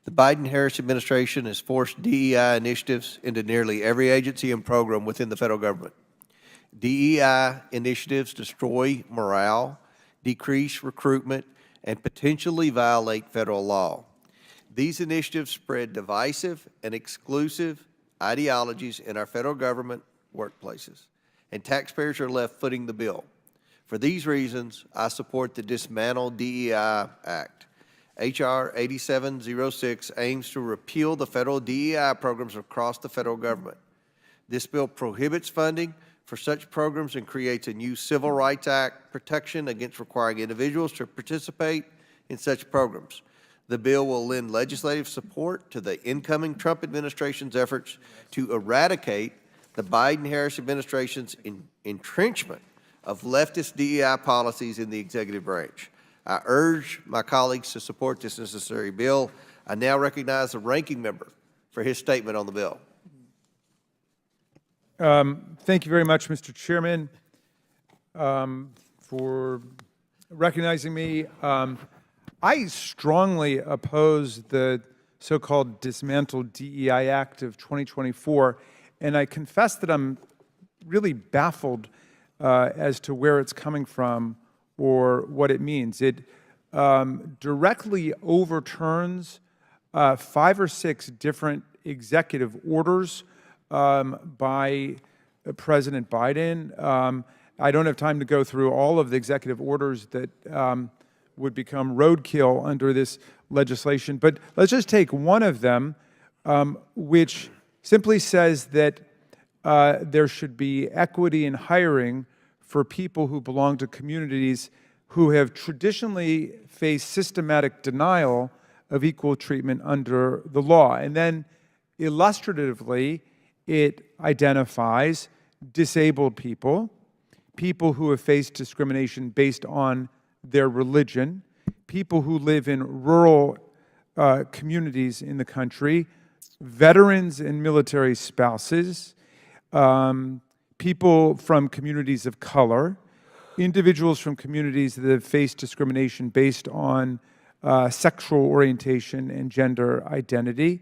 The Biden-Harris administration has forced DEI initiatives into nearly every agency and program within the federal government. DEI initiatives destroy morale, decrease recruitment, and potentially violate federal law. These initiatives spread divisive and exclusive ideologies in our federal government workplaces, and taxpayers are left footing the bill. For these reasons, I support the Dismantle DEI Act. H.R. 8706 aims to repeal the federal DEI programs across the federal government. This bill prohibits funding for such programs and creates a new Civil Rights Act protection against requiring individuals to participate in such programs. The bill will lend legislative support to the incoming Trump administration's efforts to eradicate the Biden-Harris administration's entrenchment of leftist DEI policies in the executive branch. I urge my colleagues to support this necessary bill. I now recognize the ranking member for his statement on the bill. Thank you very much, Mr. Chairman, for recognizing me. I strongly oppose the so-called Dismantle DEI Act of 2024, and I confess that I'm really baffled as to where it's coming from or what it means. It directly overturns 5 or 6 different executive orders by President Biden. I don't have time to go through all of the executive orders that would become roadkill under this legislation, but let's just take one of them, which simply says that there should be equity in hiring for people who belong to communities who have traditionally faced systematic denial of equal treatment under the law. And then illustratively, it identifies disabled people, people who have faced discrimination based on their religion, people who live in rural communities in the country, veterans and military spouses, people from communities of color, individuals from communities that have faced discrimination based on sexual orientation and gender identity,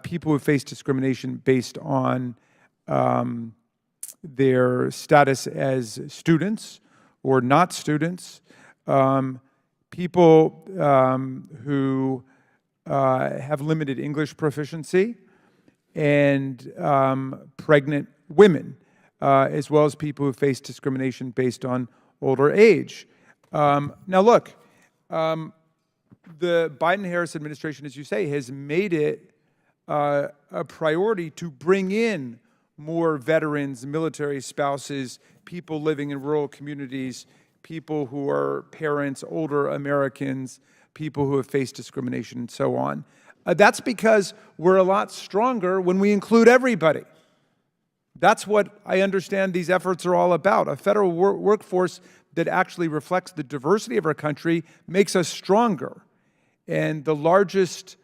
people who face discrimination based on their status as students or not students, people who have limited English proficiency, and pregnant women, as well as people who face discrimination based on older age. Now look, the Biden-Harris administration, as you say, has made it a priority to bring in more veterans, military spouses, people living in rural communities, people who are parents, older Americans, people who have faced discrimination, and so on. That's because we're a lot stronger when we include everybody. That's what I understand these efforts are all about. A federal workforce that actually reflects the diversity of our country makes us stronger. And the largest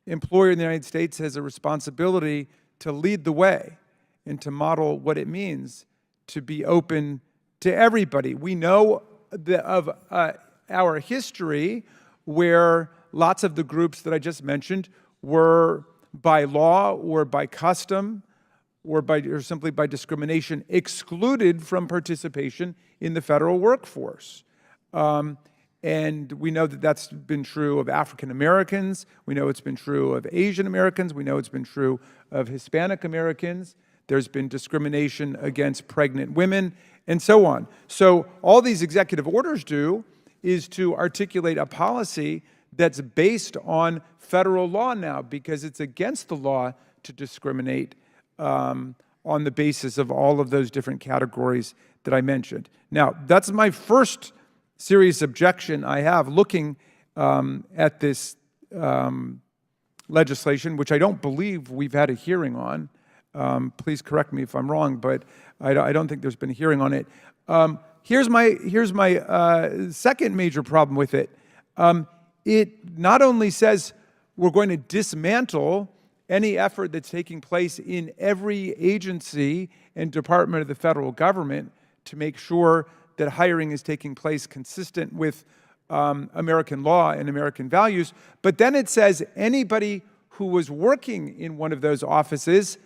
employer in the United States has a responsibility to lead the way and to model what it means to be open to everybody. We know of our history where lots of the groups that I just mentioned were by law or by custom or simply by discrimination excluded from participation in the federal workforce. And we know that that's been true of African Americans. We know it's been true of Asian Americans. We know it's been true of Hispanic Americans. There's been discrimination against pregnant women, and so on. So all these executive orders do is to articulate a policy that's based on federal law now, because it's against the law to discriminate on the basis of all of those different categories that I mentioned. Now, that's my first serious objection I have looking at this legislation, which I don't believe we've had a hearing on. Please correct me if I'm wrong, but I don't think there's been a hearing on it. Here's my second major problem with it. It not only says we're going to dismantle any effort that's taking place in every agency and department of the federal government to make sure that hiring is taking place consistent with American law and American values. But then it says anybody who was working in one of those offices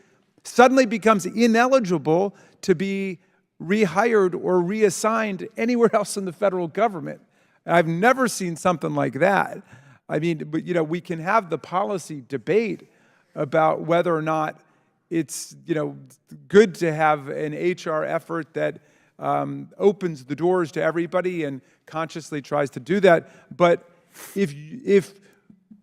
suddenly becomes ineligible to be rehired or reassigned anywhere else in the federal government. I've never seen something like that. I mean, but, you know, we can have the policy debate about whether or not it's, you know, good to have an HR effort that opens the doors to everybody and consciously tries to do that. But if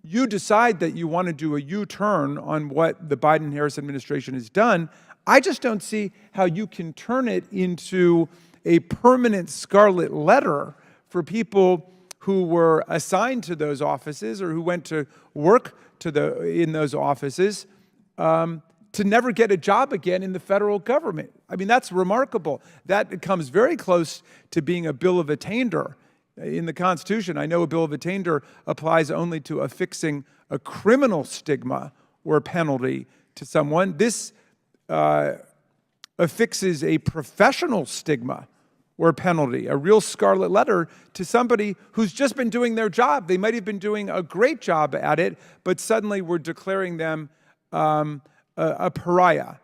you decide that you want to do a U-turn on what the Biden-Harris administration has done, I just don't see how you can turn it into a permanent scarlet letter for people who were assigned to those offices or who went to work in those offices to never get a job again in the federal government. I mean, that's remarkable. That comes very close to being a bill of attainder in the Constitution. I know a bill of attainder applies only to affixing a criminal stigma or penalty to someone. This affixes a professional stigma or penalty, a real scarlet letter to somebody who's just been doing their job. They might have been doing a great job at it, but suddenly we're declaring them a pariah,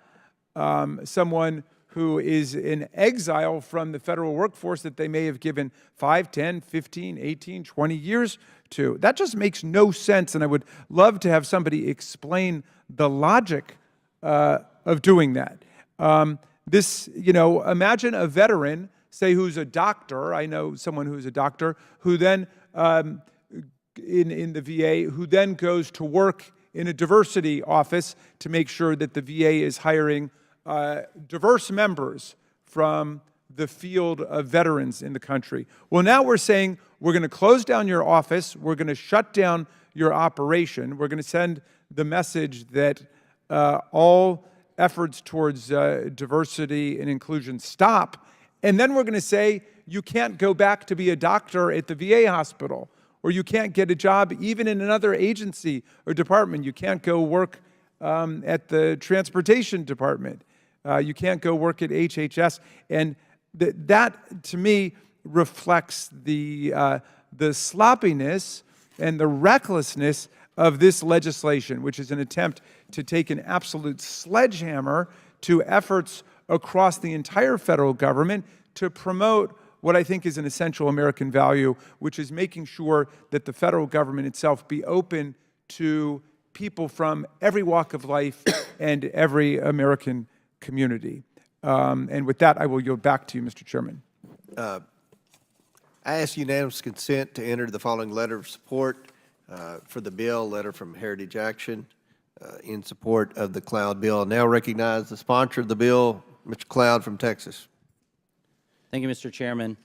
someone who is in exile from the federal workforce that they may have given 5, 10, 15, 18, 20 years to. That just makes no sense, and I would love to have somebody explain the logic of doing that. You know, imagine a veteran, say who's a doctor, I know someone who's a doctor, who then, in the VA, who then goes to work in a diversity office to make sure that the VA is hiring diverse members from the field of veterans in the country. Well, now we're saying we're going to close down your office, we're going to shut down your operation, we're going to send the message that all efforts towards diversity and inclusion stop, and then we're going to say you can't go back to be a doctor at the VA hospital, or you can't get a job even in another agency or department. You can't go work at the transportation department. You can't go work at HHS. And that, to me, reflects the sloppiness and the recklessness of this legislation, which is an attempt to take an absolute sledgehammer to efforts across the entire federal government to promote what I think is an essential American value, which is making sure that the federal government itself be open to people from every walk of life and every American community. And with that, I will yield back to you, Mr. Chairman. I ask unanimous consent to enter the following letter of support for the bill, letter from Heritage Action in support of the Cloud bill. I now recognize the sponsor of the bill, Mr. Cloud from Texas. Thank you, Mr. Chairman.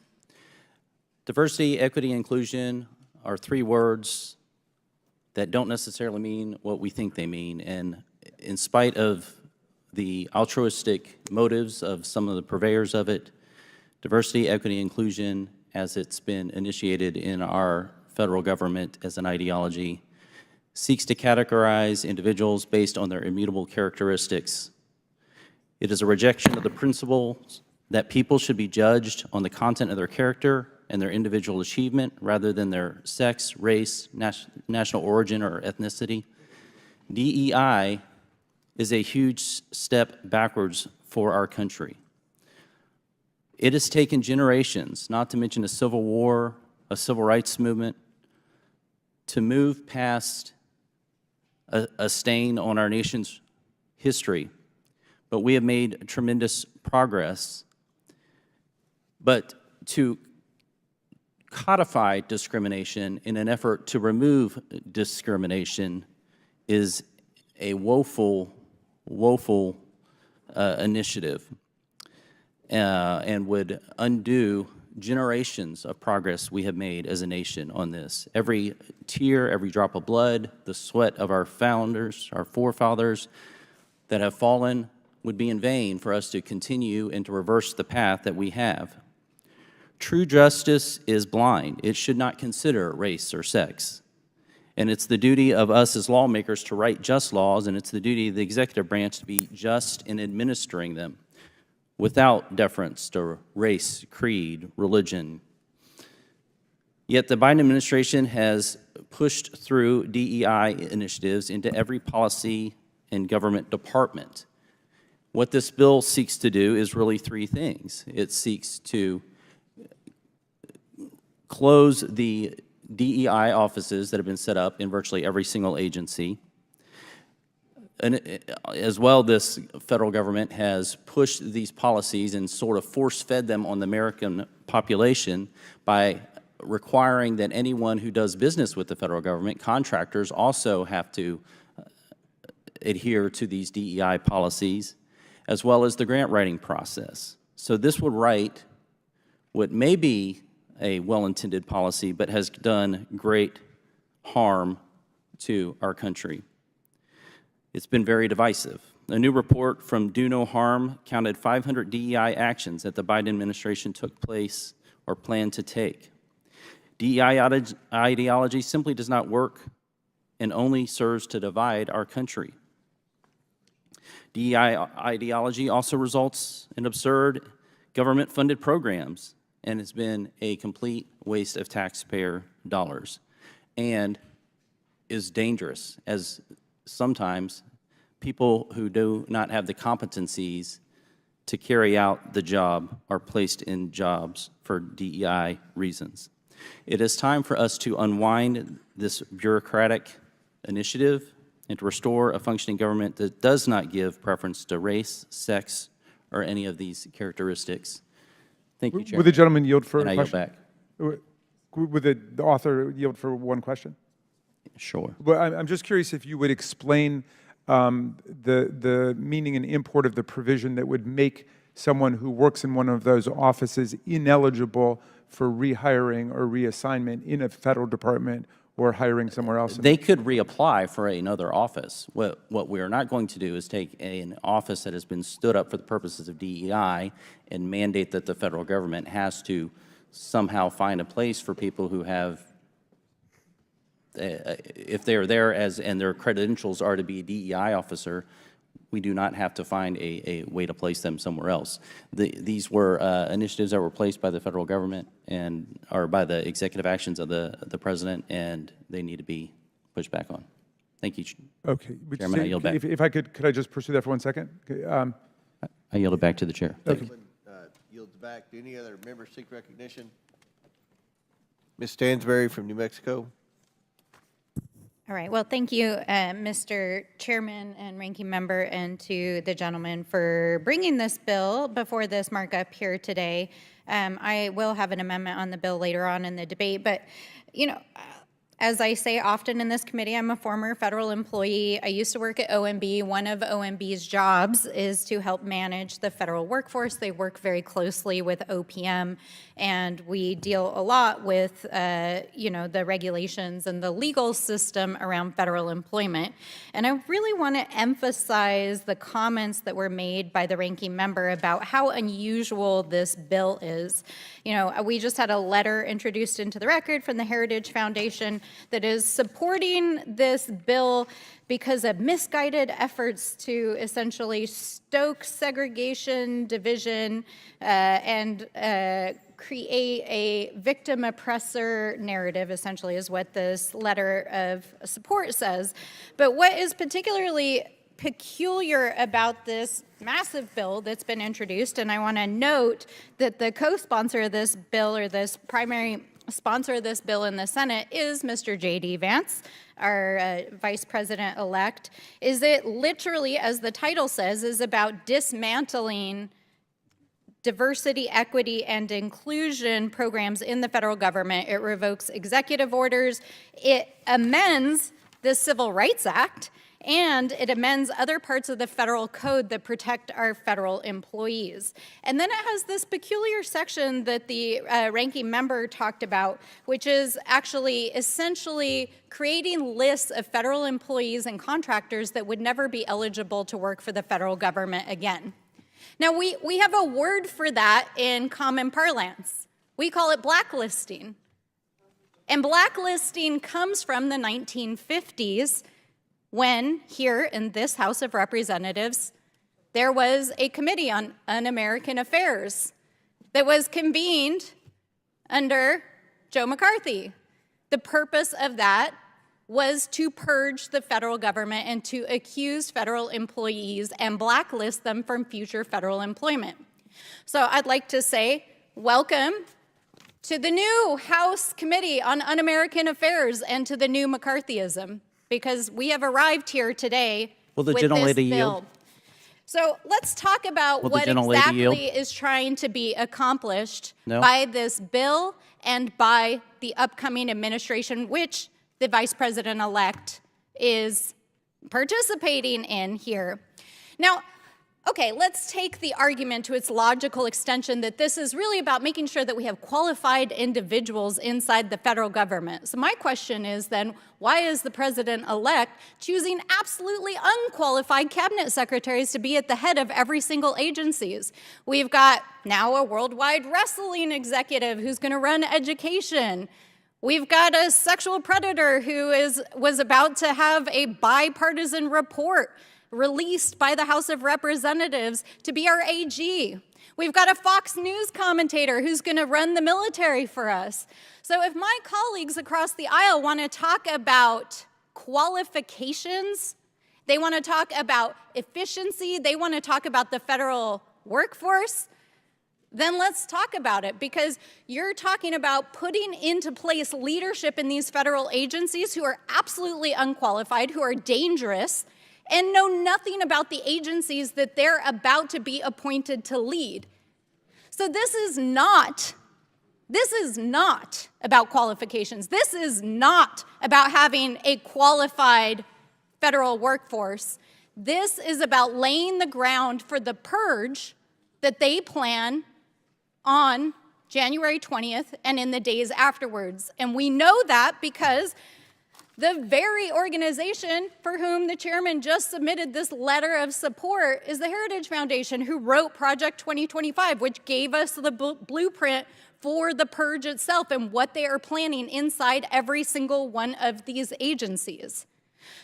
Diversity, equity, inclusion are three words that don't necessarily mean what we think they mean. And in spite of the altruistic motives of some of the purveyors of it, diversity, equity, inclusion, as it's been initiated in our federal government as an ideology, seeks to categorize individuals based on their immutable characteristics. It is a rejection of the principles that people should be judged on the content of their character and their individual achievement rather than their sex, race, national origin, or ethnicity. DEI is a huge step backwards for our country. It has taken generations, not to mention a civil war, a civil rights movement, to move past a stain on our nation's history. But we have made tremendous progress. But to codify discrimination in an effort to remove discrimination is a woeful initiative and would undo generations of progress we have made as a nation on this. Every tear, every drop of blood, the sweat of our founders, our forefathers that have fallen would be in vain for us to continue and to reverse the path that we have. True justice is blind. It should not consider race or sex. And it's the duty of us as lawmakers to write just laws, and it's the duty of the executive branch to be just in administering them without deference to race, creed, religion. Yet the Biden administration has pushed through DEI initiatives into every policy and government department. What this bill seeks to do is really three things. It seeks to close the DEI offices that have been set up in virtually every single agency. And as well, this federal government has pushed these policies and sort of force-fed them on the American population by requiring that anyone who does business with the federal government, contractors, also have to adhere to these DEI policies, as well as the grant writing process. So this would write what may be a well-intended policy, but has done great harm to our country. It's been very divisive. A new report from Do No Harm counted 500 DEI actions that the Biden administration took place or planned to take. DEI ideology simply does not work and only serves to divide our country. DEI ideology also results in absurd government-funded programs and has been a complete waste of taxpayer dollars and is dangerous, as sometimes people who do not have the competencies to carry out the job are placed in jobs for DEI reasons. It is time for us to unwind this bureaucratic initiative and to restore a functioning government that does not give preference to race, sex, or any of these characteristics. Thank you, Chairman. Would the gentleman yield for And a I yield question? back. Would the author yield for one question? Sure. Well, I'm just curious if you would explain the meaning and import of the provision that would make someone who works in one of those offices ineligible for rehiring or reassignment in a federal department or hiring somewhere else. They could reapply for another office. What we are not going to do is take an office that has been stood up for the purposes of DEI and mandate that the federal government has to somehow find a place for people who have, if they are there as and their credentials are to be a DEI officer, we do not have to find a way to place them somewhere else. These were initiatives that were placed by the federal government and or by the executive actions of the president, and they need to be pushed back on. Thank you, Okay. Chairman. I yield back. If I could I just pursue that for 1 second? Okay, I yield it back to the chair. Thank you. Yields back. Do any other members seek recognition? Ms. Stansberry from New Mexico. All right. Well, thank you, Mr. Chairman and Ranking Member, and to the gentleman for bringing this bill before this markup here today. I will have an amendment on the bill later on in the debate, but, you know, as I say often in this committee, I'm a former federal employee. I used to work at OMB. One of OMB's jobs is to help manage the federal workforce. They work very closely with OPM, and we deal a lot with, you know, the regulations and the legal system around federal employment. And I really want to emphasize the comments that were made by the ranking member about how unusual this bill is. You know, we just had a letter introduced into the record from the Heritage Foundation that is supporting this bill because of misguided efforts to essentially stoke segregation, division, and create a victim-oppressor narrative, essentially, is what this letter of support says. But what is particularly peculiar about this massive bill that's been introduced, and I want to note that the co-sponsor of this bill, or this primary sponsor of this bill in the Senate, is Mr. J.D. Vance, our Vice President-elect, is it literally, as the title says, is about dismantling diversity, equity, and inclusion programs in the federal government. It revokes executive orders. It amends the Civil Rights Act, and it amends other parts of the federal code that protect our federal employees. And then it has this peculiar section that the ranking member talked about, which is actually essentially creating lists of federal employees and contractors that would never be eligible to work for the federal government again. Now, we have a word for that in common parlance. We call it blacklisting. And blacklisting comes from the 1950s, when here in this House of Representatives, there was a Committee on Un-American Affairs that was convened under Joe McCarthy. The purpose of that was to purge the federal government and to accuse federal employees and blacklist them from future federal employment. So I'd like to say, welcome to the new House Committee on Un-American Affairs and to the new McCarthyism, because we have arrived here today Will the with this gentlelady bill. yield? So let's talk about Will the what gentlelady yield? exactly is trying to be accomplished No? by this bill and by the upcoming administration, which the Vice President-elect is participating in here. Now, okay, let's take the argument to its logical extension that this is really about making sure that we have qualified individuals inside the federal government. So my question is then, why is the president-elect choosing absolutely unqualified cabinet secretaries to be at the head of every single agencies? We've got now a worldwide wrestling executive who's going to run education. We've got a sexual predator who was about to have a bipartisan report released by the House of Representatives to be our AG. We've got a Fox News commentator who's going to run the military for us. So if my colleagues across the aisle want to talk about qualifications, they want to talk about efficiency, they want to talk about the federal workforce, then let's talk about it, because you're talking about putting into place leadership in these federal agencies who are absolutely unqualified, who are dangerous, and know nothing about the agencies that they're about to be appointed to lead. So this is not about qualifications. This is not about having a qualified federal workforce. This is about laying the ground for the purge that they plan on January 20th and in the days afterwards. And we know that because the very organization for whom the chairman just submitted this letter of support is the Heritage Foundation, who wrote Project 2025, which gave us the blueprint for the purge itself and what they are planning inside every single one of these agencies.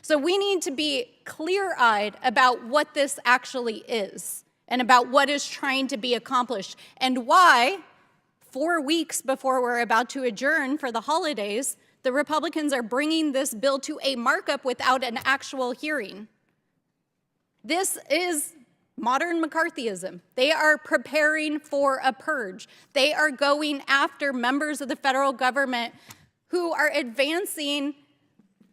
So we need to be clear-eyed about what this actually is and about what is trying to be accomplished, and why 4 weeks before we're about to adjourn for the holidays, the Republicans are bringing this bill to a markup without an actual hearing. This is modern McCarthyism. They are preparing for a purge. They are going after members of the federal government who are advancing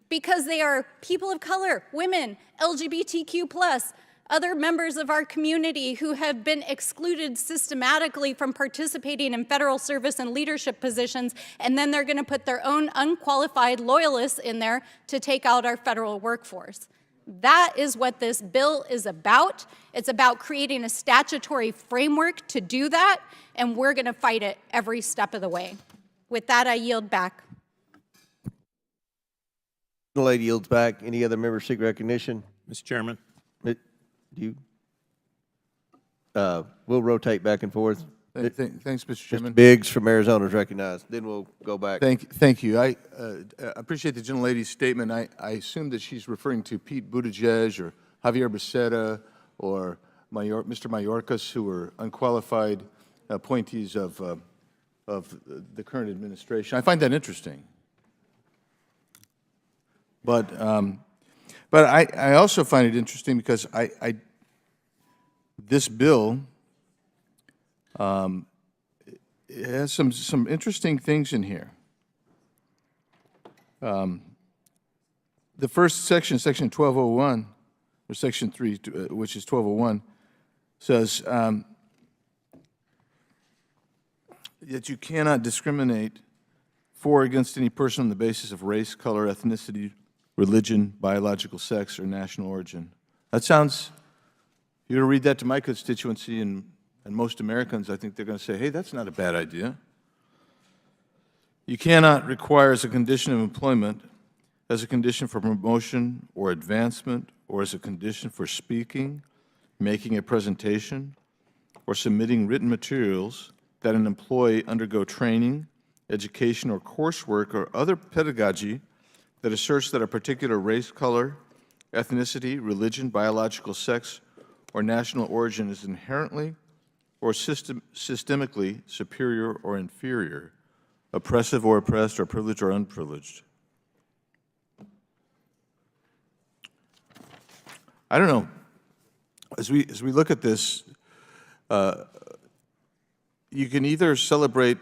because they are people of color, women, LGBTQ+, other members of our community who have been excluded systematically from participating in federal service and leadership positions, and then they're going to put their own unqualified loyalists in there to take out our federal workforce. That is what this bill is about. It's about creating a statutory framework to do that, and we're going to fight it every step of the way. With that, I yield back. The lady yields back. Any other members seek recognition? Mr. Chairman. We'll rotate back and forth. Thanks, Mr. Chairman. Mr. Biggs from Arizona is recognized. Then we'll go back. Thank you. I appreciate the gentlelady's statement. I assume that she's referring to Pete Buttigieg or Javier Becerra or Mr. Mayorkas, who were unqualified appointees of the current administration. I find that interesting. But I also find it interesting because this bill it has some interesting things in here. The first section, Section 1201, or Section 3, which is 1201, says that you cannot discriminate for or against any person on the basis of race, color, ethnicity, religion, biological sex, or national origin. That sounds, you're going to read that to my constituency and most Americans, I think they're going to say, hey, that's not a bad idea. You cannot require as a condition of employment, as a condition for promotion or advancement, or as a condition for speaking, making a presentation, or submitting written materials that an employee undergo training, education, or coursework or other pedagogy that asserts that a particular race, color, ethnicity, religion, biological sex, or national origin is inherently or systemically superior or inferior oppressive or oppressed, or privileged or unprivileged. I don't know. As we look at this, you can either celebrate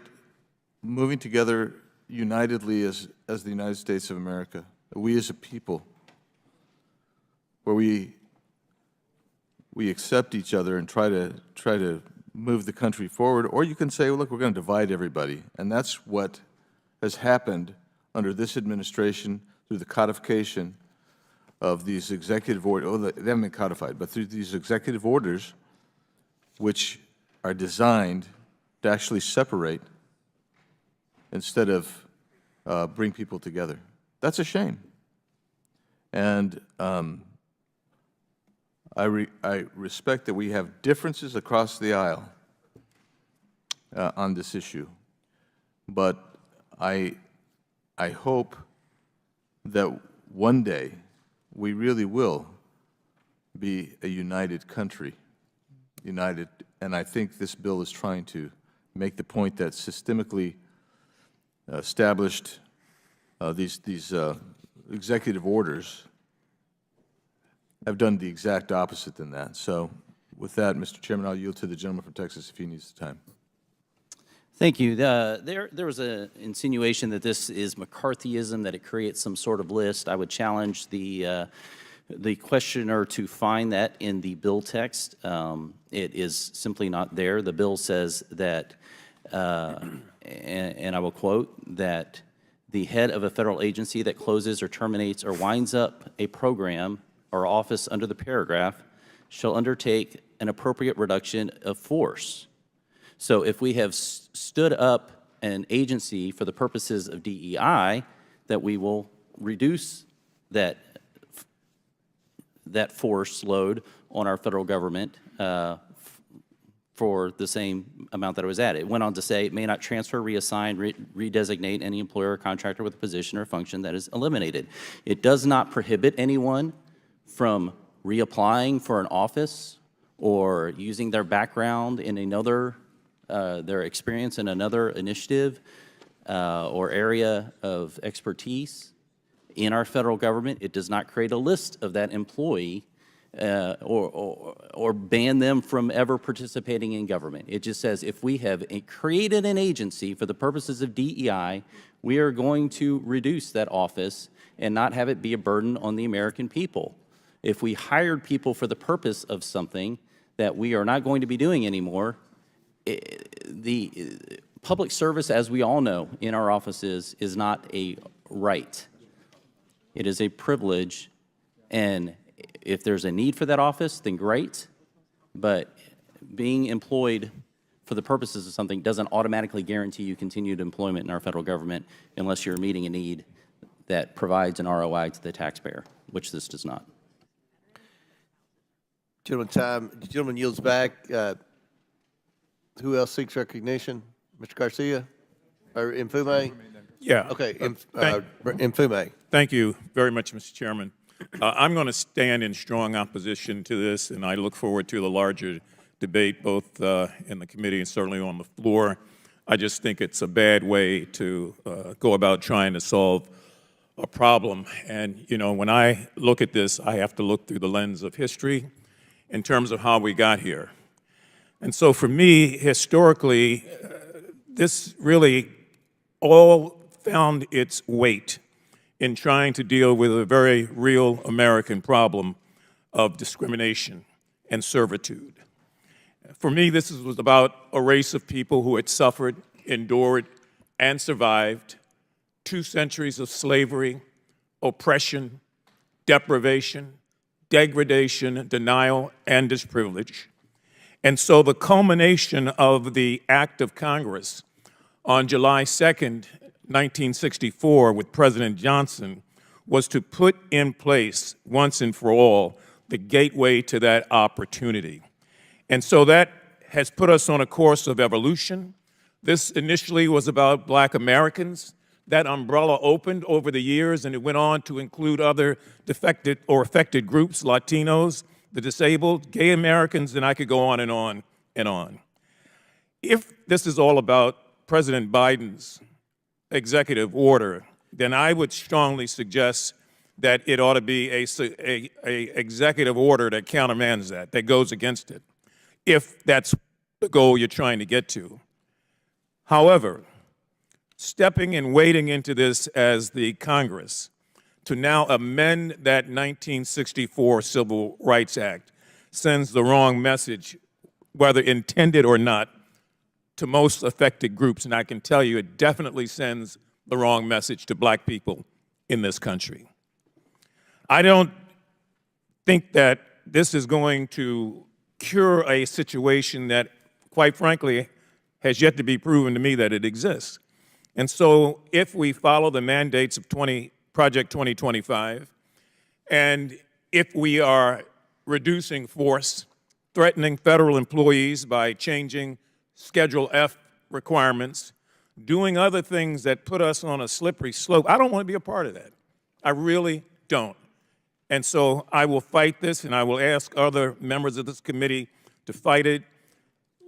moving together unitedly as the United States of America, we as a people, where we accept each other and try to move the country forward, or you can say, well, look, we're going to divide everybody. And that's what has happened under this administration through the codification of these executive orders. Oh, they haven't been codified, but through these executive orders, which are designed to actually separate instead of bring people together. That's a shame. And I respect that we have differences across the aisle on this issue, but I hope that one day we really will be a united country, united, and I think this bill is trying to make the point that systemically established these executive orders have done the exact opposite than that. So with that, Mr. Chairman, I'll yield to the gentleman from Texas if he needs the time. Thank you. There was an insinuation that this is McCarthyism, that it creates some sort of list. I would challenge the questioner to find that in the bill text. It is simply not there. The bill says that, and I will quote, that the head of a federal agency that closes or terminates or winds up a program or office under the paragraph shall undertake an appropriate reduction of force. So if we have stood up an agency for the purposes of DEI, that we will reduce that force load on our federal government for the same amount that it was at. It went on to say it may not transfer, reassign, redesignate any employer or contractor with a position or function that is eliminated. It does not prohibit anyone from reapplying for an office or using their background in another, their experience in another initiative or area of expertise in our federal government. It does not create a list of that employee or ban them from ever participating in government. It just says if we have created an agency for the purposes of DEI, we are going to reduce that office and not have it be a burden on the American people. If we hired people for the purpose of something that we are not going to be doing anymore, the public service, as we all know in our offices, is not a right. It is a privilege, and if there's a need for that office, then great, but being employed for the purposes of something doesn't automatically guarantee you continued employment in our federal government unless you're meeting a need that provides an ROI to the taxpayer, which this does not. Gentleman yields back. Who else seeks recognition? Mr. Garcia? Or Mfume? Yeah. Okay, Mfume. Thank you very much, Mr. Chairman. I'm going to stand in strong opposition to this, and I look forward to the larger debate, both in the committee and certainly on the floor. I just think it's a bad way to go about trying to solve a problem. And, you know, when I look at this, I have to look through the lens of history in terms of how we got here. And so for me, historically, this really all found its weight in trying to deal with a very real American problem of discrimination and servitude. For me, this was about a race of people who had suffered, endured, and survived 2 centuries of slavery, oppression, deprivation, degradation, denial, and disprivilege. And so the culmination of the act of Congress on July 2nd, 1964, with President Johnson, was to put in place, once and for all, the gateway to that opportunity. And so that has put us on a course of evolution. This initially was about Black Americans. That umbrella opened over the years, and it went on to include other defected or affected groups, Latinos, the disabled, gay Americans, and I could go on and on and on. If this is all about President Biden's executive order, then I would strongly suggest that it ought to be a executive order that countermands that goes against it, if that's the goal you're trying to get to. However, stepping and wading into this as the Congress to now amend that 1964 Civil Rights Act sends the wrong message, whether intended or not, to most affected groups. And I can tell you it definitely sends the wrong message to black people in this country. I don't think that this is going to cure a situation that, quite frankly, has yet to be proven to me that it exists. And so if we follow the mandates of Project 2025, and if we are reducing force, threatening federal employees by changing Schedule F requirements, doing other things that put us on a slippery slope, I don't want to be a part of that. I really don't. And so I will fight this, and I will ask other members of this committee to fight it.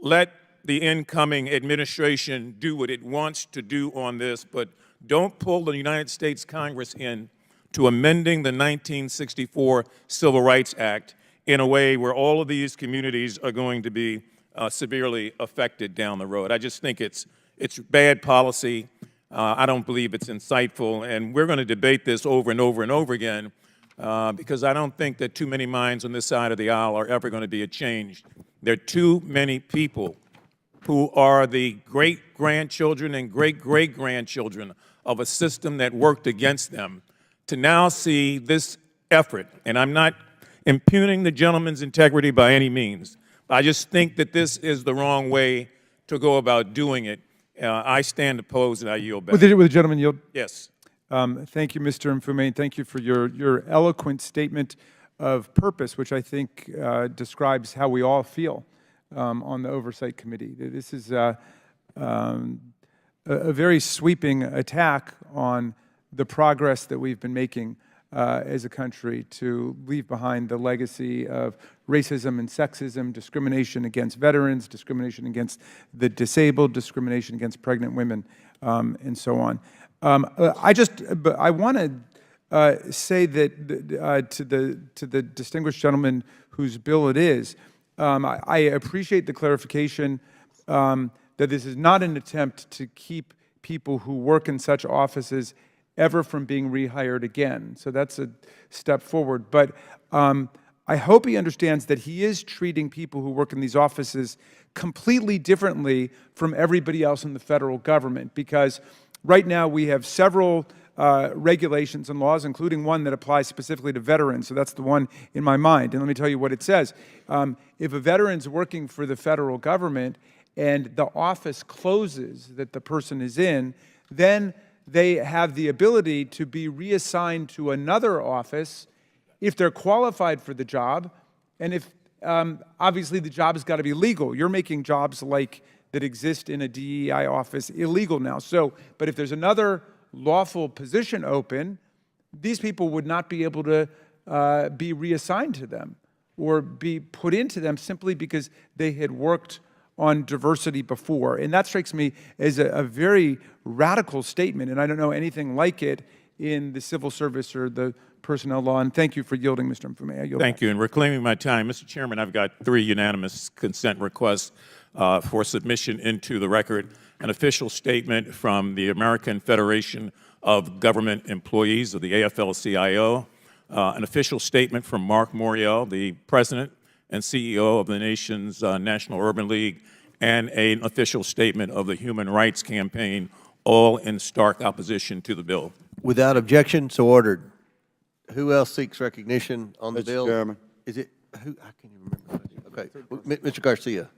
Let the incoming administration do what it wants to do on this, but don't pull the United States Congress in to amending the 1964 Civil Rights Act in a way where all of these communities are going to be severely affected down the road. I just think it's bad policy. I don't believe it's insightful, and we're going to debate this over and over and over again because I don't think that too many minds on this side of the aisle are ever going to be changed. There are too many people who are the great-grandchildren and great-great-grandchildren of a system that worked against them to now see this effort, and I'm not impugning the gentleman's integrity by any means. I just think that this is the wrong way to go about doing it. I stand opposed, and I yield back. Would the gentleman yield? Yes. Thank you, Mr. Mfume, and thank you for your eloquent statement of purpose, which I think describes how we all feel on the Oversight Committee. This is a very sweeping attack on the progress that we've been making as a country to leave behind the legacy of racism and sexism, discrimination against veterans, discrimination against the disabled, discrimination against pregnant women, and so on. I want to say that to the distinguished gentleman whose bill it is, I appreciate the clarification that this is not an attempt to keep people who work in such offices ever from being rehired again. So that's a step forward. But I hope he understands that he is treating people who work in these offices completely differently from everybody else in the federal government, because right now we have several regulations and laws, including one that applies specifically to veterans. So that's the one in my mind. And let me tell you what it says. If a veteran's working for the federal government and the office closes that the person is in, then they have the ability to be reassigned to another office if they're qualified for the job, and if obviously the job has got to be legal. You're making jobs like that exist in a DEI office illegal now. So, but if there's another lawful position open, these people would not be able to be reassigned to them or be put into them simply because they had worked on diversity before. And that strikes me as a very radical statement, and I don't know anything like it in the civil service or the personnel law. And thank you for yielding, Mr. Mfume. I yield Thank back. you, and reclaiming my time. Mr. Chairman, I've got 3 unanimous consent requests for submission into the record. An official statement from the American Federation of Government Employees, of the AFL-CIO, an official statement from Mark Morial, the President and CEO of the nation's National Urban League, and an official statement of the Human Rights Campaign, all in stark opposition to the bill. Without objection, so ordered. Who else seeks recognition on the Mr. bill? Chairman. Is it, who, I can't even remember. Okay, Mr. Garcia.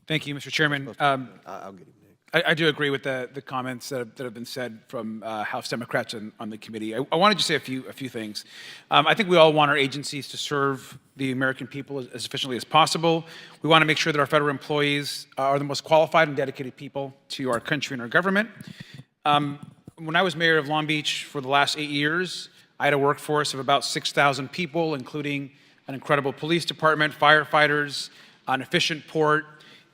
Thank you, Mr. Chairman. I'll get him next. I do agree with the comments that have been said from House Democrats on the committee. I wanted to say a few things. I think we all want our agencies to serve the American people as efficiently as possible. We want to make sure that our federal employees are the most qualified and dedicated people to our country and our government. When I was mayor of Long Beach for the last 8 years, I had a workforce of about 6,000 people, including an incredible police department, firefighters, an efficient port.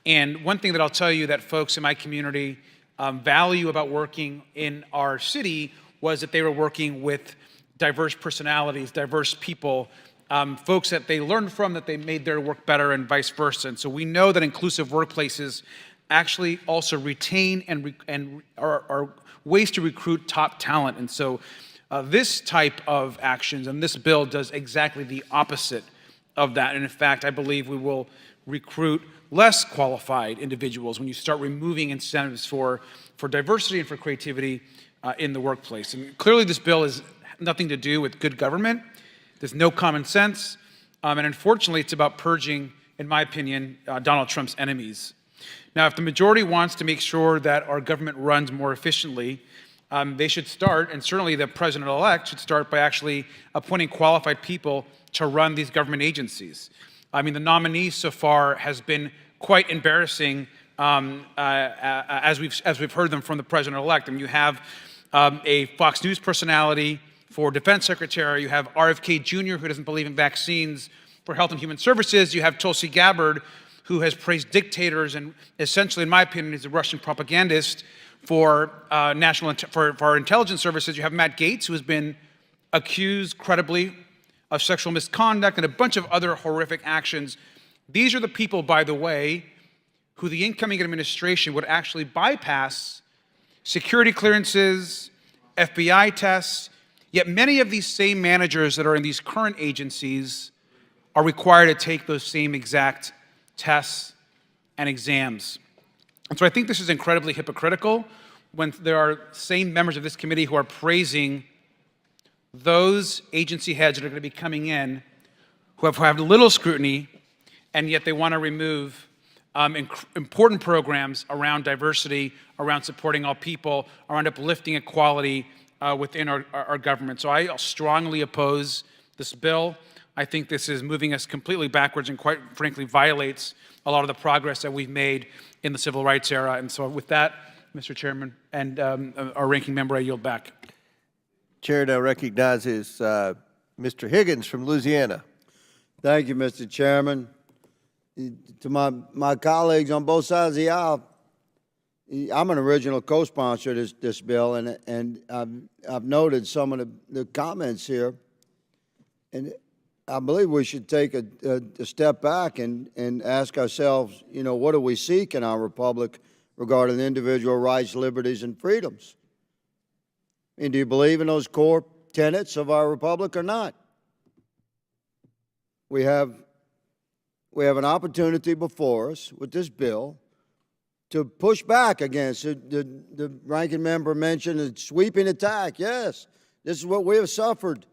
And one thing that I'll tell you that folks in my community value about working in our city was that they were working with diverse personalities, diverse people, folks that they learned from, that they made their work better, and vice versa. And so we know that inclusive workplaces actually also retain and are ways to recruit top talent. And so this type of actions and this bill does exactly the opposite of that. And in fact, I believe we will recruit less qualified individuals when you start removing incentives for diversity and for creativity in the workplace. And clearly this bill has nothing to do with good government. There's no common sense. And unfortunately, it's about purging, in my opinion, Donald Trump's enemies. Now, if the majority wants to make sure that our government runs more efficiently, they should start, and certainly the president-elect should start by actually appointing qualified people to run these government agencies. I mean, the nominees so far has been quite embarrassing as we've heard them from the president-elect. And you have a Fox News personality for defense secretary. You have RFK Jr., who doesn't believe in vaccines, for Health and Human Services. You have Tulsi Gabbard, who has praised dictators and essentially, in my opinion, is a Russian propagandist for for our intelligence services. You have Matt Gaetz, who has been accused credibly of sexual misconduct and a bunch of other horrific actions. These are the people, by the way, who the incoming administration would actually bypass security clearances, FBI tests, yet many of these same managers that are in these current agencies are required to take those same exact tests and exams. And so I think this is incredibly hypocritical when there are same members of this committee who are praising those agency heads that are going to be coming in who have little scrutiny, and yet they want to remove important programs around diversity, around supporting all people, around uplifting equality within our government. So I strongly oppose this bill. I think this is moving us completely backwards and quite frankly violates a lot of the progress that we've made in the civil rights era. And so with that, Mr. Chairman and our ranking member, I yield back. Chair now recognizes Mr. Higgins from Louisiana. Thank you, Mr. Chairman. To my colleagues on both sides of the aisle, I'm an original co-sponsor of this bill, and I've noted some of the comments here, and I believe we should take a step back and ask ourselves, you know, what do we seek in our republic regarding individual rights, liberties, and freedoms? And do you believe in those core tenets of our republic or not? We have an opportunity before us with this bill to push back against it. The ranking member mentioned a sweeping attack. Yes, this is what we have suffered.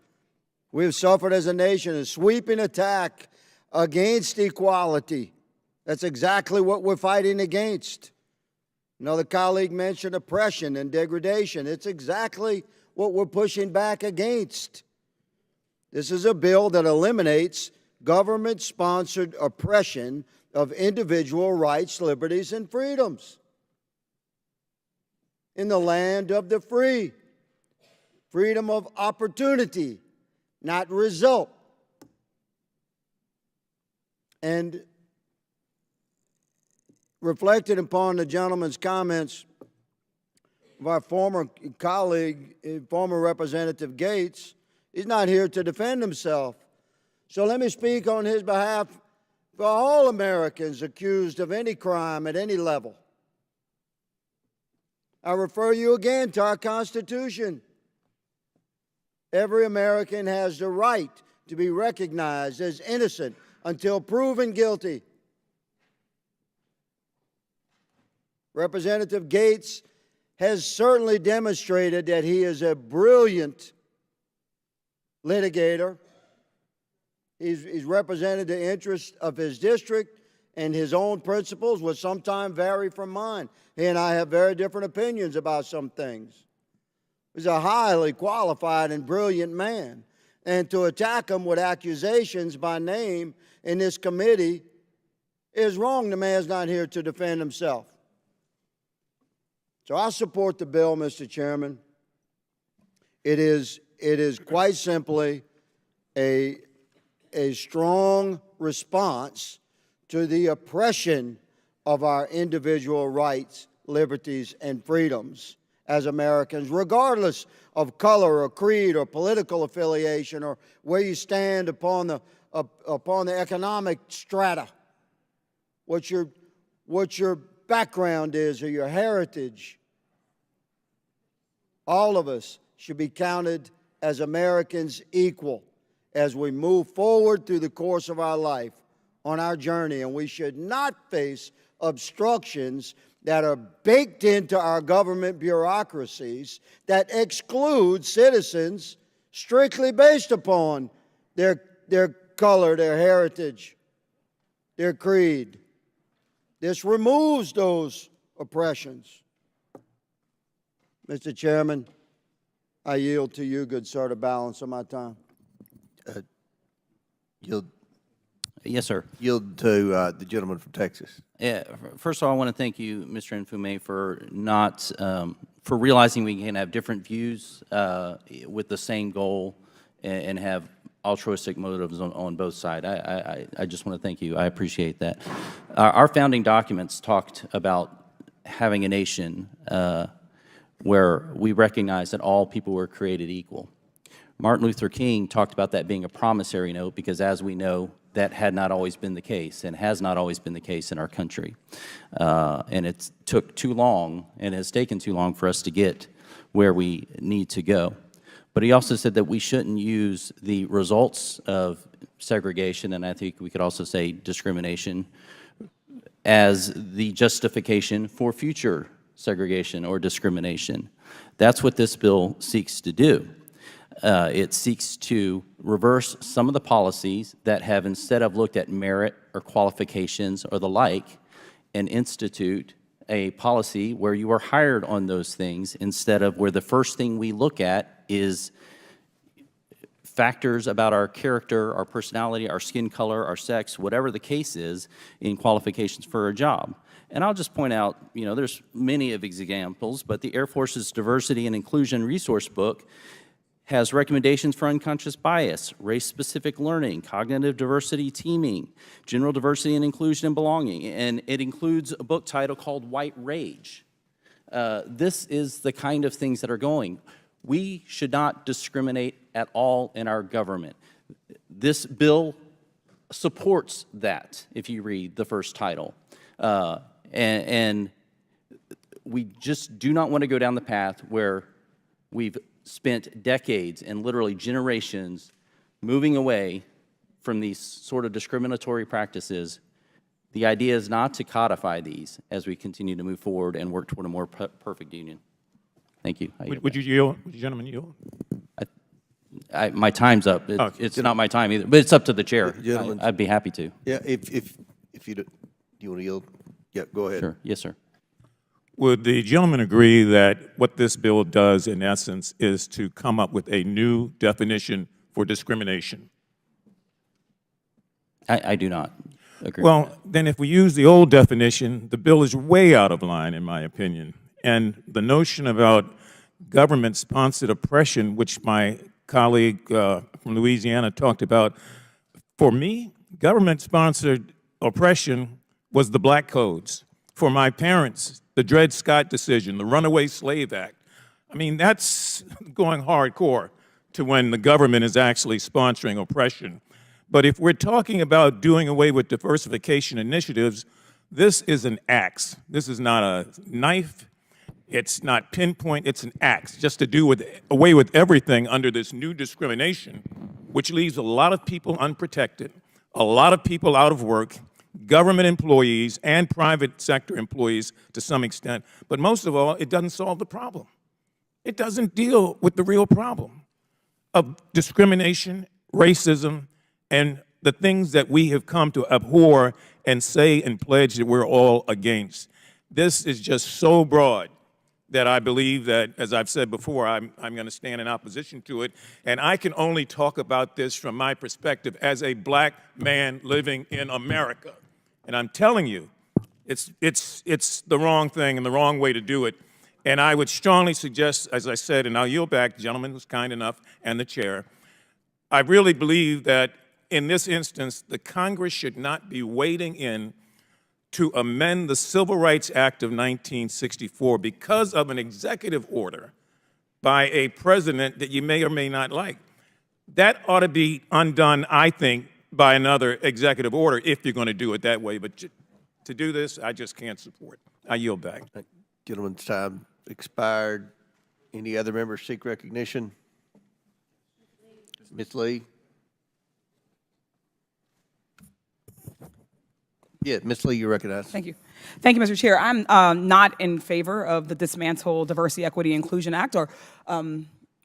We have suffered as a nation a sweeping attack against equality. That's exactly what we're fighting against. Another colleague mentioned oppression and degradation. It's exactly what we're pushing back against. This is a bill that eliminates government-sponsored oppression of individual rights, liberties, and freedoms in the land of the free. Freedom of opportunity, not result. And reflected upon the gentleman's comments of our former colleague, former Representative Gaetz, he's not here to defend himself. So let me speak on his behalf for all Americans accused of any crime at any level. I refer you again to our Constitution. Every American has the right to be recognized as innocent until proven guilty. Representative Gaetz has certainly demonstrated that he is a brilliant litigator. He's represented the interests of his district, and his own principles will sometimes vary from mine. He and I have very different opinions about some things. He's a highly qualified and brilliant man. And to attack him with accusations by name in this committee is wrong. The man's not here to defend himself. So I support the bill, Mr. Chairman. It is quite simply a strong response to the oppression of our individual rights, liberties and freedoms as Americans, regardless of color or creed or political affiliation or where you stand upon the economic strata, what your background is or your heritage. All of us should be counted as Americans equal as we move forward through the course of our life on our journey, and we should not face obstructions that are baked into our government bureaucracies that exclude citizens strictly based upon their color, their heritage, their creed. This removes those oppressions. Mr. Chairman, I yield to you, good sir, the balance of my time. Yes, sir. Yield to the gentleman from Texas. Yeah, first of all, I want to thank you, Mr. Nfume, for not, for realizing we can have different views with the same goal and have altruistic motives on both sides. I just want to thank you. I appreciate that. Our founding documents talked about having a nation where we recognize that all people were created equal. Martin Luther King talked about that being a promissory note because, as we know, that had not always been the case and has not always been the case in our country. And it took too long and has taken too long for us to get where we need to go. But he also said that we shouldn't use the results of segregation, and I think we could also say discrimination, as the justification for future segregation or discrimination. That's what this bill seeks to do. It seeks to reverse some of the policies that have, instead of looked at merit or qualifications or the like, and institute a policy where you are hired on those things instead of where the first thing we look at is factors about our character, our personality, our skin color, our sex, whatever the case is in qualifications for a job. And I'll just point out, you know, there's many of examples, but the Air Force's Diversity and Inclusion Resource Book has recommendations for unconscious bias, race-specific learning, cognitive diversity teaming, general diversity and inclusion and belonging, and it includes a book title called White Rage. This is the kind of things that are going. We should not discriminate at all in our government. This bill supports that, if you read the first title. And we just do not want to go down the path where we've spent decades and literally generations moving away from these sort of discriminatory practices. The idea is not to codify these as we continue to move forward and work toward a more perfect union. Thank you. Would you yield? Would you gentlemen yield? My time's up. It's not my time either, but it's up to the chair. I'd be happy to. Yeah, if you do you want to yield? Yeah, go ahead. Sure. Yes, sir. Would the gentleman agree that what this bill does, in essence, is to come up with a new definition for discrimination? I do not agree. Well, then if we use the old definition, the bill is way out of line, in my opinion. And the notion about government-sponsored oppression, which my colleague from Louisiana talked about, for me, government-sponsored oppression was the Black Codes. For my parents, the Dred Scott decision, the Runaway Slave Act. I mean, that's going hardcore to when the government is actually sponsoring oppression. But if we're talking about doing away with diversification initiatives, this is an axe. This is not a knife. It's not pinpoint. It's an axe, just to do away with everything under this new discrimination, which leaves a lot of people unprotected, a lot of people out of work, government employees and private sector employees to some extent. But most of all, it doesn't solve the problem. It doesn't deal with the real problem of discrimination, racism, and the things that we have come to abhor and say and pledge that we're all against. This is just so broad that I believe that, as I've said before, I'm going to stand in opposition to it. And I can only talk about this from my perspective as a Black man living in America. And I'm telling you, it's the wrong thing and the wrong way to do it. And I would strongly suggest, as I said, and I'll yield back, the gentleman who's kind enough, and the chair, I really believe that in this instance, the Congress should not be wading in to amend the Civil Rights Act of 1964 because of an executive order by a president that you may or may not like. That ought to be undone, I think, by another executive order if you're going to do it that way. But to do this, I just can't support. I yield back. Gentleman's time expired. Any other members seek recognition? Ms. Lee? Yeah, Ms. Lee, you're recognized. Thank you. Thank you, Mr. Chair. I'm not in favor of the Dismantle Diversity, Equity, Inclusion Act, or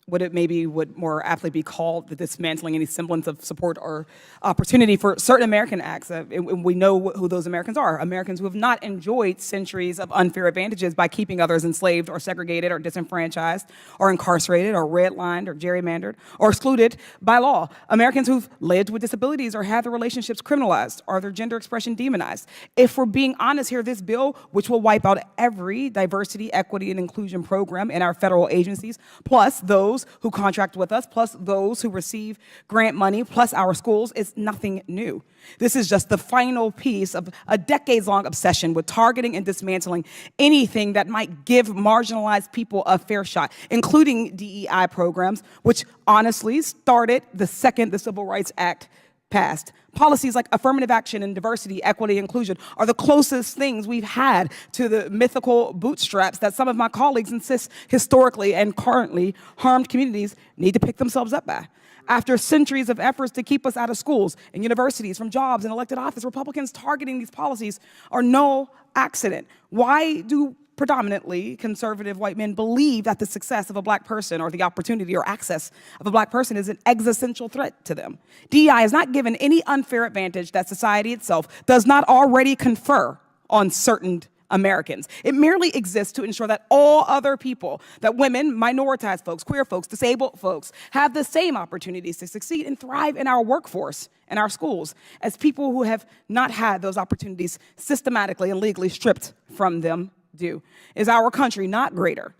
what it maybe would more aptly be called the dismantling any semblance of support or opportunity for certain American acts. We know who those Americans are, Americans who have not enjoyed centuries of unfair advantages by keeping others enslaved or segregated or disenfranchised or incarcerated or redlined or gerrymandered or excluded by law. Americans who've lived with disabilities or had their relationships criminalized or their gender expression demonized. If we're being honest here, this bill, which will wipe out every diversity, equity, and inclusion program in our federal agencies, plus those who contract with us, plus those who receive grant money, plus our schools, is nothing new. This is just the final piece of a decades-long obsession with targeting and dismantling anything that might give marginalized people a fair shot, including DEI programs, which honestly started the second the Civil Rights Act passed. Policies like affirmative action and diversity, equity, inclusion are the closest things we've had to the mythical bootstraps that some of my colleagues insist historically and currently harmed communities need to pick themselves up by. After centuries of efforts to keep us out of schools and universities, from jobs and elected office, Republicans targeting these policies are no accident. Why do predominantly conservative white men believe that the success of a black person or the opportunity or access of a black person is an existential threat to them? DEI is not given any unfair advantage that society itself does not already confer on certain Americans. It merely exists to ensure that all other people, that women, minoritized folks, queer folks, disabled folks, have the same opportunities to succeed and thrive in our workforce and our schools as people who have not had those opportunities systematically and legally stripped from them do. Is our country not greater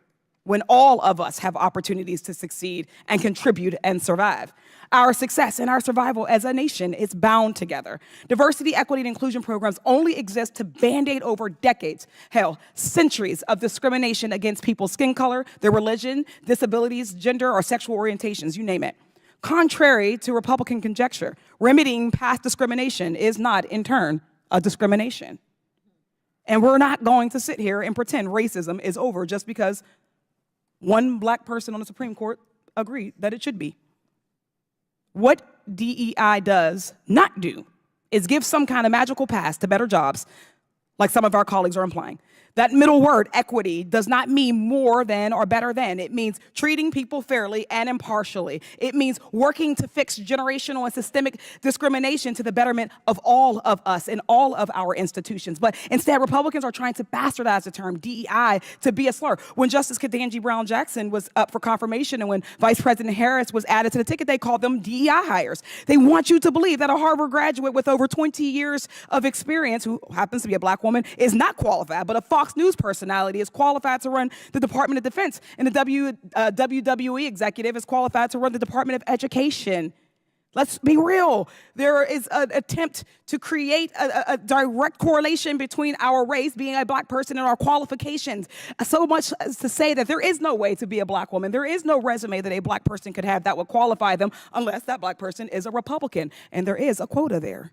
when all of us have opportunities to succeed and contribute and survive? Our success and our survival as a nation is bound together. Diversity, equity, and inclusion programs only exist to band-aid over decades, hell, centuries of discrimination against people's skin color, their religion, disabilities, gender, or sexual orientations, you name it. Contrary to Republican conjecture, remedying past discrimination is not, in turn, a discrimination. And we're not going to sit here and pretend racism is over just because one black person on the Supreme Court agreed that it should be. What DEI does not do is give some kind of magical pass to better jobs, like some of our colleagues are implying. That middle word, equity, does not mean more than or better than. It means treating people fairly and impartially. It means working to fix generational and systemic discrimination to the betterment of all of us and all of our institutions. But instead, Republicans are trying to bastardize the term DEI to be a slur. When Justice Ketanji Brown Jackson was up for confirmation and when Vice President Harris was added to the ticket, they called them DEI hires. They want you to believe that a Harvard graduate with over 20 years of experience, who happens to be a black woman, is not qualified, but a Fox News personality is qualified to run the Department of Defense, and the WWE executive is qualified to run the Department of Education. Let's be real. There is an attempt to create a direct correlation between our race, being a black person, and our qualifications. So much as to say that there is no way to be a black woman. There is no resume that a black person could have that would qualify them unless that black person is a Republican, and there is a quota there.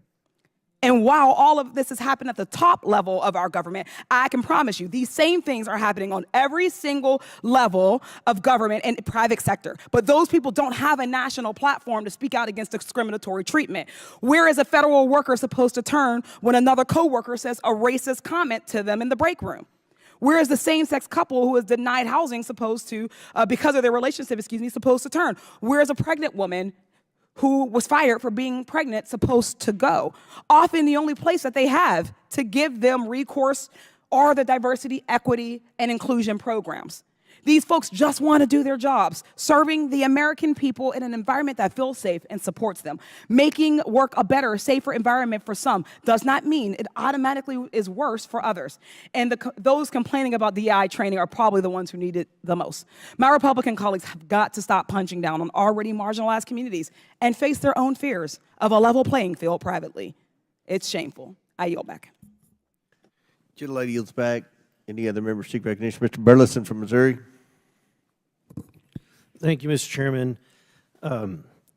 And while all of this is happening at the top level of our government, I can promise you these same things are happening on every single level of government and private sector. But those people don't have a national platform to speak out against discriminatory treatment. Where is a federal worker supposed to turn when another coworker says a racist comment to them in the break room? Where is the same-sex couple who is denied housing supposed to, because of their relationship, supposed to turn? Where is a pregnant woman who was fired for being pregnant supposed to go? Often the only place that they have to give them recourse are the diversity, equity, and inclusion programs. These folks just want to do their jobs, serving the American people in an environment that feels safe and supports them. Making work a better, safer environment for some does not mean it automatically is worse for others. And those complaining about DEI training are probably the ones who need it the most. My Republican colleagues have got to stop punching down on already marginalized communities and face their own fears of a level playing field privately. It's shameful. I yield back. Gentlelady yields back. Any other members seek recognition? Mr. Burleson from Missouri. Thank you, Mr. Chairman.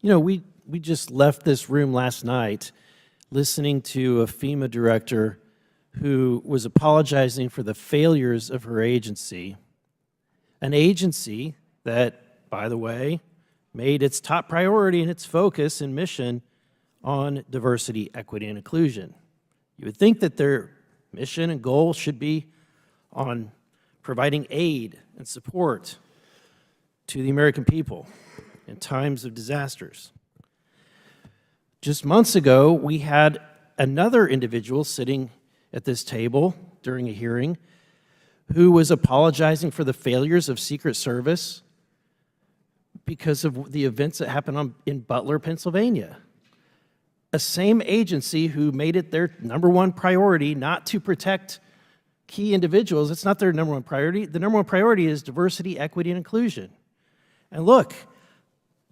We just left this room last night listening to a FEMA director who was apologizing for the failures of her agency, an agency that, by the way, made its top priority and its focus and mission on diversity, equity, and inclusion. You would think that their mission and goal should be on providing aid and support to the American people in times of disasters. Just months ago, we had another individual sitting at this table during a hearing who was apologizing for the failures of Secret Service because of the events that happened in Butler, Pennsylvania. A same agency who made it their number one priority not to protect key individuals. It's not their number one priority. The number one priority is diversity, equity, and inclusion. And look,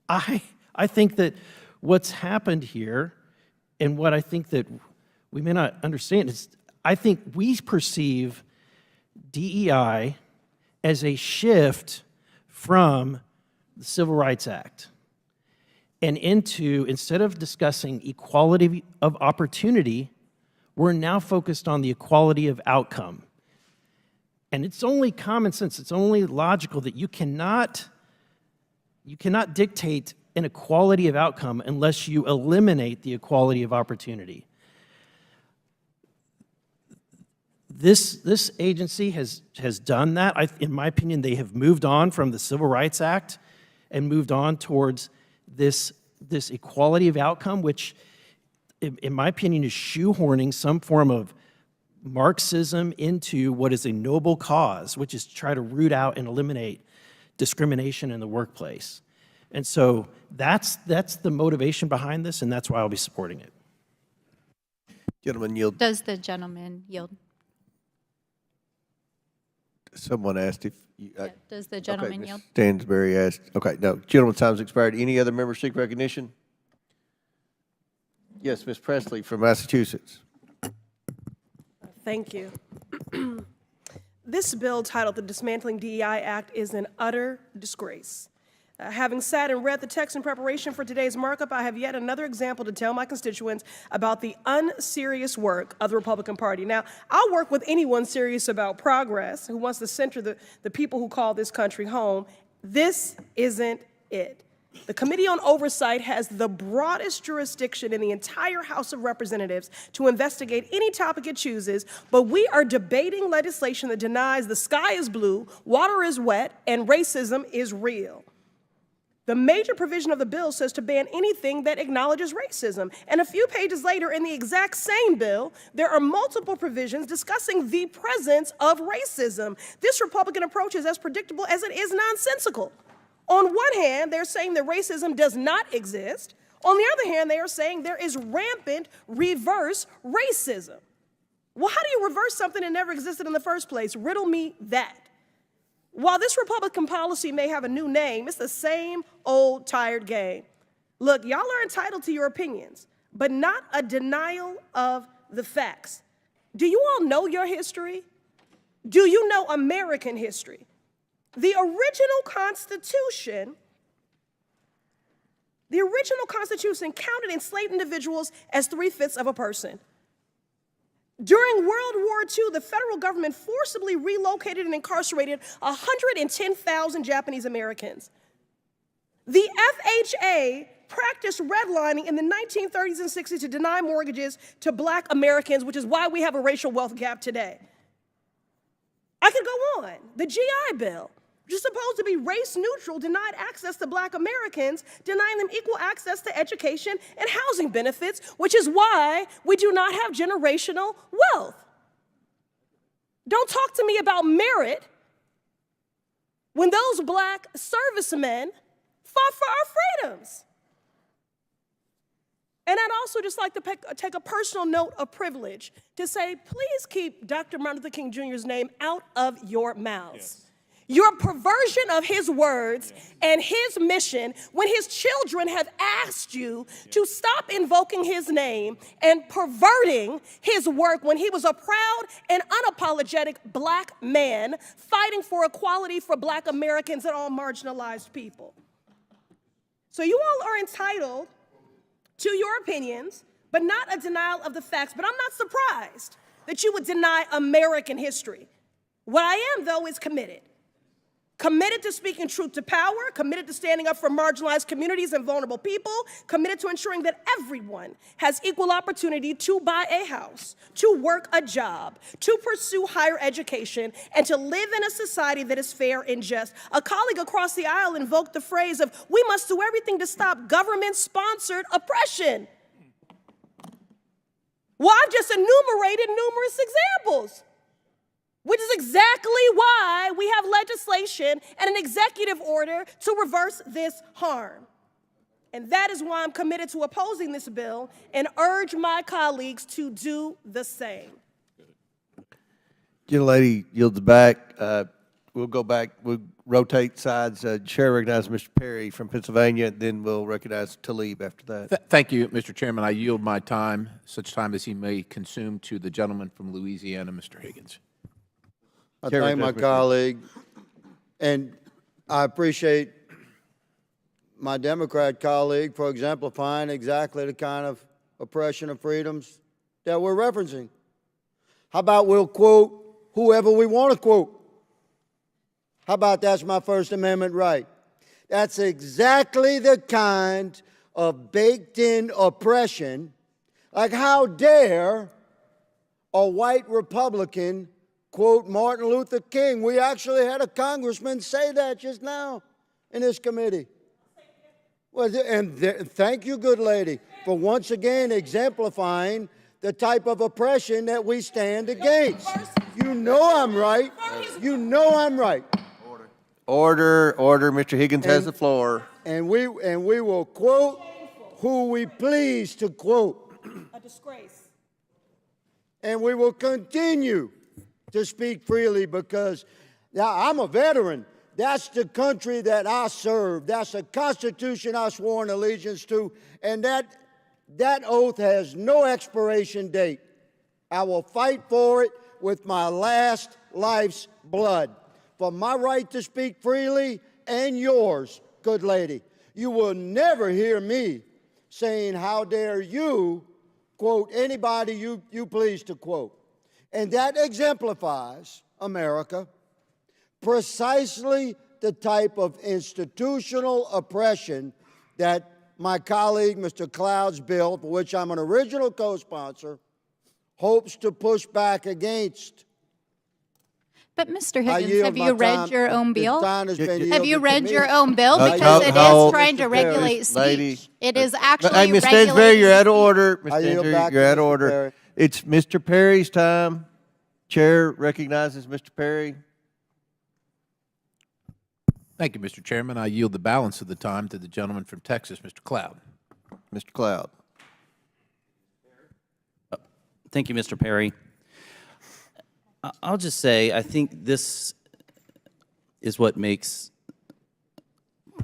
I think that what's happened here and what I think that we may not understand is I think we perceive DEI as a shift from the Civil Rights Act and into, instead of discussing equality of opportunity, we're now focused on the equality of outcome. And it's only common sense, it's only logical that you cannot dictate an equality of outcome unless you eliminate the equality of opportunity. This agency has done that. In my opinion, they have moved on from the Civil Rights Act and moved on towards this equality of outcome, which, in my opinion, is shoehorning some form of Marxism into what is a noble cause, which is to try to root out and eliminate discrimination in the workplace. And so that's the motivation behind this, and that's why I'll be supporting it. Gentleman yield. Does the gentleman yield? Someone asked if you. Does the gentleman okay, yield? Stansberry asked. Okay, no. Gentleman's time's expired. Any other members seek recognition? Yes, Ms. Presley from Massachusetts. Thank you. This bill titled the Dismantling DEI Act is an utter disgrace. Having sat and read the text in preparation for today's markup, I have yet another example to tell my constituents about the unserious work of the Republican Party. Now, I'll work with anyone serious about progress who wants to center the people who call this country home. This isn't it. The Committee on Oversight has the broadest jurisdiction in the entire House of Representatives to investigate any topic it chooses, but we are debating legislation that denies the sky is blue, water is wet, and racism is real. The major provision of the bill says to ban anything that acknowledges racism. And a few pages later in the exact same bill, there are multiple provisions discussing the presence of racism. This Republican approach is as predictable as it is nonsensical. On one hand, they're saying that racism does not exist. On the other hand, they are saying there is rampant reverse racism. Well, how do you reverse something that never existed in the first place? Riddle me that. While this Republican policy may have a new name, it's the same old tired game. Look, y'all are entitled to your opinions, but not a denial of the facts. Do you all know your history? Do you know American history? The original Constitution counted enslaved individuals as 3/5 of a person. During World War II, the federal government forcibly relocated and incarcerated 110,000 Japanese Americans. The FHA practiced redlining in the 1930s and 60s to deny mortgages to Black Americans, which is why we have a racial wealth gap today. I could go on. The GI Bill, which is supposed to be race neutral, denied access to Black Americans, denying them equal access to education and housing benefits, which is why we do not have generational wealth. Don't talk to me about merit when those Black servicemen fought for our freedoms. And I'd also just like to take a personal note of privilege to say, please keep Dr. Martin Luther King Jr.'s name out of your mouths. Yes. Your perversion of his words and his mission when his children have asked you to stop invoking his name and perverting his work when he was a proud and unapologetic black man fighting for equality for black Americans and all marginalized people. So you all are entitled to your opinions, but not a denial of the facts. But I'm not surprised that you would deny American history. What I am, though, is committed. Committed to speaking truth to power, committed to standing up for marginalized communities and vulnerable people, committed to ensuring that everyone has equal opportunity to buy a house, to work a job, to pursue higher education, and to live in a society that is fair and just. A colleague across the aisle invoked the phrase of, we must do everything to stop government-sponsored oppression. Well, I've just enumerated numerous examples, which is exactly why we have legislation and an executive order to reverse this harm. And that is why I'm committed to opposing this bill and urge my colleagues to do the same. Gentlelady yields back. We'll go back. We'll rotate sides. Chair recognizes Mr. Perry from Pennsylvania, then we'll recognize Talib after that. Thank you, Mr. Chairman. I yield my time, such time as he may consume, to the gentleman from Louisiana, Mr. Higgins. I Chair thank my recognizes Mr. colleague, and I appreciate my Democrat colleague for exemplifying exactly the kind of oppression of freedoms that we're referencing. How about we'll quote whoever we want to quote? How about that's my First Amendment right? That's exactly the kind of baked-in oppression. Like, how dare a white Republican quote Martin Luther King? We actually had a congressman say that just now in this committee. Well, thank you, good lady, for once again exemplifying the type of oppression that we stand against. You know I'm right. You know I'm right. Order. Mr. Higgins has the floor. And we will quote who we please to quote. A disgrace. And we will continue to speak freely because now I'm a veteran. That's the country that I serve. That's the Constitution I swore an allegiance to. And that oath has no expiration date. I will fight for it with my last life's blood. For my right to speak freely and yours, good lady. You will never hear me saying, how dare you quote anybody you please to quote. And that exemplifies, America, precisely the type of institutional oppression that my colleague, Mr. Cloud's bill, for which I'm an original co-sponsor, hopes to push back against. But Mr. Higgins, have you read your own bill? Have you read your own bill? Because it is trying to regulate speech. It is actually Hey, Ms. Stansberry, you're out of order. Ms. I yield Stansberry, back you're to out of Mr. order. Perry. It's Mr. Perry's time. Chair recognizes Mr. Perry. Thank you, Mr. Chairman. I yield the balance of the time to the gentleman from Texas, Mr. Cloud. Mr. Cloud. Thank you, Mr. Perry. I'll just say, I think this is what makes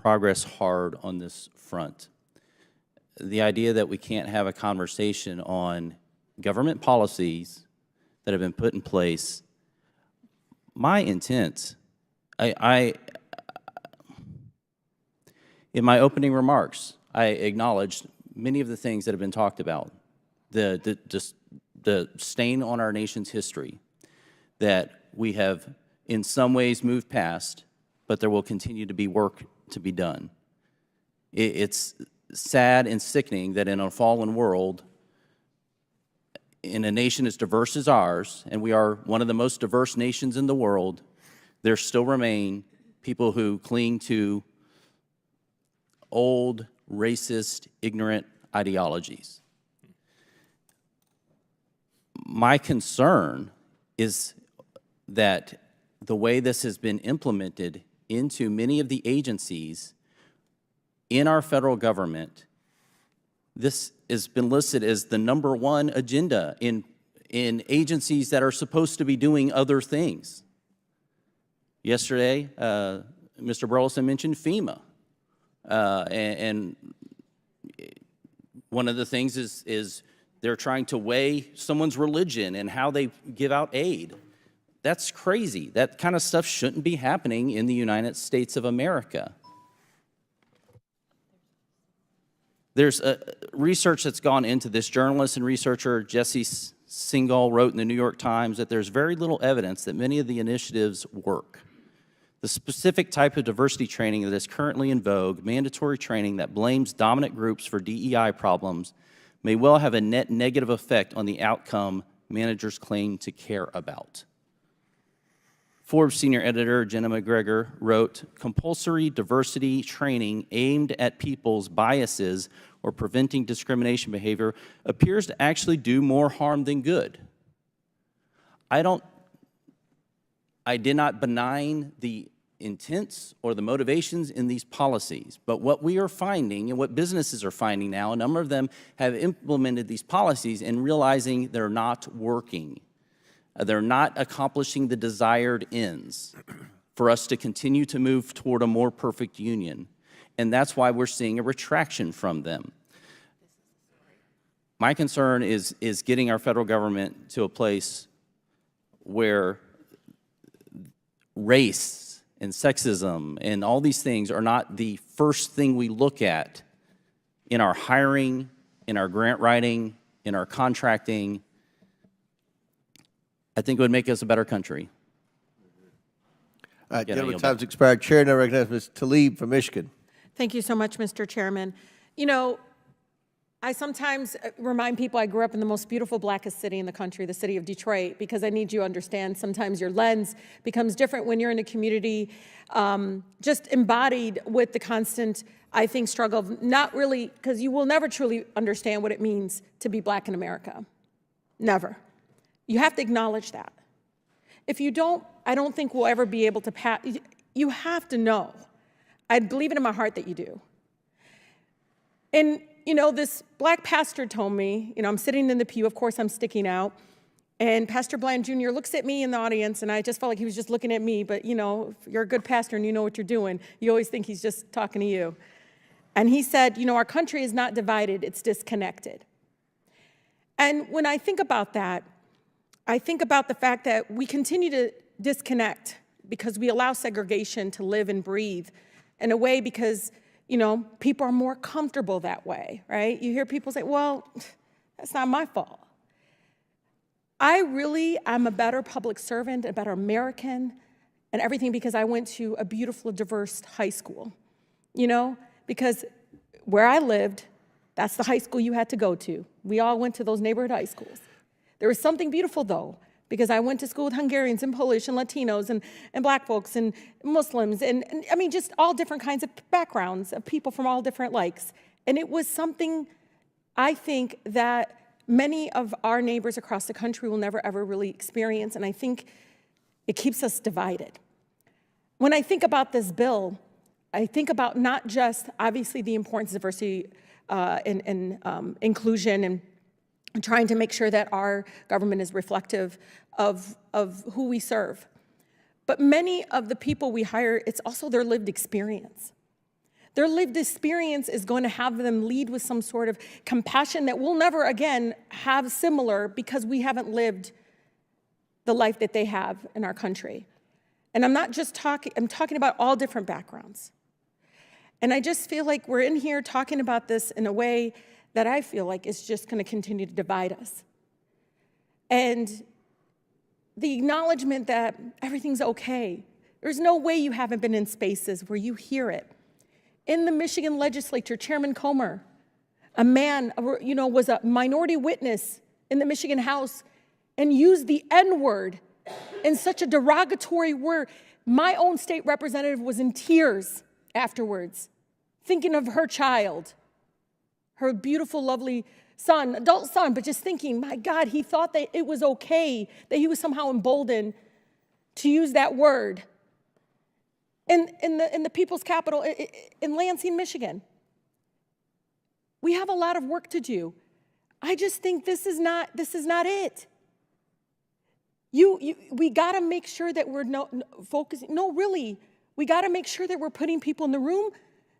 progress hard on this front. The idea that we can't have a conversation on government policies that have been put in place. My intent, in my opening remarks, I acknowledged many of the things that have been talked about, the stain on our nation's history that we have in some ways moved past, but there will continue to be work to be done. It's sad and sickening that in a fallen world, in a nation as diverse as ours, and we are one of the most diverse nations in the world, there still remain people who cling to old, racist, ignorant ideologies. My concern is that the way this has been implemented into many of the agencies in our federal government, this has been listed as the #1 agenda in agencies that are supposed to be doing other things. Yesterday, Mr. Burleson mentioned FEMA. And one of the things is they're trying to weigh someone's religion and how they give out aid. That's crazy. That kind of stuff shouldn't be happening in the United States of America. There's research that's gone into this. Journalist and researcher Jesse Singal wrote in the New York Times that there's very little evidence that many of the initiatives work. The specific type of diversity training that is currently in vogue, mandatory training that blames dominant groups for DEI problems, may well have a net negative effect on the outcome managers claim to care about. Forbes senior editor Jenna McGregor wrote, compulsory diversity training aimed at people's biases or preventing discrimination behavior appears to actually do more harm than good. I did not benign the intents or the motivations in these policies, but what we are finding and what businesses are finding now, a number of them have implemented these policies and realizing they're not working. They're not accomplishing the desired ends for us to continue to move toward a more perfect union. And that's why we're seeing a retraction from them. My concern is getting our federal government to a place where race and sexism and all these things are not the first thing we look at in our hiring, in our grant writing, in our contracting. I think it would make us a better country. Gentlemen, time's expired. Chair now recognizes Ms. Tlaib from Michigan. Thank you so much, Mr. Chairman. You know, I sometimes remind people I grew up in the most beautiful, blackest city in the country, the city of Detroit, because I need you to understand sometimes your lens becomes different when you're in a community just embodied with the constant, I think, struggle of not really, because you will never truly understand what it means to be black in America. Never. You have to acknowledge that. If you don't, I don't think we'll ever be able to pass. You have to know. I believe it in my heart that you do. And, you know, this black pastor told me, you know, I'm sitting in the pew, of course I'm sticking out, and Pastor Bland Jr. looks at me in the audience, and I just felt like he was just looking at me, but, you know, if you're a good pastor and you know what you're doing, you always think he's just talking to you. And he said, you know, our country is not divided, it's disconnected. And when I think about that, I think about the fact that we continue to disconnect because we allow segregation to live and breathe in a way because, you know, people are more comfortable that way, right? You hear people say, well, that's not my fault. I'm a better public servant, a better American, and everything because I went to a beautiful, diverse high school, you know, because where I lived, that's the high school you had to go to. We all went to those neighborhood high schools. There was something beautiful, though, because I went to school with Hungarians and Polish and Latinos and black folks and Muslims and I mean, just all different kinds of backgrounds of people from all different likes. And it was something I think that many of our neighbors across the country will never, ever really experience, and I think it keeps us divided. When I think about this bill, I think about not just, obviously, the importance of diversity and inclusion and trying to make sure that our government is reflective of who we serve. But many of the people we hire, it's also their lived experience. Their lived experience is going to have them lead with some sort of compassion that we'll never again have similar because we haven't lived the life that they have in our country. And I'm not just talking, I'm talking about all different backgrounds. And I just feel like we're in here talking about this in a way that I feel like is just going to continue to divide us. And the acknowledgement that everything's okay. There's no way you haven't been in spaces where you hear it. In the Michigan legislature, Chairman Comer, a man, you know, was a minority witness in the Michigan House and used the N-word in such a derogatory word. My own state representative was in tears afterwards, thinking of her child, her beautiful, lovely son, adult son, but just thinking, my God, he thought that it was okay, that he was somehow emboldened to use that word in the people's capital in Lansing, Michigan. We have a lot of work to do. I just think this is not it. We got to make sure that we're focusing. No, really, we got to make sure that we're putting people in the room.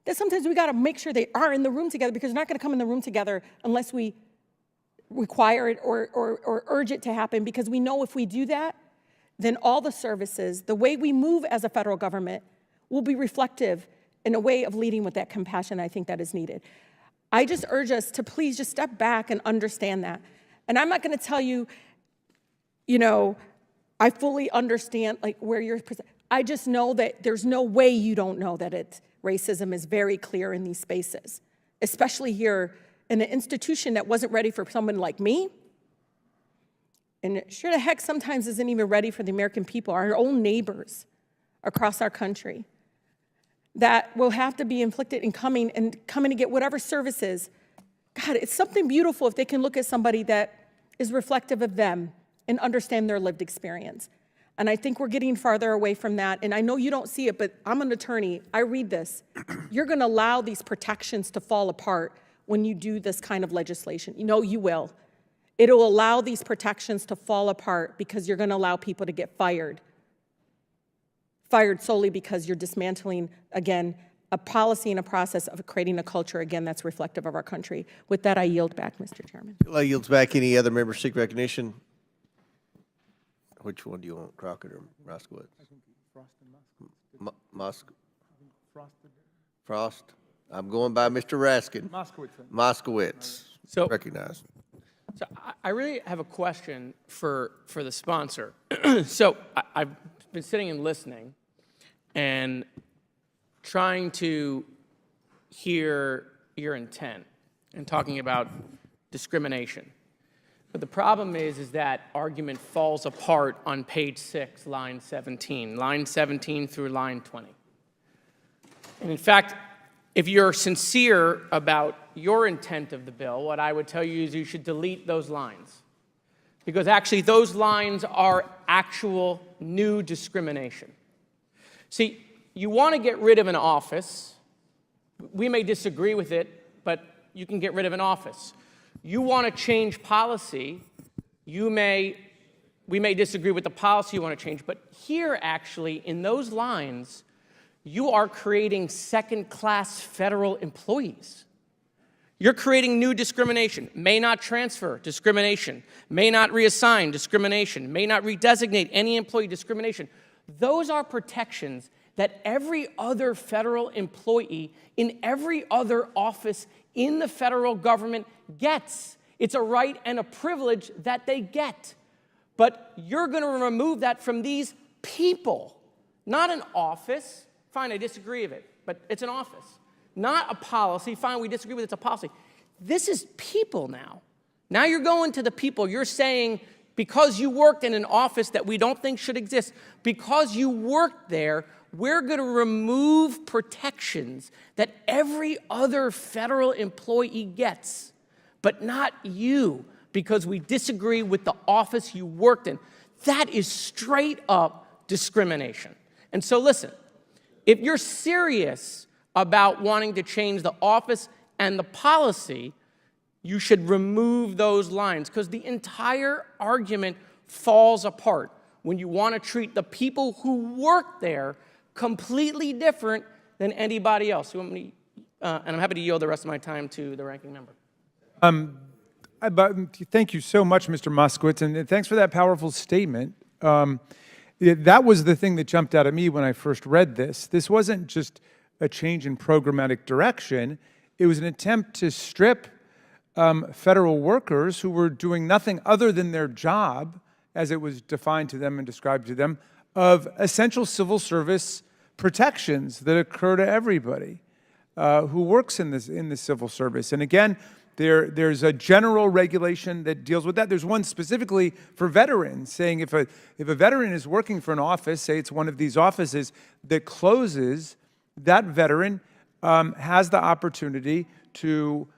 That sometimes we got to make sure they are in the room together, because they're not going to come in the room together unless we require it or urge it to happen, because we know if we do that, then all the services, the way we move as a federal government, will be reflective in a way of leading with that compassion I think that is needed. I just urge us to please just step back and understand that. And I'm not going to tell you, I fully understand where you're. I just know that there's no way you don't know that racism is very clear in these spaces, especially here in an institution that wasn't ready for someone like me. And it sure the heck sometimes isn't even ready for the American people, our own neighbors across our country, that will have to be inflicted in coming to get whatever services. God, it's something beautiful if they can look at somebody that is reflective of them and understand their lived experience. And I think we're getting farther away from that. And I know you don't see it, but I'm an attorney. I read this. You're going to allow these protections to fall apart when you do this kind of legislation. You will. It'll allow these protections to fall apart because you're going to allow people to get fired solely because you're dismantling, again, a policy and a process of creating a culture, again, that's reflective of our country. With that, I yield back, Mr. Chairman. I yields back. Any other members seek recognition? Which one do you want, Crockett or Moskowitz? I think Frost and Frost. I'm going by Mr. Raskin. Moskowitz. So recognized. So I really have a question for the sponsor. So I've been sitting and listening and trying to hear your intent and talking about discrimination. But the problem is that argument falls apart on page 6, line 17 through line 20. And in fact, if you're sincere about your intent of the bill, what I would tell you is you should delete those lines. Because actually those lines are actual new discrimination. See, you want to get rid of an office. We may disagree with it, but you can get rid of an office. You want to change policy, we may disagree with the policy you want to change, but here actually, in those lines, you are creating second-class federal employees. You're creating new discrimination, may not transfer discrimination, may not reassign discrimination, may not redesignate any employee discrimination. Those are protections that every other federal employee in every other office in the federal government gets. It's a right and a privilege that they get. But you're going to remove that from these people, not an office. Fine, I disagree with it, but it's an office. Not a policy. Fine, we disagree with it, it's a policy. This is people now. Now you're going to the people. You're saying, because you worked in an office that we don't think should exist, because you worked there, we're going to remove protections that every other federal employee gets, but not you, because we disagree with the office you worked in. That is straight up discrimination. And so listen, if you're serious about wanting to change the office and the policy, you should remove those lines, because the entire argument falls apart when you want to treat the people who work there completely different than anybody else. And I'm happy to yield the rest of my time to the ranking member. Thank you so much, Mr. Moskowitz, and thanks for that powerful statement. That was the thing that jumped out at me when I first read this. This wasn't just a change in programmatic direction. It was an attempt to strip federal workers who were doing nothing other than their job, as it was defined to them and described to them, of essential civil service protections that occur to everybody who works in the civil service. And again, there's a general regulation that deals with that. There's one specifically for veterans, saying if a veteran is working for an office, say it's one of these offices that closes, that veteran has the opportunity to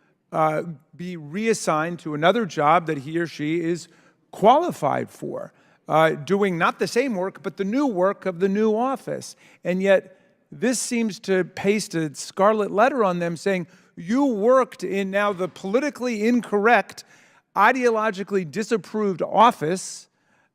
be reassigned to another job that he or she is qualified for, doing not the same work, but the new work of the new office. And yet, this seems to paste a scarlet letter on them saying, you worked in now the politically incorrect, ideologically disapproved office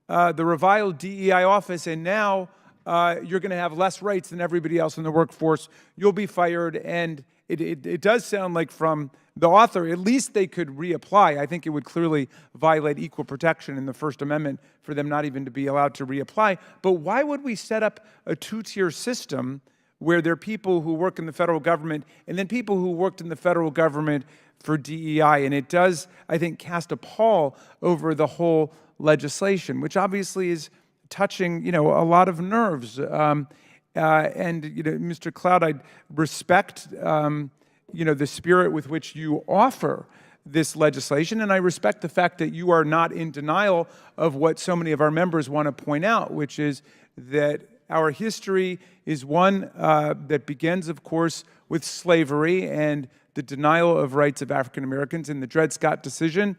the reviled DEI office, and now you're going to have less rights than everybody else in the workforce. You'll be fired. And it does sound like from the author, at least they could reapply. I think it would clearly violate equal protection in the First Amendment for them not even to be allowed to reapply. But why would we set up a two-tier system where there are people who work in the federal government and then people who worked in the federal government for DEI? And it does, I think, cast a pall over the whole legislation, which obviously is touching, a lot of nerves. And, Mr. Cloud, I respect, the spirit with which you offer this legislation, and I respect the fact that you are not in denial of what so many of our members want to point out, which is that our history is one that begins, of course, with slavery and the denial of rights of African Americans. In the Dred Scott decision,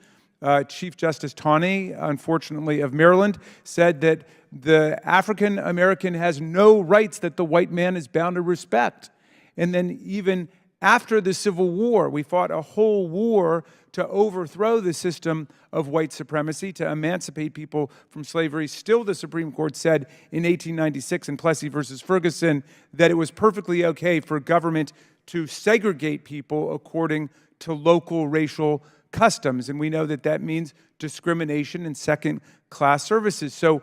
Chief Justice Taney, unfortunately of Maryland, said that the African American has no rights that the white man is bound to respect. And then even after the Civil War, we fought a whole war to overthrow the system of white supremacy, to emancipate people from slavery. Still, the Supreme Court said in 1896 in Plessy versus Ferguson that it was perfectly okay for government to segregate people according to local racial customs. And we know that that means discrimination and second-class services. So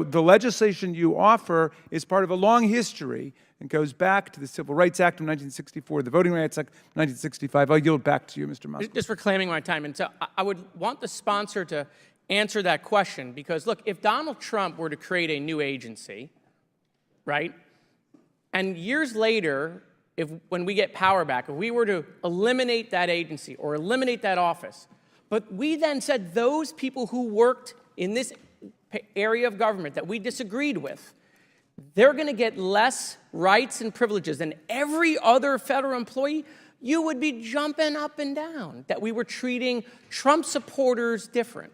the legislation you offer is part of a long history and goes back to the Civil Rights Act of 1964, the Voting Rights Act of 1965. I'll yield back to you, Mr. Moskowitz. Just for claiming my time. And so I would want the sponsor to answer that question because, look, if Donald Trump were to create a new agency, right, and years later, when we get power back, if we were to eliminate that agency or eliminate that office, but we then said those people who worked in this area of government that we disagreed with, they're going to get less rights and privileges than every other federal employee, you would be jumping up and down that we were treating Trump supporters different.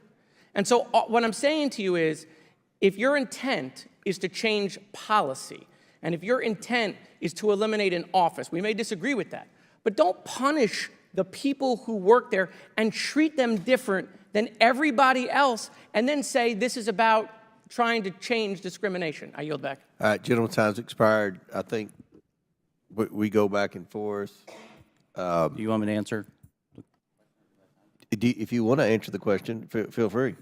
And so what I'm saying to you is, if your intent is to change policy, and if your intent is to eliminate an office, we may disagree with that, but don't punish the people who work there and treat them different than everybody else, and then say this is about trying to change discrimination. I yield back. All right, gentleman's time's expired. I think we go back and forth. Do you want me to answer? If you want to answer the question, feel free.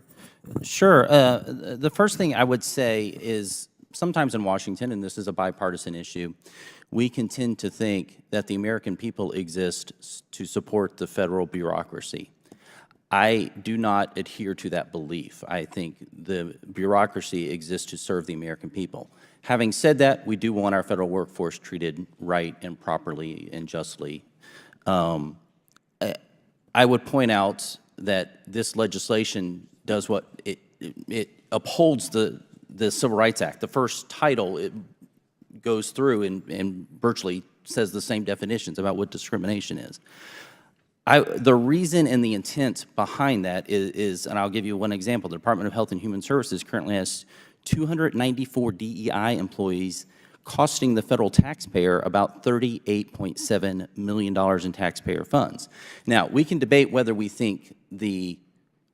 Sure. The first thing I would say is sometimes in Washington, and this is a bipartisan issue, we can tend to think that the American people exist to support the federal bureaucracy. I do not adhere to that belief. I think the bureaucracy exists to serve the American people. Having said that, we do want our federal workforce treated right and properly and justly. I would point out that this legislation does what it upholds the Civil Rights Act. The first title it goes through and virtually says the same definitions about what discrimination is. The reason and the intent behind that is, and I'll give you one example, the Department of Health and Human Services currently has 294 DEI employees costing the federal taxpayer about $38.7 million in taxpayer funds. Now, we can debate whether we think the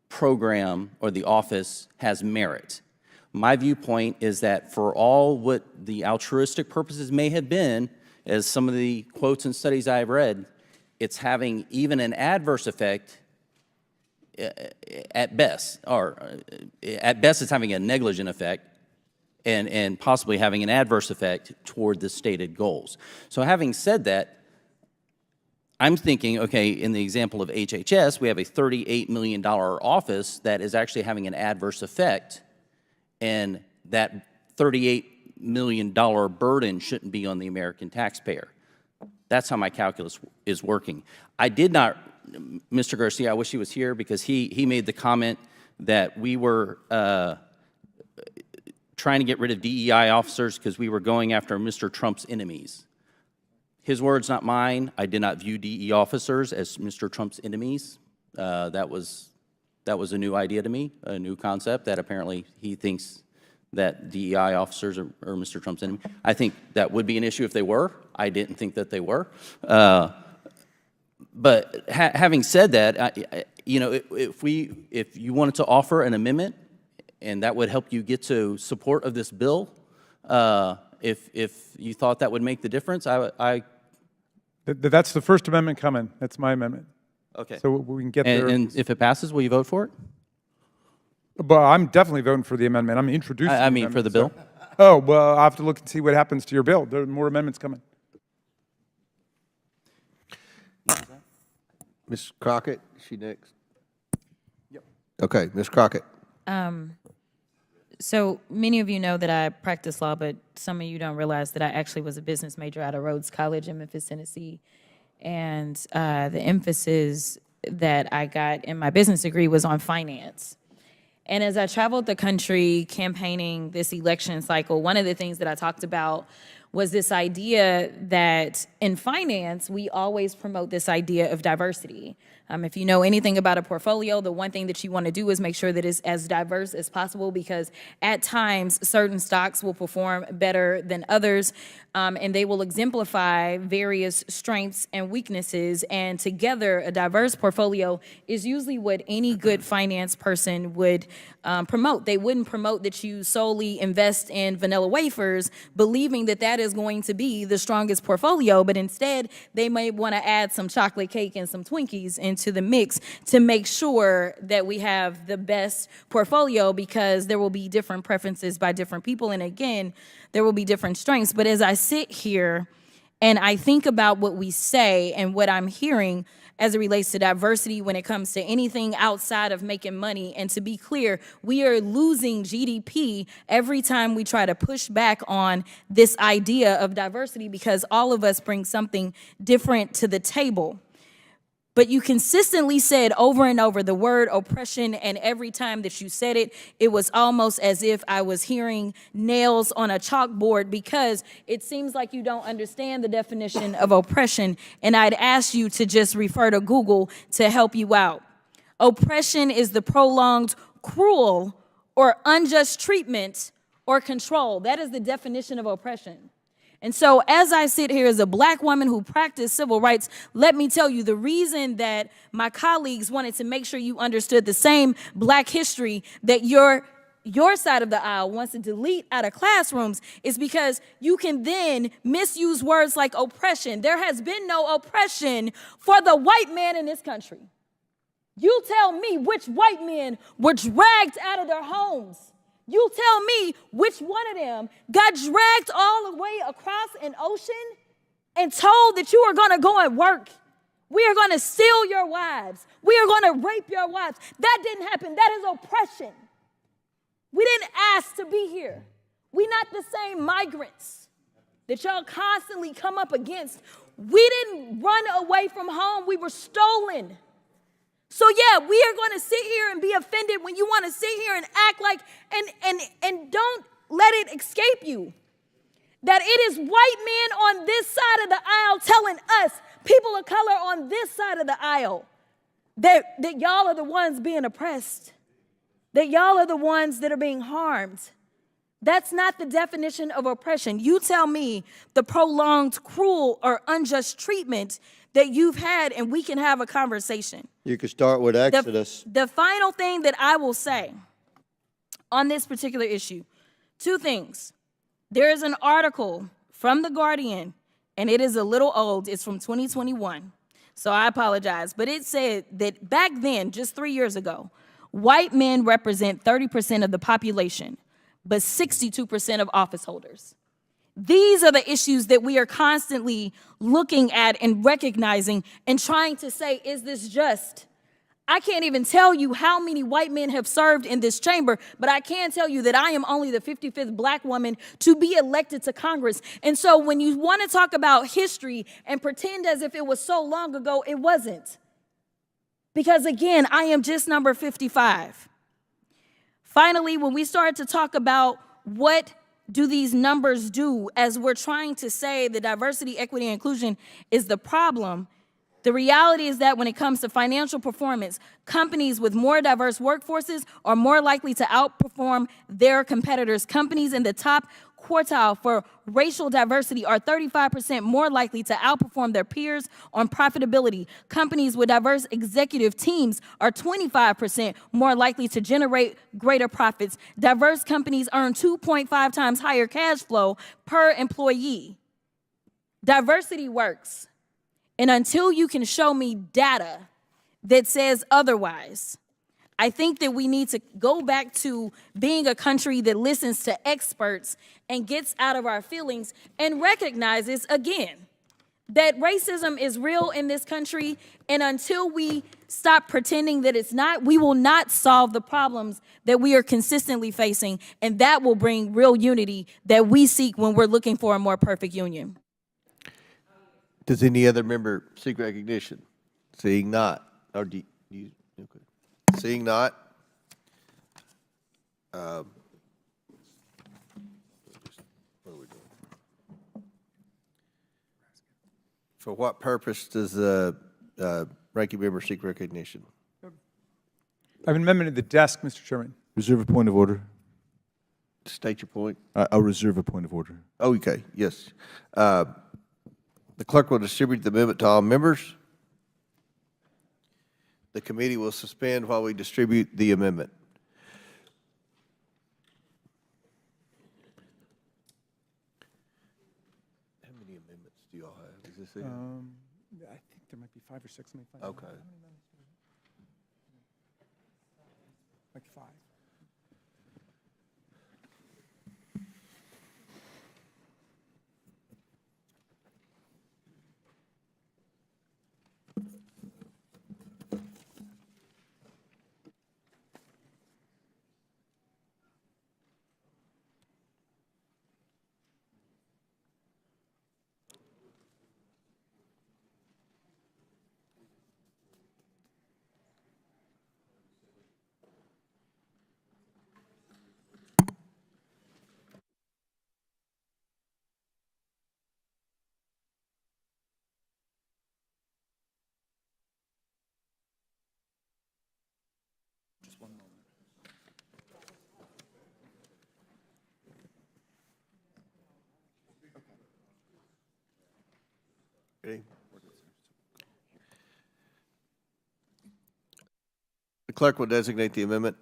program or the office has merit. My viewpoint is that for all what the altruistic purposes may have been, as some of the quotes and studies I've read, it's having even an adverse effect at best, or at best it's having a negligent effect and possibly having an adverse effect toward the stated goals. So having said that, I'm thinking, okay, in the example of HHS, we have a $38 million office that is actually having an adverse effect, and that $38 million burden shouldn't be on the American taxpayer. That's how my calculus is working. I did not, Mr. Garcia, I wish he was here because he made the comment that we were trying to get rid of DEI officers because we were going after Mr. Trump's enemies. His words, not mine. I did not view DEI officers as Mr. Trump's enemies. That was a new idea to me, a new concept that apparently he thinks that DEI officers are Mr. Trump's enemy. I think that would be an issue if they were. I didn't think that they were. But having said that, you know, if you wanted to offer an amendment and that would help you get to support of this bill. If you thought that would make the difference, That's the First Amendment coming. That's my amendment. okay. So we can get there. And if it passes, will you vote for it? But I'm definitely voting for the amendment. I'm introducing I mean, for the bill. Oh, well, I'll have to look and see what happens to your bill. There are more amendments coming. Ms. Crockett, is she next? Yep. Okay, Ms. Crockett. So many of you know that I practice law, but some of you don't realize that I actually was a business major out of Rhodes College in Memphis, Tennessee. And the emphasis that I got in my business degree was on finance. And as I traveled the country campaigning this election cycle, one of the things that I talked about was this idea that in finance, we always promote this idea of diversity. If you know anything about a portfolio, the one thing that you want to do is make sure that it's as diverse as possible, because at times certain stocks will perform better than others, and they will exemplify various strengths and weaknesses. And together, a diverse portfolio is usually what any good finance person would promote. They wouldn't promote that you solely invest in vanilla wafers, believing that that is going to be the strongest portfolio, but instead they may want to add some chocolate cake and some Twinkies into the mix to make sure that we have the best portfolio, because there will be different preferences by different people, and again, there will be different strengths. But as I sit here and I think about what we say and what I'm hearing as it relates to diversity when it comes to anything outside of making money, and to be clear, we are losing GDP every time we try to push back on this idea of diversity, because all of us bring something different to the table. But you consistently said over and over the word oppression, and every time that you said it, it was almost as if I was hearing nails on a chalkboard, because it seems like you don't understand the definition of oppression, and I'd ask you to just refer to Google to help you out. Oppression is the prolonged, cruel, or unjust treatment or control. That is the definition of oppression. And so as I sit here as a Black woman who practiced civil rights, let me tell you, the reason that my colleagues wanted to make sure you understood the same Black history that your side of the aisle wants to delete out of classrooms is because you can then misuse words like oppression. There has been no oppression for the white man in this country. You tell me which white men were dragged out of their homes. You tell me which one of them got dragged all the way across an ocean and told that you are going to go and work. We are going to steal your wives. We are going to rape your wives. That didn't happen. That is oppression. We didn't ask to be here. We're not the same migrants that y'all constantly come up against. We didn't run away from home. We were stolen. So yeah, we are going to sit here and be offended when you want to sit here and act like, and don't let it escape you that it is white men on this side of the aisle telling us, people of color on this side of the aisle, that y'all are the ones being oppressed, that y'all are the ones that are being harmed. That's not the definition of oppression. You tell me the prolonged, cruel, or unjust treatment that you've had, and we can have a conversation. You could start with Exodus. The final thing that I will say on this particular issue, two things. There is an article from The Guardian, and it is a little old. It's from 2021, so I apologize. But it said that back then, just 3 years ago, white men represent 30% of the population, but 62% of office holders. These are the issues that we are constantly looking at and recognizing and trying to say, is this just? I can't even tell you how many white men have served in this chamber, but I can tell you that I am only the 55th Black woman to be elected to Congress. And so when you want to talk about history and pretend as if it was so long ago, it wasn't. Because again, I am just number 55. Finally, when we start to talk about what do these numbers do, as we're trying to say the diversity, equity, and inclusion is the problem, the reality is that when it comes to financial performance, companies with more diverse workforces are more likely to outperform their competitors. Companies in the top quartile for racial diversity are 35% more likely to outperform their peers on profitability. Companies with diverse executive teams are 25% more likely to generate greater profits. Diverse companies earn 2.5 times higher cash flow per employee. Diversity works. And until you can show me data that says otherwise, I think that we need to go back to being a country that listens to experts and gets out of our feelings and recognizes, again, that racism is real in this country, and until we stop pretending that it's not, we will not solve the problems that we are consistently facing, and that will bring real unity that we seek when we're looking for a more perfect union. Does any other member seek recognition? Seeing not, or do you, okay. Seeing not, what are we doing? For what purpose does the ranking member seek recognition? I have an amendment at the desk, Mr. Chairman. Reserve a point of order. State your point. I'll reserve a point of order. Oh, okay, yes. The clerk will distribute the amendment to all members. The committee will suspend while we distribute the amendment. How many amendments do you all have? Is this it? I think there might be 5 or 6. Let me find out. Okay. Like 5. Ready? The clerk will designate the amendment.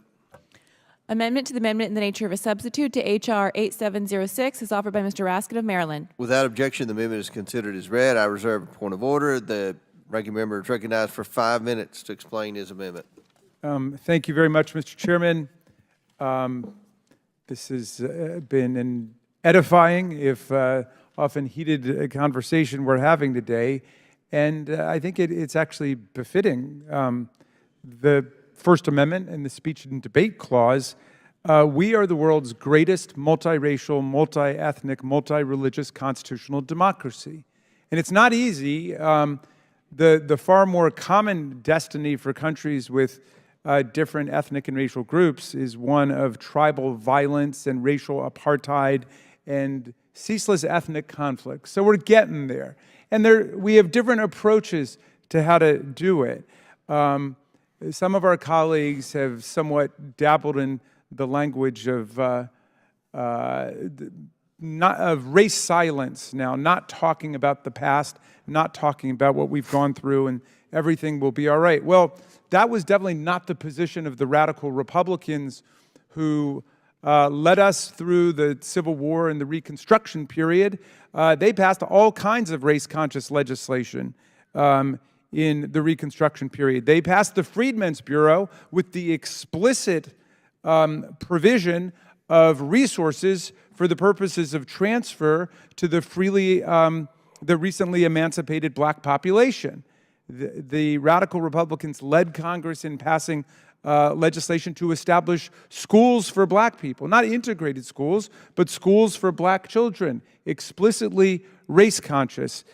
Amendment to the amendment in the nature of a substitute to H.R. 8706 is offered by Mr. Raskin of Maryland. Without objection, the amendment is considered as read. I reserve a point of order. The ranking member is recognized for 5 minutes to explain his amendment. Thank you very much, Mr. Chairman. This has been an edifying, if often heated conversation we're having today, and I think it's actually befitting. The First Amendment and the Speech and Debate Clause, we are the world's greatest multiracial, multi-ethnic, multi-religious constitutional democracy. And it's not easy. The far more common destiny for countries with different ethnic and racial groups is one of tribal violence and racial apartheid and ceaseless ethnic conflict. So we're getting there. And we have different approaches to how to do it. Some of our colleagues have somewhat dabbled in the language of race silence now, not talking about the past, not talking about what we've gone through, and everything will be all right. Well, that was definitely not the position of the radical Republicans who led us through the Civil War and the Reconstruction period. They passed all kinds of race-conscious legislation in the Reconstruction period. They passed the Freedmen's Bureau with the explicit provision of resources for the purposes of transfer to the recently emancipated black population. The radical Republicans led Congress in passing legislation to establish schools for black people, not integrated schools, but schools for black children, explicitly race-conscious,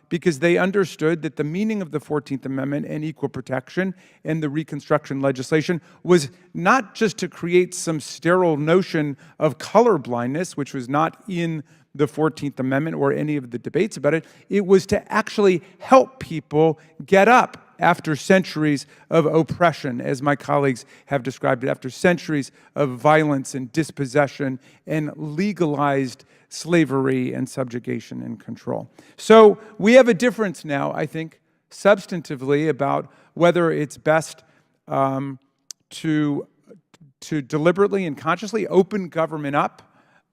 because they understood that the meaning of the 14th Amendment and equal protection and the Reconstruction legislation was not just to create some sterile notion of colorblindness, which was not in the 14th Amendment or any of the debates about it. It was to actually help people get up after centuries of oppression, as my colleagues have described it, after centuries of violence and dispossession and legalized slavery and subjugation and control. So we have a difference now, I think, substantively about whether it's best to deliberately and consciously open government up,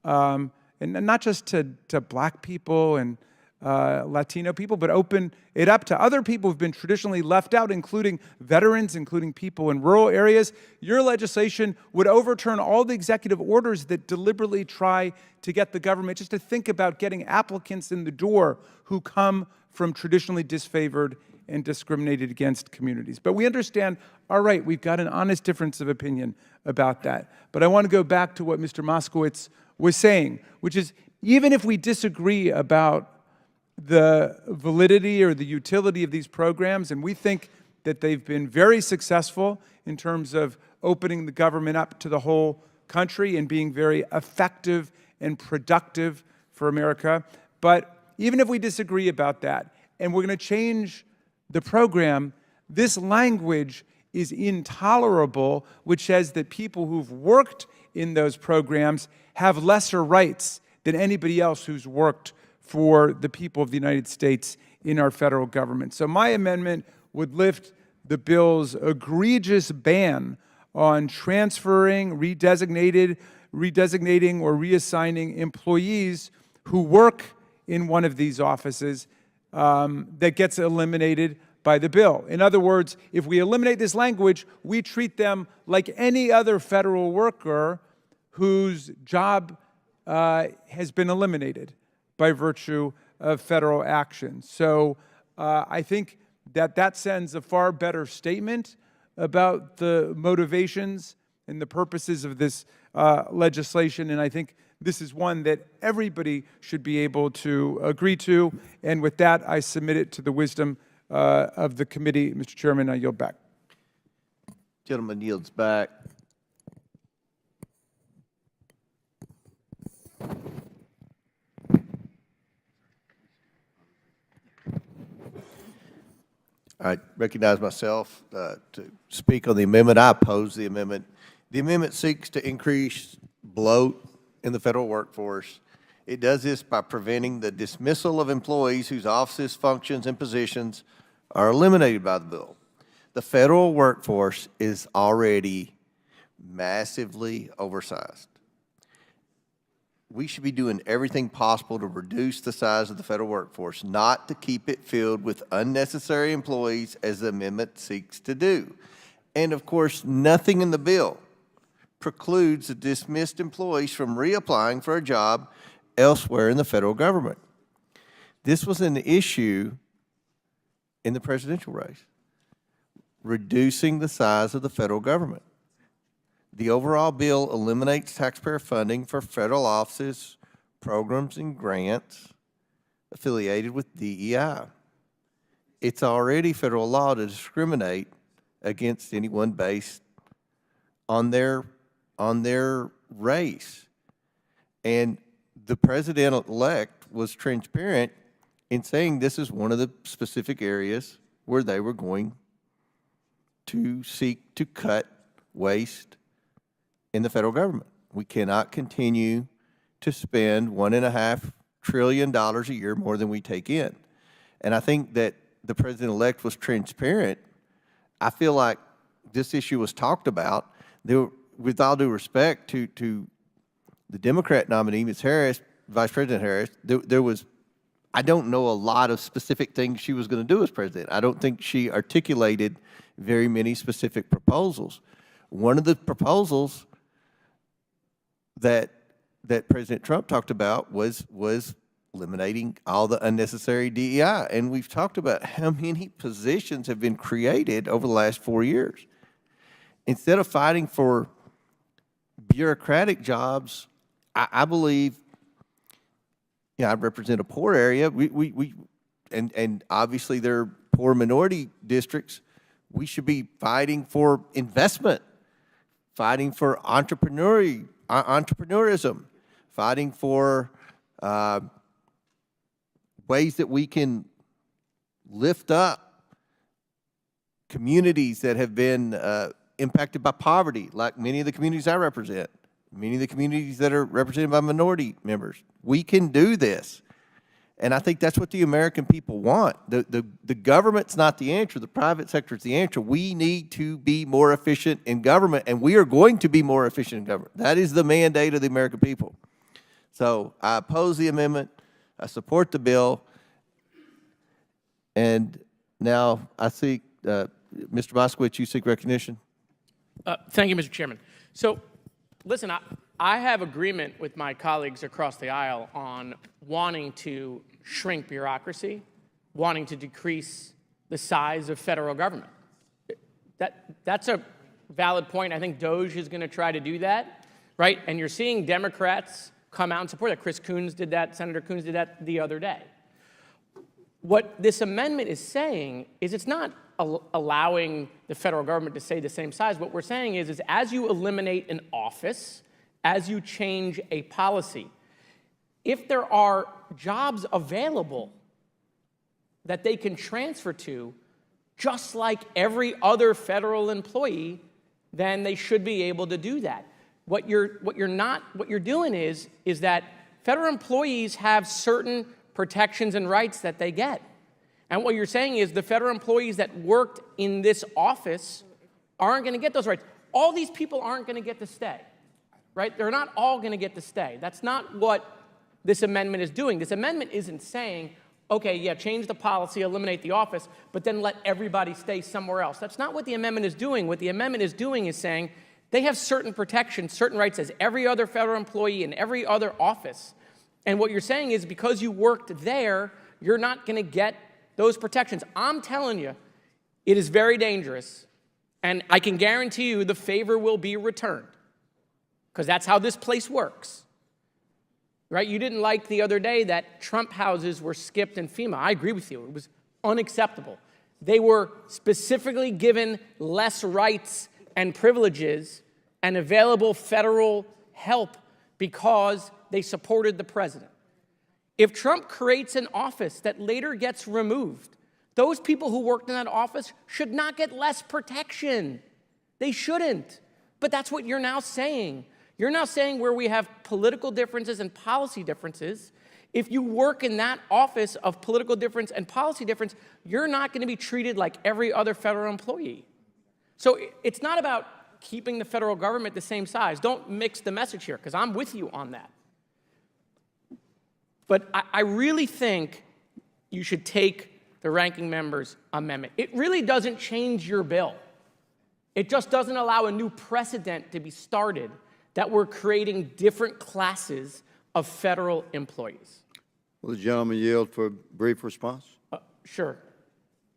and not just to black people and Latino people, but open it up to other people who've been traditionally left out, including veterans, including people in rural areas. Your legislation would overturn all the executive orders that deliberately try to get the government just to think about getting applicants in the door who come from traditionally disfavored and discriminated against communities. But we understand, all right, we've got an honest difference of opinion about that. But I want to go back to what Mr. Moskowitz was saying, which is even if we disagree about the validity or the utility of these programs, and we think that they've been very successful in terms of opening the government up to the whole country and being very effective and productive for America. But even if we disagree about that, and we're going to change the program, this language is intolerable, which says that people who've worked in those programs have lesser rights than anybody else who's worked for the people of the United States in our federal government. So my amendment would lift the bill's egregious ban on transferring, redesignating, or reassigning employees who work in one of these offices that gets eliminated by the bill. In other words, if we eliminate this language, we treat them like any other federal worker whose job has been eliminated by virtue of federal action. So I think that sends a far better statement about the motivations and the purposes of this legislation, and I think this is one that everybody should be able to agree to. And with that, I submit it to the wisdom of the committee. Mr. Chairman, I yield back. Gentleman yields back. I recognize myself to speak on the amendment. I oppose the amendment. The amendment seeks to increase bloat in the federal workforce. It does this by preventing the dismissal of employees whose offices, functions, and positions are eliminated by the bill. The federal workforce is already massively oversized. We should be doing everything possible to reduce the size of the federal workforce, not to keep it filled with unnecessary employees as the amendment seeks to do. And of course, nothing in the bill precludes the dismissed employees from reapplying for a job elsewhere in the federal government. This was an issue in the presidential race, reducing the size of the federal government. The overall bill eliminates taxpayer funding for federal offices, programs, and grants affiliated with DEI. It's already federal law to discriminate against anyone based on their race. And the president-elect was transparent in saying this is one of the specific areas where they were going to seek to cut waste in the federal government. We cannot continue to spend $1.5 trillion a year more than we take in. And I think that the president-elect was transparent. I feel like this issue was talked about. With all due respect to the Democrat nominee, Ms. Harris, Vice President Harris, there was, I don't know a lot of specific things she was going to do as president. I don't think she articulated very many specific proposals. One of the proposals that President Trump talked about was eliminating all the unnecessary DEI. And we've talked about how many positions have been created over the last 4 years. Instead of fighting for bureaucratic jobs, I believe, you know, I represent a poor area. And obviously there are poor minority districts. We should be fighting for investment, fighting for entrepreneurism, fighting for ways that we can lift up communities that have been impacted by poverty, like many of the communities I represent, many of the communities that are represented by minority members. We can do this. And I think that's what the American people want. The government's not the answer. The private sector is the answer. We need to be more efficient in government, and we are going to be more efficient in government. That is the mandate of the American people. So I oppose the amendment. I support the bill. And now I seek, Mr. Moskowitz, you seek recognition? Thank you, Mr. Chairman. So, listen, I have agreement with my colleagues across the aisle on wanting to shrink bureaucracy, wanting to decrease the size of federal government. That's a valid point. I think DOJ is going to try to do that, right? And you're seeing Democrats come out and support that. Chris Coons did that. Senator Coons did that the other day. What this amendment is saying is it's not allowing the federal government to stay the same size. What we're saying is as you eliminate an office, as you change a policy, if there are jobs available that they can transfer to, just like every other federal employee, then they should be able to do that. What you're doing is that federal employees have certain protections and rights that they get. And what you're saying is the federal employees that worked in this office aren't going to get those rights. All these people aren't going to get to stay, right? They're not all going to get to stay. That's not what this amendment is doing. This amendment isn't saying, okay, yeah, change the policy, eliminate the office, but then let everybody stay somewhere else. That's not what the amendment is doing. What the amendment is doing is saying they have certain protections, certain rights as every other federal employee in every other office. And what you're saying is because you worked there, you're not going to get those protections. I'm telling you, it is very dangerous, and I can guarantee you the favor will be returned, because that's how this place works, right? You didn't like the other day that Trump houses were skipped in FEMA. I agree with you. It was unacceptable. They were specifically given less rights and privileges and available federal help because they supported the president. If Trump creates an office that later gets removed, those people who worked in that office should not get less protection. They shouldn't. But that's what you're now saying. You're now saying where we have political differences and policy differences, if you work in that office of political difference and policy difference, you're not going to be treated like every other federal employee. So it's not about keeping the federal government the same size. Don't mix the message here, because I'm with you on that. But I really think you should take the ranking member's amendment. It really doesn't change your bill. It just doesn't allow a new precedent to be started that we're creating different classes of federal employees. Will the gentleman yield for a brief response? Sure.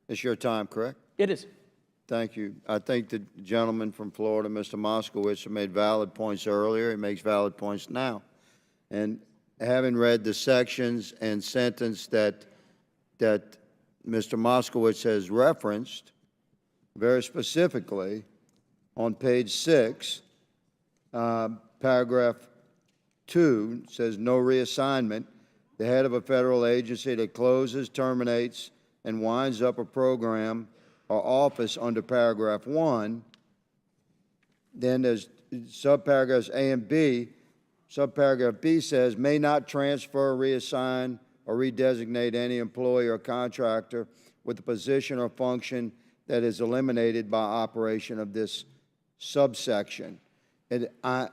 It's your time, correct? It is. Thank you. I think the gentleman from Florida, Mr. Moskowitz, made valid points earlier. He makes valid points now. And having read the sections and sentence that Mr. Moskowitz has referenced, very specifically on page 6, paragraph 2 says no reassignment. The head of a federal agency that closes, terminates, and winds up a program or office under paragraph 1. Then there's subparagraphs A and B. Subparagraph B says may not transfer, reassign, or redesignate any employee or contractor with a position or function that is eliminated by operation of this subsection. And I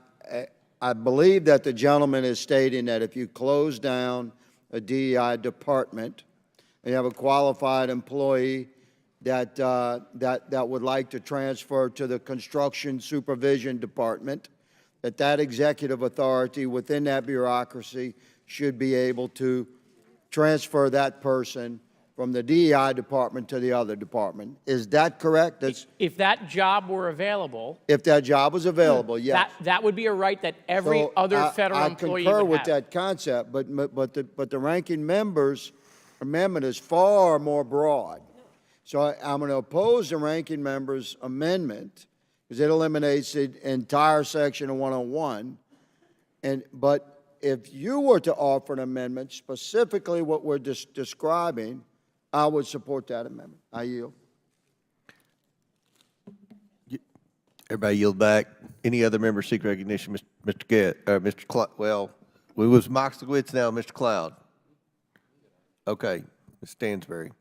believe that the gentleman is stating that if you close down a DEI department and you have a qualified employee that would like to transfer to the construction supervision department, that executive authority within that bureaucracy should be able to transfer that person from the DEI department to the other department. Is that correct? If that job were available. If that job was available, yes. That would be a right that every other federal employee would have. I concur with that concept, but the ranking member's amendment is far more broad. So I'm going to oppose the ranking member's amendment because it eliminates the entire section of 101. But if you were to offer an amendment, specifically what we're describing, I would support that amendment. I yield. Everybody yield back. Any other member seek recognition? Mr. Well, we was Moskowitz, now Mr. Cloud. Okay, Ms. Stansberry.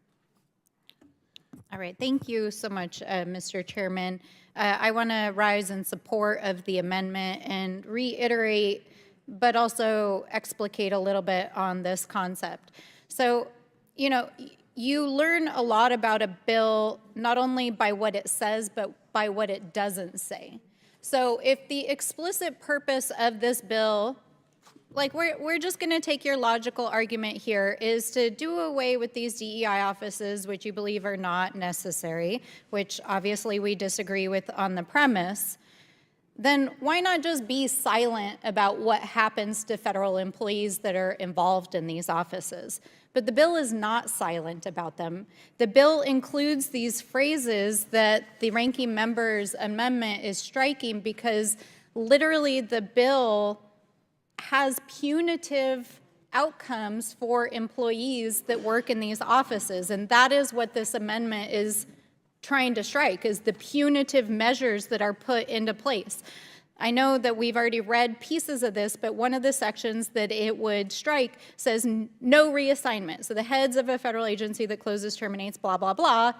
All right, thank you so much, Mr. Chairman. I want to rise in support of the amendment and reiterate, but also explicate a little bit on this concept. So, you know, you learn a lot about a bill not only by what it says, but by what it doesn't say. So if the explicit purpose of this bill, like we're just going to take your logical argument here, is to do away with these DEI offices, which you believe are not necessary, which obviously we disagree with on the premise, then why not just be silent about what happens to federal employees that are involved in these offices? But the bill is not silent about them. The bill includes these phrases that the ranking member's amendment is striking because literally the bill has punitive outcomes for employees that work in these offices. And that is what this amendment is trying to strike, is the punitive measures that are put into place. I know that we've already read pieces of this, but one of the sections that it would strike says no reassignment. So the heads of a federal agency that closes, terminates, blah, blah, blah,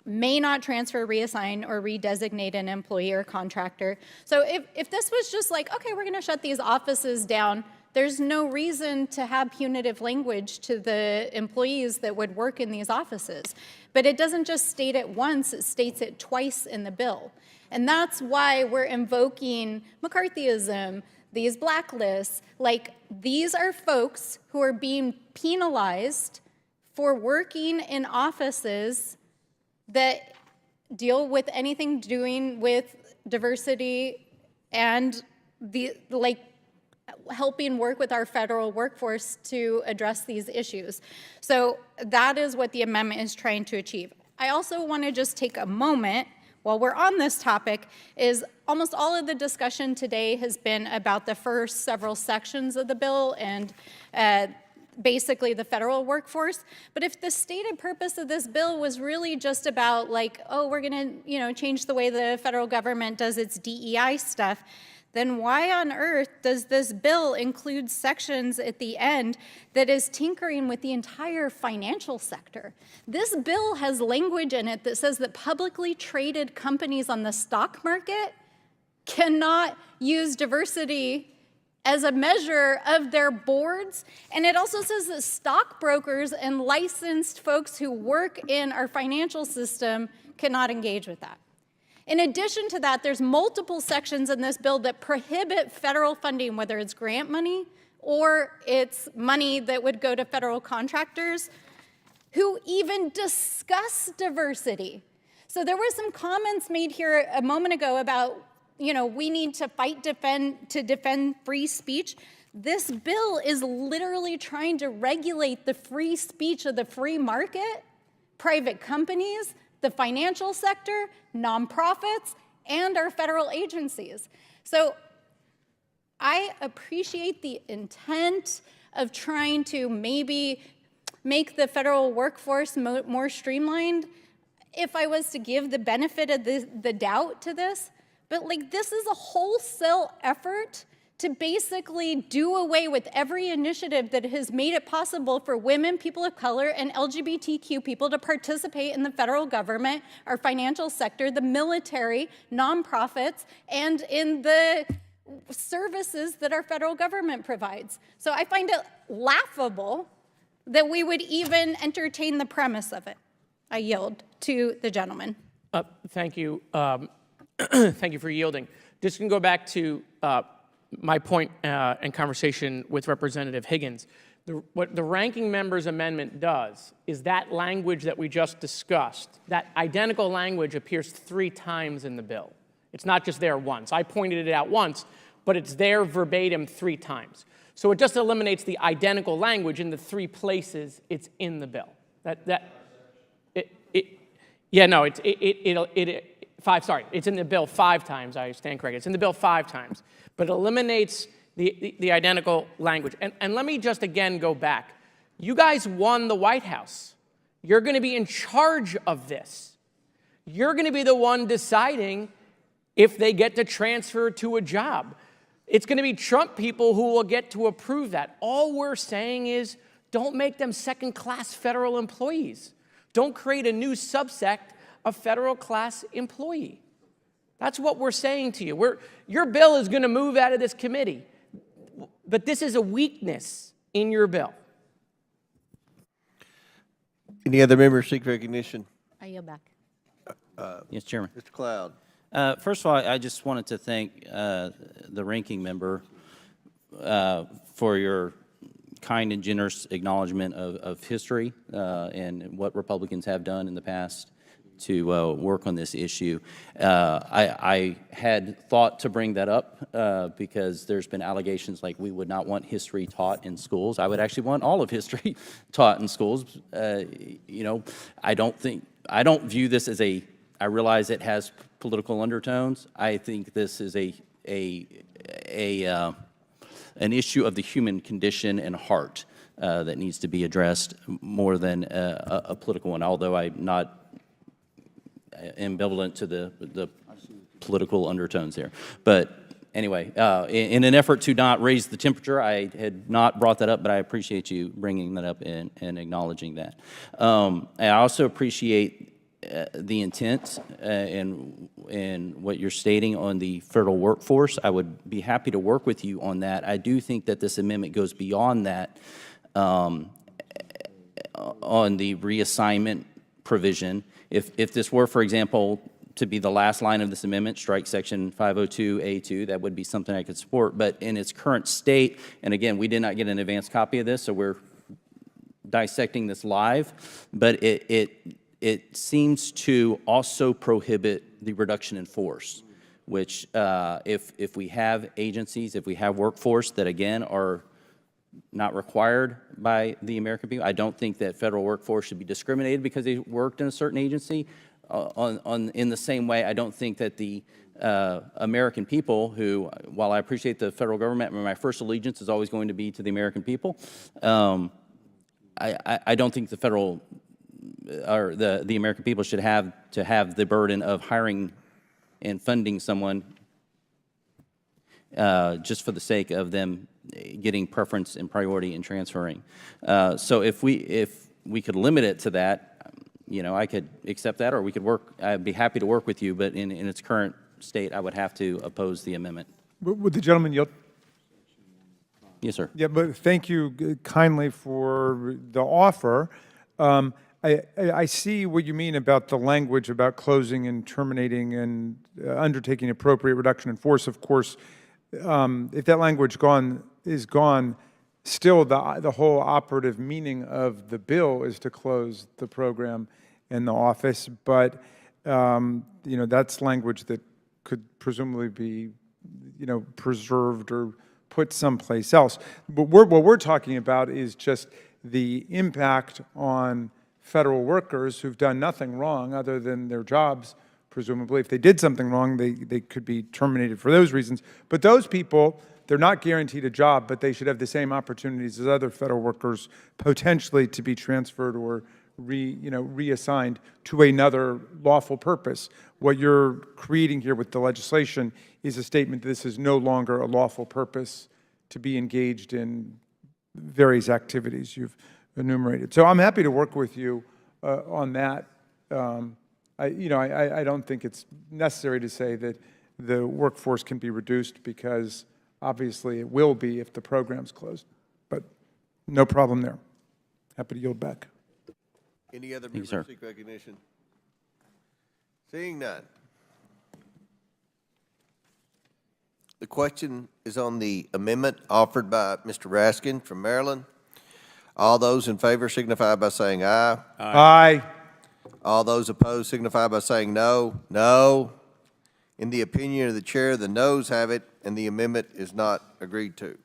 may not transfer, reassign, or redesignate an employee or contractor. So if this was just like, okay, we're gonna shut these offices down, there's no reason to have punitive language to the employees that would work in these offices. But it doesn't just state it once, it states it twice in the bill. And that's why we're invoking McCarthyism, these blacklists. Like, these are folks who are being penalized for working in offices that deal with anything doing with diversity and helping work with our federal workforce to address these issues. So that is what the amendment is trying to achieve. I also want to just take a moment while we're on this topic, is almost all of the discussion today has been about the first several sections of the bill and basically the federal workforce. But if the stated purpose of this bill was really just about like, oh, we're gonna, change the way the federal government does its DEI stuff, then why on earth does this bill include sections at the end that is tinkering with the entire financial sector? This bill has language in it that says that publicly traded companies on the stock market cannot use diversity as a measure of their boards. And it also says that stockbrokers and licensed folks who work in our financial system cannot engage with that. In addition to that, there's multiple sections in this bill that prohibit federal funding, whether it's grant money or it's money that would go to federal contractors who even discuss diversity. So there were some comments made here a moment ago about, we need to defend free speech. This bill is literally trying to regulate the free speech of the free market, private companies, the financial sector, nonprofits, and our federal agencies. So I appreciate the intent of trying to maybe make the federal workforce more streamlined if I was to give the benefit of the doubt to this. But this is a wholesale effort to basically do away with every initiative that has made it possible for women, people of color, and LGBTQ people to participate in the federal government, our financial sector, the military, nonprofits, and in the services that our federal government provides. So I find it laughable that we would even entertain the premise of it. I yield to the gentleman. Thank you. Thank you for yielding. Just going to go back to my point and conversation with Representative Higgins. What the ranking member's amendment does is that language that we just discussed, that identical language appears 3 times in the bill. It's not just there once. I pointed it out once, but it's there verbatim 3 times. So it just eliminates the identical language in the 3 places it's in the bill. It's in the bill 5 times. I stand corrected. It's in the bill 5 times, but it eliminates the identical language. And let me just again go back. You guys won the White House. You're going to be in charge of this. You're going to be the one deciding if they get to transfer to a job. It's going to be Trump people who will get to approve that. All we're saying is don't make them second-class federal employees. Don't create a new subsect of federal-class employee. That's what we're saying to you. Your bill is going to move out of this committee, but this is a weakness in your bill. Any other members seek recognition? I yield back. Yes, Chairman. Mr. Cloud. First of all, I just wanted to thank the ranking member for your kind and generous acknowledgement of history and what Republicans have done in the past to work on this issue. I had thought to bring that up because there's been allegations like we would not want history taught in schools. I would actually want all of history taught in schools. You know, I don't view this as I realize it has political undertones. I think this is an issue of the human condition and heart that needs to be addressed more than a political one, although I'm not ambivalent to the political undertones here. But anyway, in an effort to not raise the temperature, I had not brought that up, but I appreciate you bringing that up and acknowledging that. I also appreciate the intent and what you're stating on the federal workforce. I would be happy to work with you on that. I do think that this amendment goes beyond that on the reassignment provision. If this were, for example, to be the last line of this amendment, strike section 502A2, that would be something I could support. But in its current state, and again, we did not get an advance copy of this, so we're dissecting this live, but it seems to also prohibit the reduction in force, which if we have agencies, if we have workforce that, again, are not required by the American people, I don't think that federal workforce should be discriminated because they worked in a certain agency. In the same way, I don't think that the American people who, while I appreciate the federal government, my first allegiance is always going to be to the American people, I don't think the federal or the American people should have to have the burden of hiring and funding someone just for the sake of them getting preference and priority in transferring. So if we could limit it to that, you know, I could accept that, or we could work. I'd be happy to work with you, but in its current state, I would have to oppose the amendment. Would the gentleman yield? Yes, sir. Yeah, but thank you kindly for the offer. I see what you mean about the language about closing and terminating and undertaking appropriate reduction in force. Of course, if that language is gone, still the whole operative meaning of the bill is to close the program and the office. But you know, that's language that could presumably be, you know, preserved or put someplace else. But what we're talking about is just the impact on federal workers who've done nothing wrong other than their jobs, presumably. If they did something wrong, they could be terminated for those reasons. But those people, they're not guaranteed a job, but they should have the same opportunities as other federal workers potentially to be transferred or reassigned to another lawful purpose. What you're creating here with the legislation is a statement that this is no longer a lawful purpose to be engaged in various activities you've enumerated. So I'm happy to work with you on that. I don't think it's necessary to say that the workforce can be reduced because obviously it will be if the program's closed, but no problem there. Happy to yield back. Any other members seek recognition? Seeing none. The question is on the amendment offered by Mr. Raskin from Maryland. All those in favor signify by saying aye. Aye. All those opposed signify by saying no. No. In the opinion of the chair, the noes have it, and the amendment is not agreed to.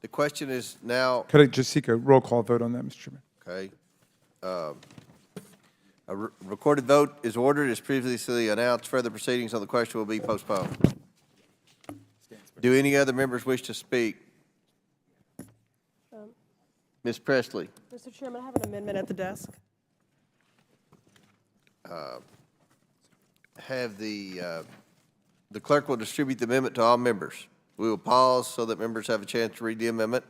The question is now. Could I just seek a roll call vote on that, Mr. Chairman? Okay. A recorded vote is ordered as previously announced. Further proceedings on the question will be postponed. Do any other members wish to speak? Ms. Presley. Mr. Chairman, I have an amendment at the desk. have the clerk will distribute the amendment to all members. We will pause so that members have a chance to read the amendment.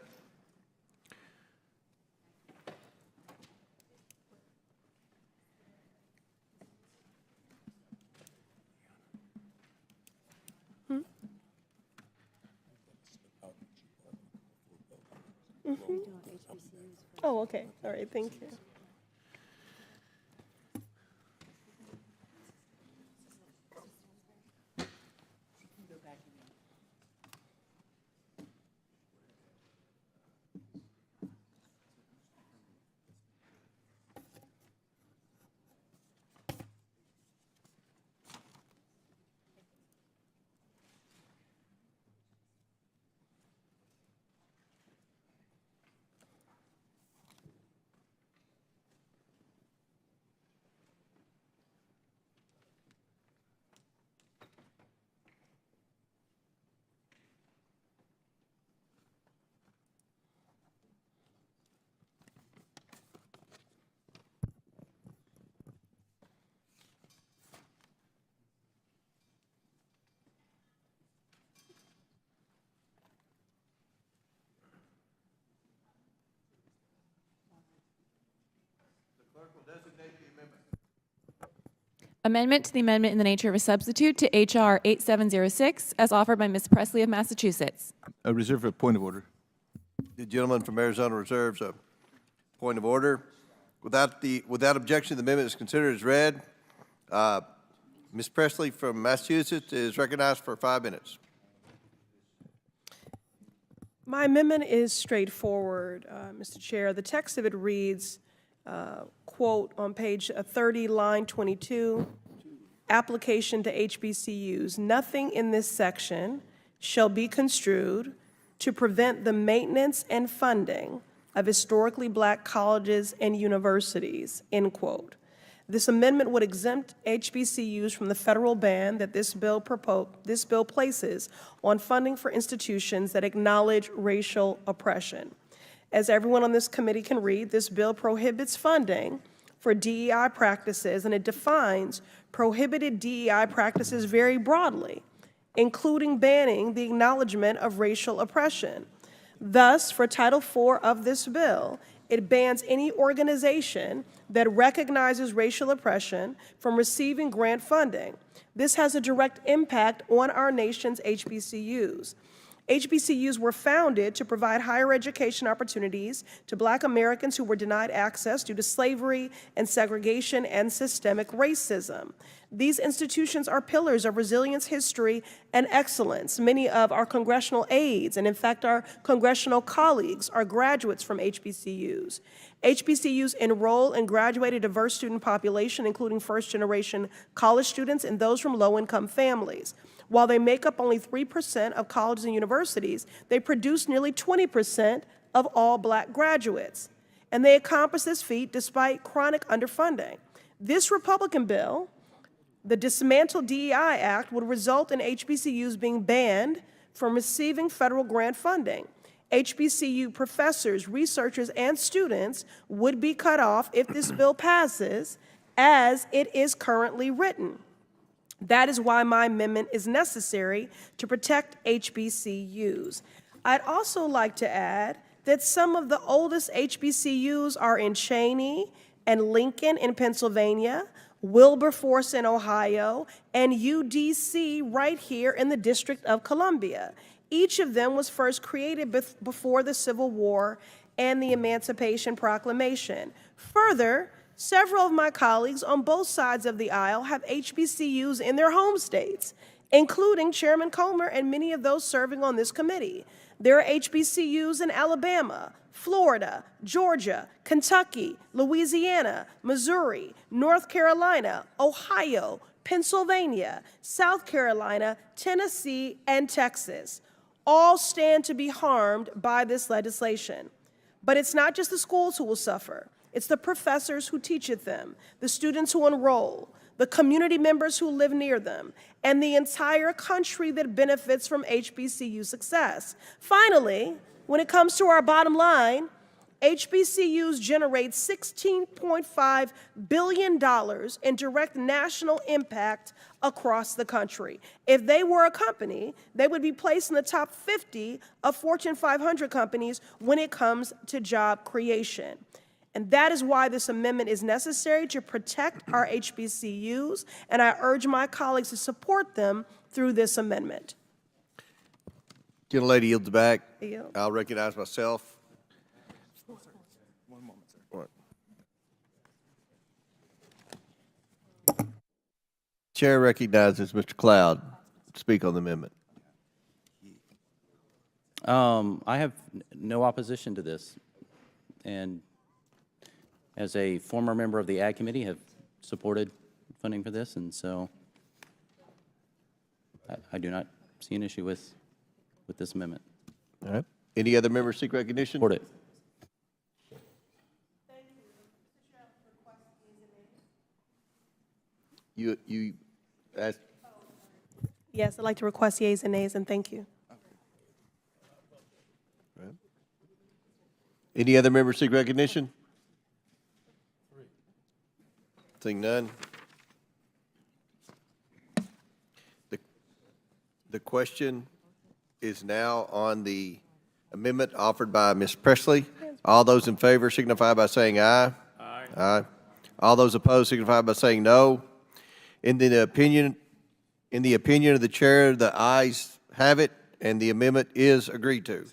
Oh, okay. All right, thank you. Amendment to the amendment in the nature of a substitute to H.R. 8706, as offered by Ms. Presley of Massachusetts. I reserve a point of order. The gentleman from Arizona reserves a point of order. Without objection, the amendment is considered as read. Ms. Presley from Massachusetts is recognized for 5 minutes. My amendment is straightforward, Mr. Chair. The text of it reads, quote, on page 30, line 22, application to HBCUs. Nothing in this section shall be construed to prevent the maintenance and funding of historically black colleges and universities, end quote. This amendment would exempt HBCUs from the federal ban that this bill places on funding for institutions that acknowledge racial oppression. As everyone on this committee can read, this bill prohibits funding for DEI practices, and it defines prohibited DEI practices very broadly, including banning the acknowledgement of racial oppression. Thus, for Title IV of this bill, it bans any organization that recognizes racial oppression from receiving grant funding. This has a direct impact on our nation's HBCUs. HBCUs were founded to provide higher education opportunities to Black Americans who were denied access due to slavery and segregation and systemic racism. These institutions are pillars of resilience, history, and excellence. Many of our congressional aides, and in fact our congressional colleagues, are graduates from HBCUs. HBCUs enroll and graduate a diverse student population, including first-generation college students and those from low-income families. While they make up only 3% of colleges and universities, they produce nearly 20% of all Black graduates. And they accomplish this feat despite chronic underfunding. This Republican bill, the Dismantle DEI Act, would result in HBCUs being banned from receiving federal grant funding. HBCU professors, researchers, and students would be cut off if this bill passes as it is currently written. That is why my amendment is necessary to protect HBCUs. I'd also like to add that some of the oldest HBCUs are in Cheney and Lincoln in Pennsylvania, Wilberforce in Ohio, and UDC right here in the District of Columbia. Each of them was first created before the Civil War and the Emancipation Proclamation. Further, several of my colleagues on both sides of the aisle have HBCUs in their home states, including Chairman Comer and many of those serving on this committee. There are HBCUs in Alabama, Florida, Georgia, Kentucky, Louisiana, Missouri, North Carolina, Ohio, Pennsylvania, South Carolina, Tennessee, and Texas. All stand to be harmed by this legislation. But it's not just the schools who will suffer. It's the professors who teach at them, the students who enroll, the community members who live near them, and the entire country that benefits from HBCU success. Finally, when it comes to our bottom line, HBCUs generate $16.5 billion in direct national impact across the country. If they were a company, they would be placed in the top 50 of Fortune 500 companies when it comes to job creation. And that is why this amendment is necessary to protect our HBCUs, and I urge my colleagues to support them through this amendment. Gentlelady yields back. I yield. I'll recognize myself. Chair recognizes Mr. Cloud to speak on the amendment. I have no opposition to this, and as a former member of the Ag Committee, have supported funding for this, and so I do not see an issue with this amendment. All right. Any other members seek recognition? Support it. You asked. Yes, I'd like to request yeas and nays, and thank you. Any other members seek recognition? Seeing none. The question is now on the amendment offered by Ms. Presley. All those in favor signify by saying aye. Aye. Aye. All those opposed signify by saying no. In the opinion of the chair, the ayes have it, and the amendment is agreed to.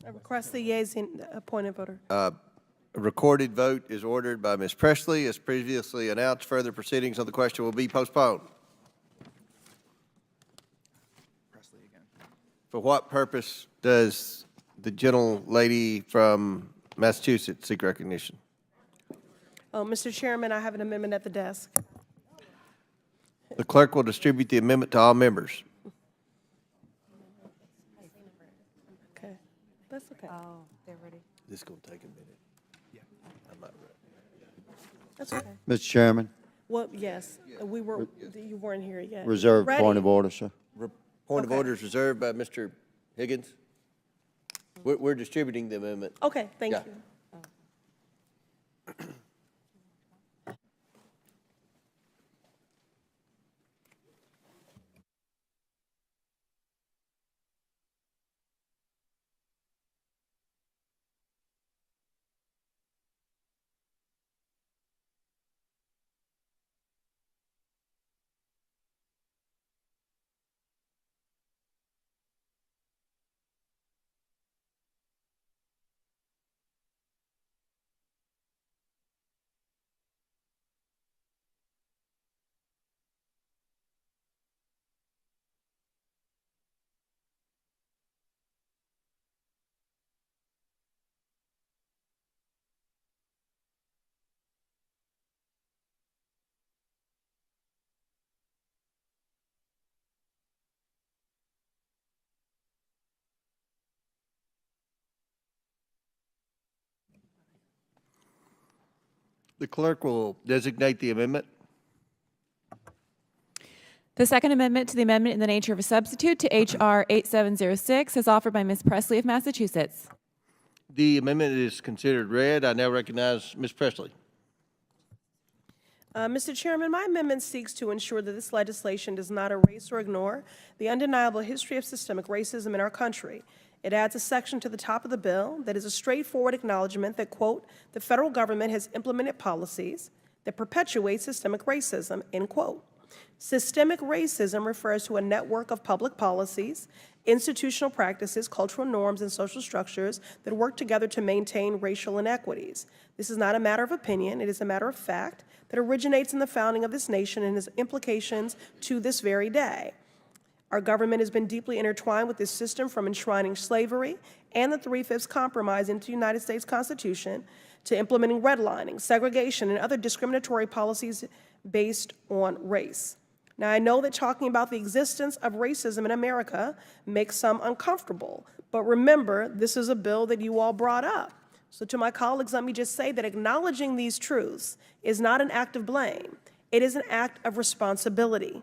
I request the yeas in appointed voter. A recorded vote is ordered by Ms. Presley. As previously announced, further proceedings on the question will be postponed. For what purpose does the gentlelady from Massachusetts seek recognition? Oh, Mr. Chairman, I have an amendment at the desk. The clerk will distribute the amendment to all members. Okay, that's okay. Oh, they're ready. This is going to take a minute. Yeah. I'm not ready. That's okay. Mr. Chairman, Well, yes, you weren't here yet. reserve Ready? point of order, sir. Point of Okay. order is reserved by Mr. Higgins. We're distributing the amendment. Okay, thank Yeah. you. The clerk will designate the amendment. The second amendment to the amendment in the nature of a substitute to H.R. 8706 is offered by Ms. Presley of Massachusetts. The amendment is considered read. I now recognize Ms. Presley. Mr. Chairman, my amendment seeks to ensure that this legislation does not erase or ignore the undeniable history of systemic racism in our country. It adds a section to the top of the bill that is a straightforward acknowledgement that, quote, the federal government has implemented policies that perpetuate systemic racism, end quote. Systemic racism refers to a network of public policies, institutional practices, cultural norms, and social structures that work together to maintain racial inequities. This is not a matter of opinion, it is a matter of fact that originates in the founding of this nation and has implications to this very day. Our government has been deeply intertwined with this system, from enshrining slavery and the 3/5 Compromise into the United States Constitution to implementing redlining, segregation, and other discriminatory policies based on race. Now, I know that talking about the existence of racism in America makes some uncomfortable, but remember, this is a bill that you all brought up. So to my colleagues, let me just say that acknowledging these truths is not an act of blame. It is an act of responsibility.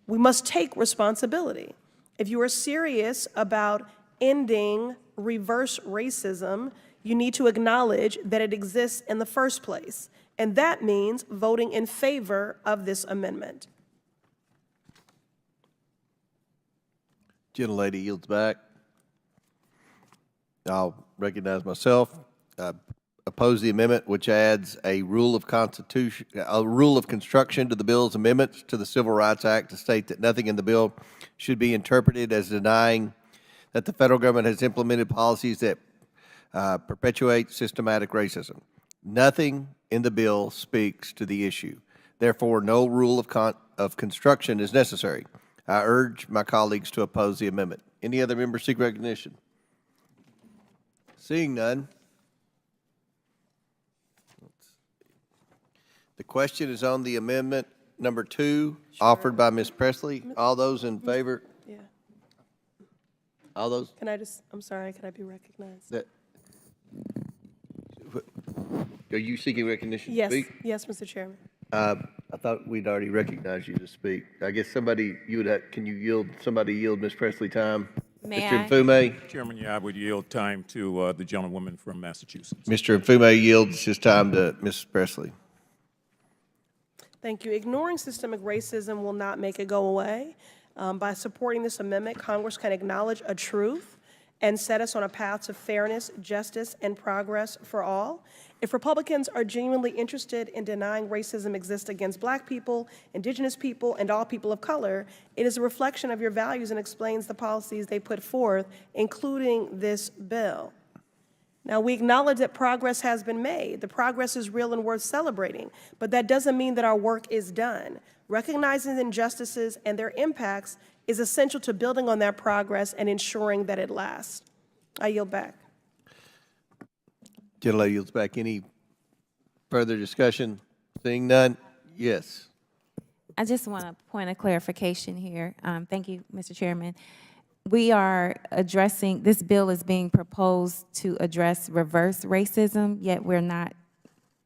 We must take responsibility. If you are serious about ending reverse racism, you need to acknowledge that it exists in the first place. And that means voting in favor of this amendment. Gentlelady yields back. I'll recognize myself. Oppose the amendment, which adds a rule of construction to the bill's amendments to the Civil Rights Act to state that nothing in the bill should be interpreted as denying that the federal government has implemented policies that perpetuate systematic racism. Nothing in the bill speaks to the issue. Therefore, no rule of construction is necessary. I urge my colleagues to oppose the amendment. Any other members seek recognition? Seeing none. The question is on the amendment number 2, offered by Ms. Presley. All those in favor? Yeah. All those? I'm sorry, can I be recognized? Are you seeking recognition to Yes, speak? yes, Mr. Chairman. I thought we'd already recognized you to speak. I guess somebody, can you yield Ms. Presley time? May Mr. I? Mfume? Chairman, yeah, I would yield time to the gentlewoman from Massachusetts. Mr. Mfume yields his time to Ms. Presley. Thank you. Ignoring systemic racism will not make it go away. By supporting this amendment, Congress can acknowledge a truth and set us on a path to fairness, justice, and progress for all. If Republicans are genuinely interested in denying racism exists against Black people, Indigenous people, and all people of color, it is a reflection of your values and explains the policies they put forth, including this bill. Now, we acknowledge that progress has been made. The progress is real and worth celebrating, but that doesn't mean that our work is done. Recognizing the injustices and their impacts is essential to building on that progress and ensuring that it lasts. I yield back. Gentlelady yields back. Any further discussion? Seeing none? Yes. I just want a point of clarification here. Thank you, Mr. Chairman. We are addressing, this bill is being proposed to address reverse racism, yet we're not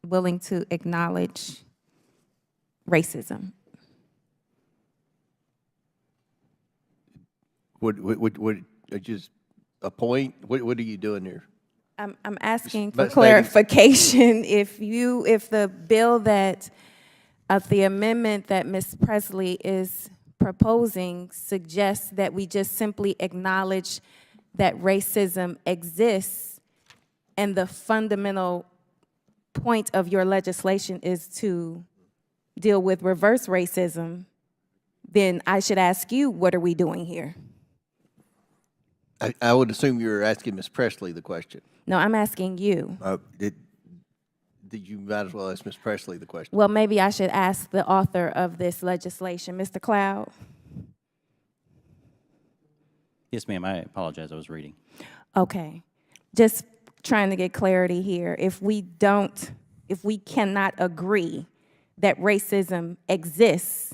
willing to acknowledge racism. Would just a point? What are you doing here? I'm asking for But clarification. If the bill that, the amendment that Ms. Presley is proposing suggests that we just simply acknowledge that racism exists, and the fundamental point of your legislation is to deal with reverse racism, then I should ask you, what are we doing here? I would assume you're asking Ms. Presley the question. No, I'm asking you. You might as well ask Ms. Presley the question. Well, maybe I should ask the author of this legislation, Mr. Cloud. Yes, ma'am, I apologize, I was reading. Okay, just trying to get clarity here. If we cannot agree that racism exists,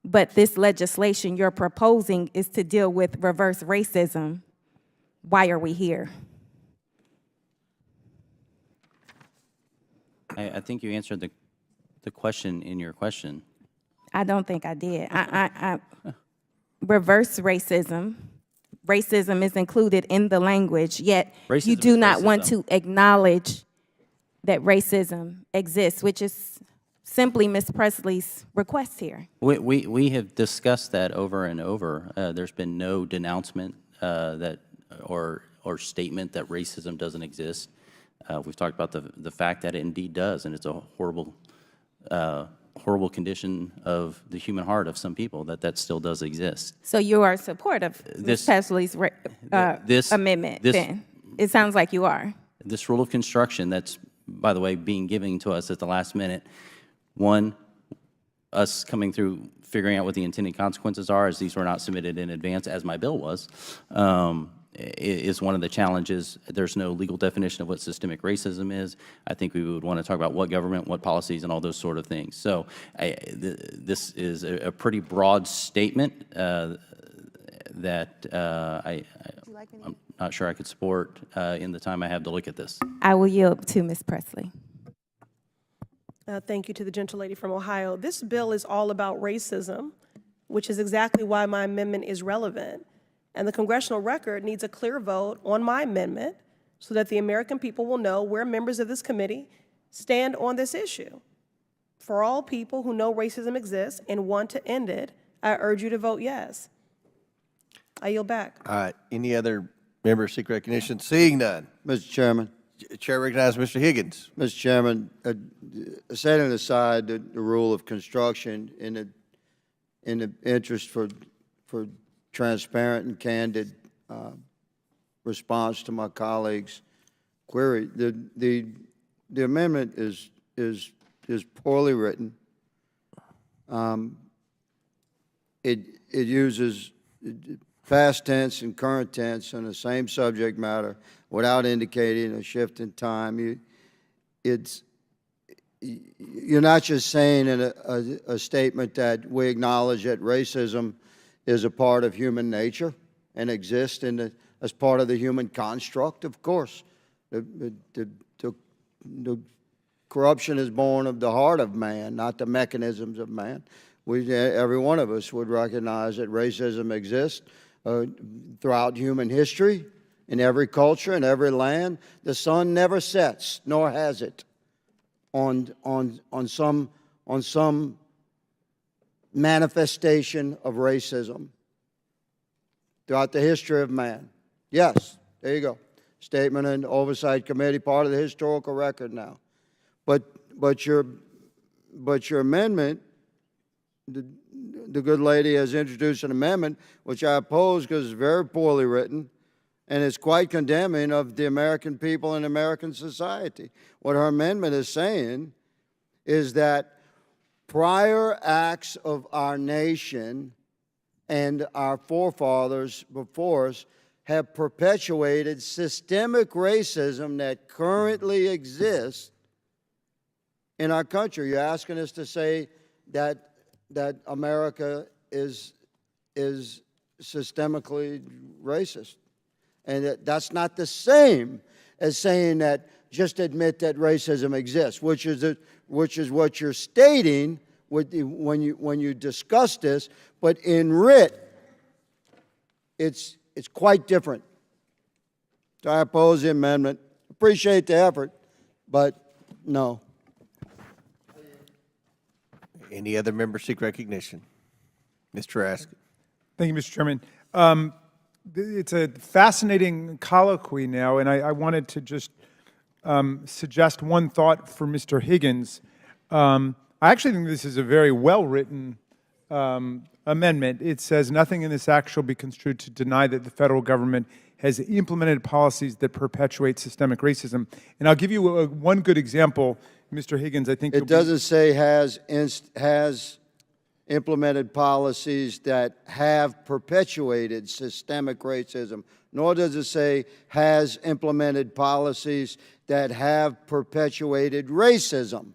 but this legislation you're proposing is to deal with reverse racism, why are we here? I think you answered the question in your question. I don't think I did. Reverse racism is included in the language, yet Racism you do is not want racism. to acknowledge that racism exists, which is simply Ms. Presley's request here. We have discussed that over and over. There's been no denouncement or statement that racism doesn't exist. We've talked about the fact that it indeed does, and it's a horrible condition of the human heart of some people that still does exist. So you are supportive of Ms. Presley's amendment then? It sounds like you are. This rule of construction that's, by the way, being given to us at the last minute, one, us coming through figuring out what the intended consequences are, as these were not submitted in advance, as my bill was, is one of the challenges. There's no legal definition of what systemic racism is. I think we would want to talk about what government, what policies, and all those sort of things. So this is a pretty broad statement that I'm not sure I could support in the time I have to look at this. I will yield to Ms. Presley. Thank you to the gentlelady from Ohio. This bill is all about racism, which is exactly why my amendment is relevant. And the congressional record needs a clear vote on my amendment so that the American people will know where members of this committee stand on this issue. For all people who know racism exists and want to end it, I urge you to vote yes. I yield back. All right, any other members seek recognition? Seeing none. Mr. Chairman. Chair recognizes Mr. Higgins. Mr. Chairman, setting aside the rule of construction in the interest for transparent and candid response to my colleague's query, the amendment is poorly written. It uses past tense and current tense on the same subject matter without indicating a shift in time. You're not just saying in a statement that we acknowledge that racism is a part of human nature and exists as part of the human construct. Of course, the corruption is born of the heart of man, not the mechanisms of man. Every one of us would recognize that racism exists throughout human history, in every culture, in every land. The sun never sets, nor has it, on some manifestation of racism throughout the history of man. Yes, there you go. Statement in the Oversight Committee, part of the historical record now. But your amendment, the good lady has introduced an amendment which I oppose because it's very poorly written, and it's quite condemning of the American people and American society. What her amendment is saying is that prior acts of our nation and our forefathers before us have perpetuated systemic racism that currently exists in our country. You're asking us to say that America is systemically racist. And that's not the same as saying that just admit that racism exists, which is what you're stating when you discuss this. But in writ, it's quite different. So I oppose the amendment. Appreciate the effort, but no. Any other members seek recognition? Mr. Askin. Thank you, Mr. Chairman. It's a fascinating colloquy now, and I wanted to just suggest one thought for Mr. Higgins. I actually think this is a very well-written amendment. It says, nothing in this act shall be construed to deny that the federal government has implemented policies that perpetuate systemic racism. And I'll give you one good example, Mr. Higgins. I think it doesn't say has implemented policies that have perpetuated systemic racism, nor does it say has implemented policies that have perpetuated racism.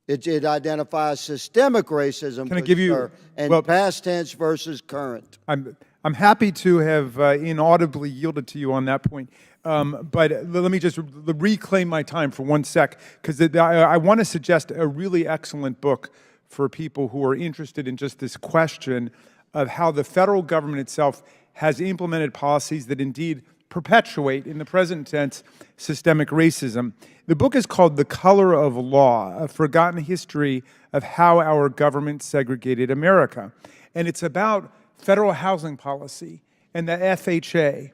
It identifies systemic racism. Can I give you and past tense versus current? I'm happy to have inaudibly yielded to you on that point, but let me just reclaim my time for 1 sec, because I want to suggest a really excellent book for people who are interested in just this question of how the federal government itself has implemented policies that indeed perpetuate, in the present tense, systemic racism. The book is called The Color of Law, A Forgotten History of How Our Government Segregated America. And it's about federal housing policy and the FHA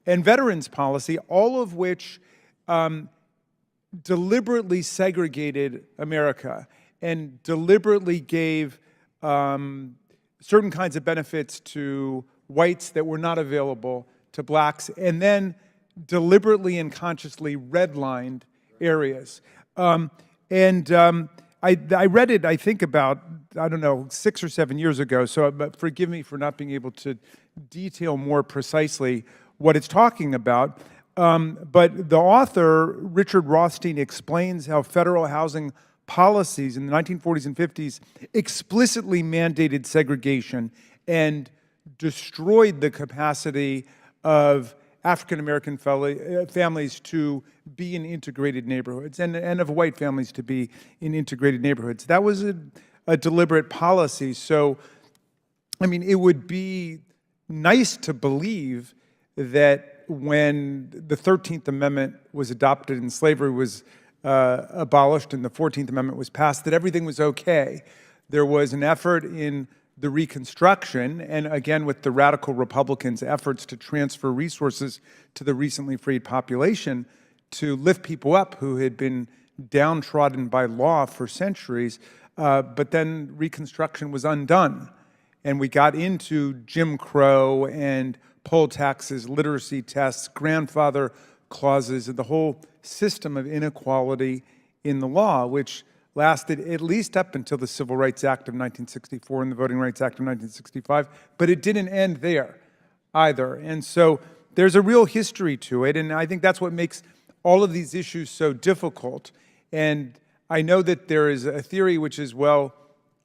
and veterans policy, all of which deliberately segregated America and deliberately gave certain kinds of benefits to whites that were not available to blacks, and then deliberately and consciously redlined areas. I read it, I think, about, 6 or 7 years ago, so but forgive me for not being able to detail more precisely what it's talking about. But the author, Richard Rothstein, explains how federal housing policies in the 1940s and 50s explicitly mandated segregation and destroyed the capacity of African-American families to be in integrated neighborhoods and of white families to be in integrated neighborhoods. That was a deliberate policy. So, I mean, it would be nice to believe that when the 13th Amendment was adopted and slavery was abolished and the 14th Amendment was passed, that everything was okay. There was an effort in the Reconstruction, and again with the radical Republicans' efforts to transfer resources to the recently freed population to lift people up who had been downtrodden by law for centuries, but then Reconstruction was undone. And we got into Jim Crow and poll taxes, literacy tests, grandfather clauses, and the whole system of inequality in the law, which lasted at least up until the Civil Rights Act of 1964 and the Voting Rights Act of 1965, but it didn't end there either. And so there's a real history to it, and I think that's what makes all of these issues so difficult. And I know that there is a theory which is, well,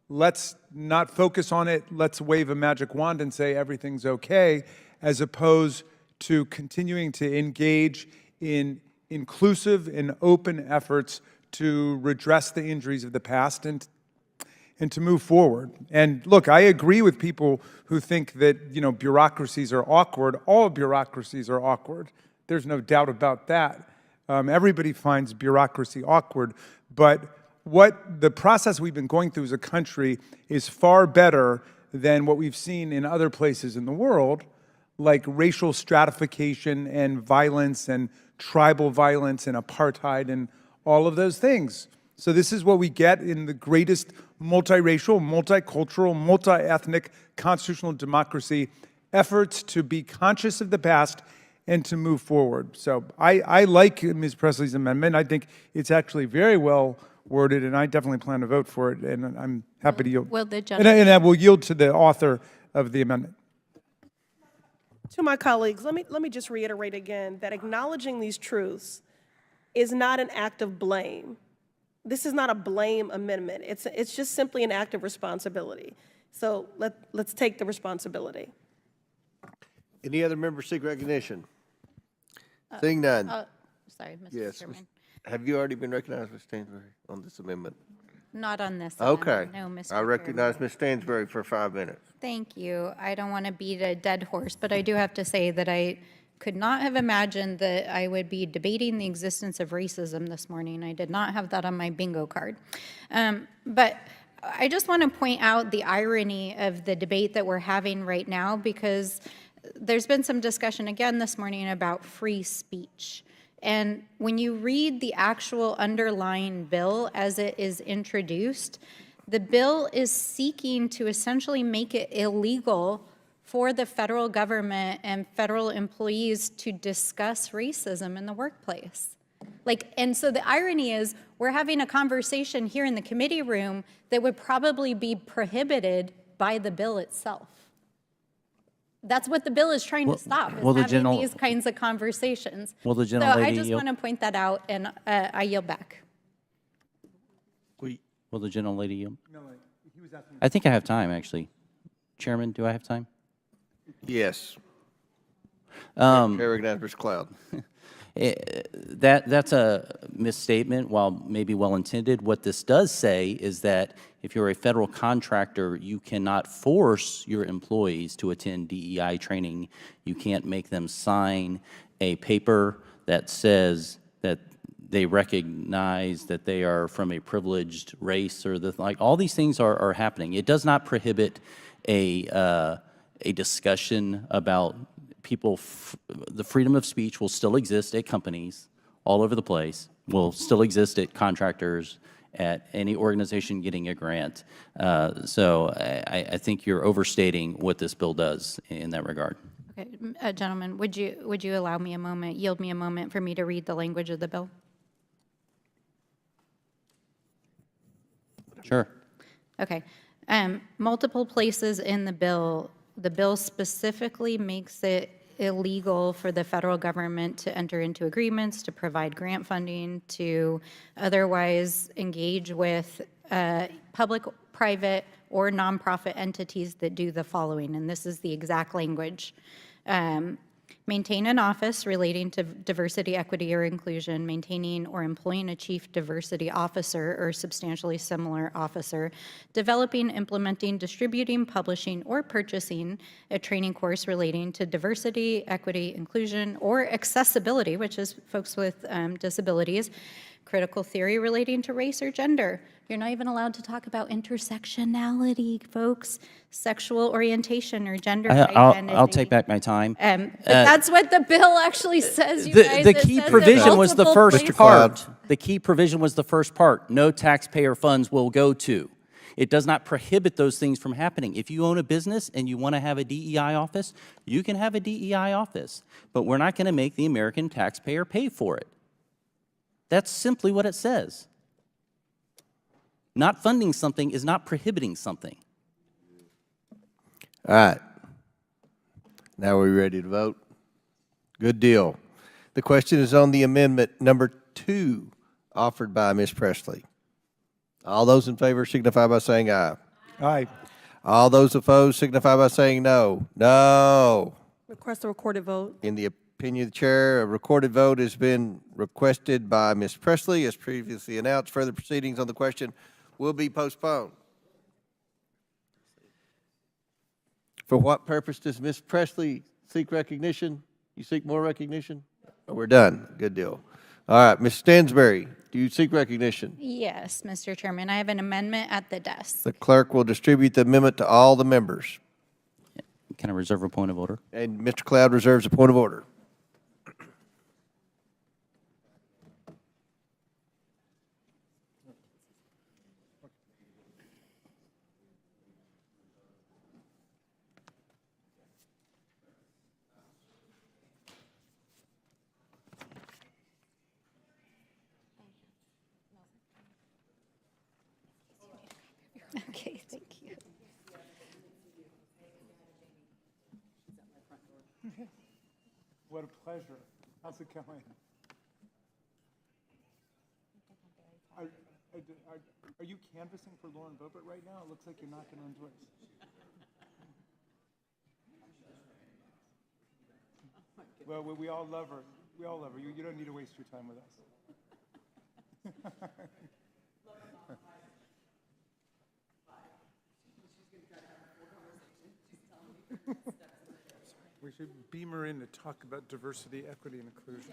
let's not focus on it, let's wave a magic wand and say everything's okay, as opposed to continuing to engage in inclusive and open efforts to redress the injuries of the past and to move forward. And look, I agree with people who think that, you know, bureaucracies are awkward. All bureaucracies are awkward. There's no doubt about that. Everybody finds bureaucracy awkward, but what the process we've been going through as a country is far better than what we've seen in other places in the world, like racial stratification and violence and tribal violence and apartheid and all of those things. So this is what we get in the greatest multiracial, multicultural, multi-ethnic constitutional democracy, efforts to be conscious of the past and to move forward. So I like Ms. Presley's amendment. I think it's actually very well worded, and I definitely plan to vote for it, and I'm happy to yield. Will the And I will yield to the author of the amendment. To my colleagues, let me just reiterate again that acknowledging these truths is not an act of blame. This is not a blame amendment. It's just simply an act of responsibility. So let's take the responsibility. Any other members seek recognition? Seeing none. Sorry, Mr. Yes. Chairman. Have you already been recognized, Ms. Stansbury, on this amendment? Not on this Okay. amendment, no, Mr. I Chairman. recognize Ms. Stansbury for 5 minutes. Thank you. I don't want to beat a dead horse, but I do have to say that I could not have imagined that I would be debating the existence of racism this morning. I did not have that on my bingo card. But I just want to point out the irony of the debate that we're having right now, because there's been some discussion again this morning about free speech. And when you read the actual underlying bill as it is introduced, the bill is seeking to essentially make it illegal for the federal government and federal employees to discuss racism in the workplace. And so the irony is we're having a conversation here in the committee room that would probably be prohibited by the bill itself. That's what the bill is trying to stop, is having these kinds of conversations. Will the So gentlelady I just yield? want to point that out, and I yield back. Will the gentlelady yield? No, he was asking. I think I have time, actually. Chairman, do I have time? Yes. I recognize Mr. Cloud. That's a misstatement, while maybe well-intended. What this does say is that if you're a federal contractor, you cannot force your employees to attend DEI training. You can't make them sign a paper that says that they recognize that they are from a privileged race, or all these things are happening. It does not prohibit a discussion about people. The freedom of speech will still exist at companies all over the place, will still exist at contractors, at any organization getting a grant. So I think you're overstating what this bill does in that regard. Okay, gentlemen, would you allow me a moment, yield me a moment for me to read the language of the bill? Sure. Okay. Multiple places in the bill specifically makes it illegal for the federal government to enter into agreements, to provide grant funding, to otherwise engage with public, private, or nonprofit entities that do the following, and this is the exact language. maintain an office relating to diversity, equity, or inclusion, maintaining or employing a chief diversity officer or substantially similar officer, developing, implementing, distributing, publishing, or purchasing a training course relating to diversity, equity, inclusion, or accessibility, which is folks with disabilities, critical theory relating to race or gender. You're not even allowed to talk about intersectionality, folks, sexual orientation or gender identity. I'll take back my time. But that's what the bill actually says, you The, guys. the It key says it provision was the multiple first places. part. The key provision was the first part. No taxpayer funds will go to. It does not prohibit those things from happening. If you own a business and you want to have a DEI office, you can have a DEI office. But we're not going to make the American taxpayer pay for it. That's simply what it says. Not funding something is not prohibiting something. All right. Now we're ready to vote. Good deal. The question is on the amendment number 2 offered by Ms. Presley. All those in favor signify by saying aye. Aye. All those opposed signify by saying no. No. Request a recorded vote. In the opinion of the chair, a recorded vote has been requested by Ms. Presley. As previously announced, further proceedings on the question will be postponed. For what purpose does Ms. Presley seek recognition? You seek more recognition? Oh, we're done. Good deal. All right, Ms. Stansberry, do you seek recognition? Yes, Mr. Chairman, I have an amendment at the desk. The clerk will distribute the amendment to all the members. Can I reserve a point of order? And Mr. Cloud reserves a point of order. Okay, thank you. What a pleasure. How's it going? Are you canvassing for Lauren Boebert right now? It looks like you're knocking on doors. Well, we all love her. We all love her. You don't need to waste your time with us. We should beam her in to talk about diversity, equity, and inclusion.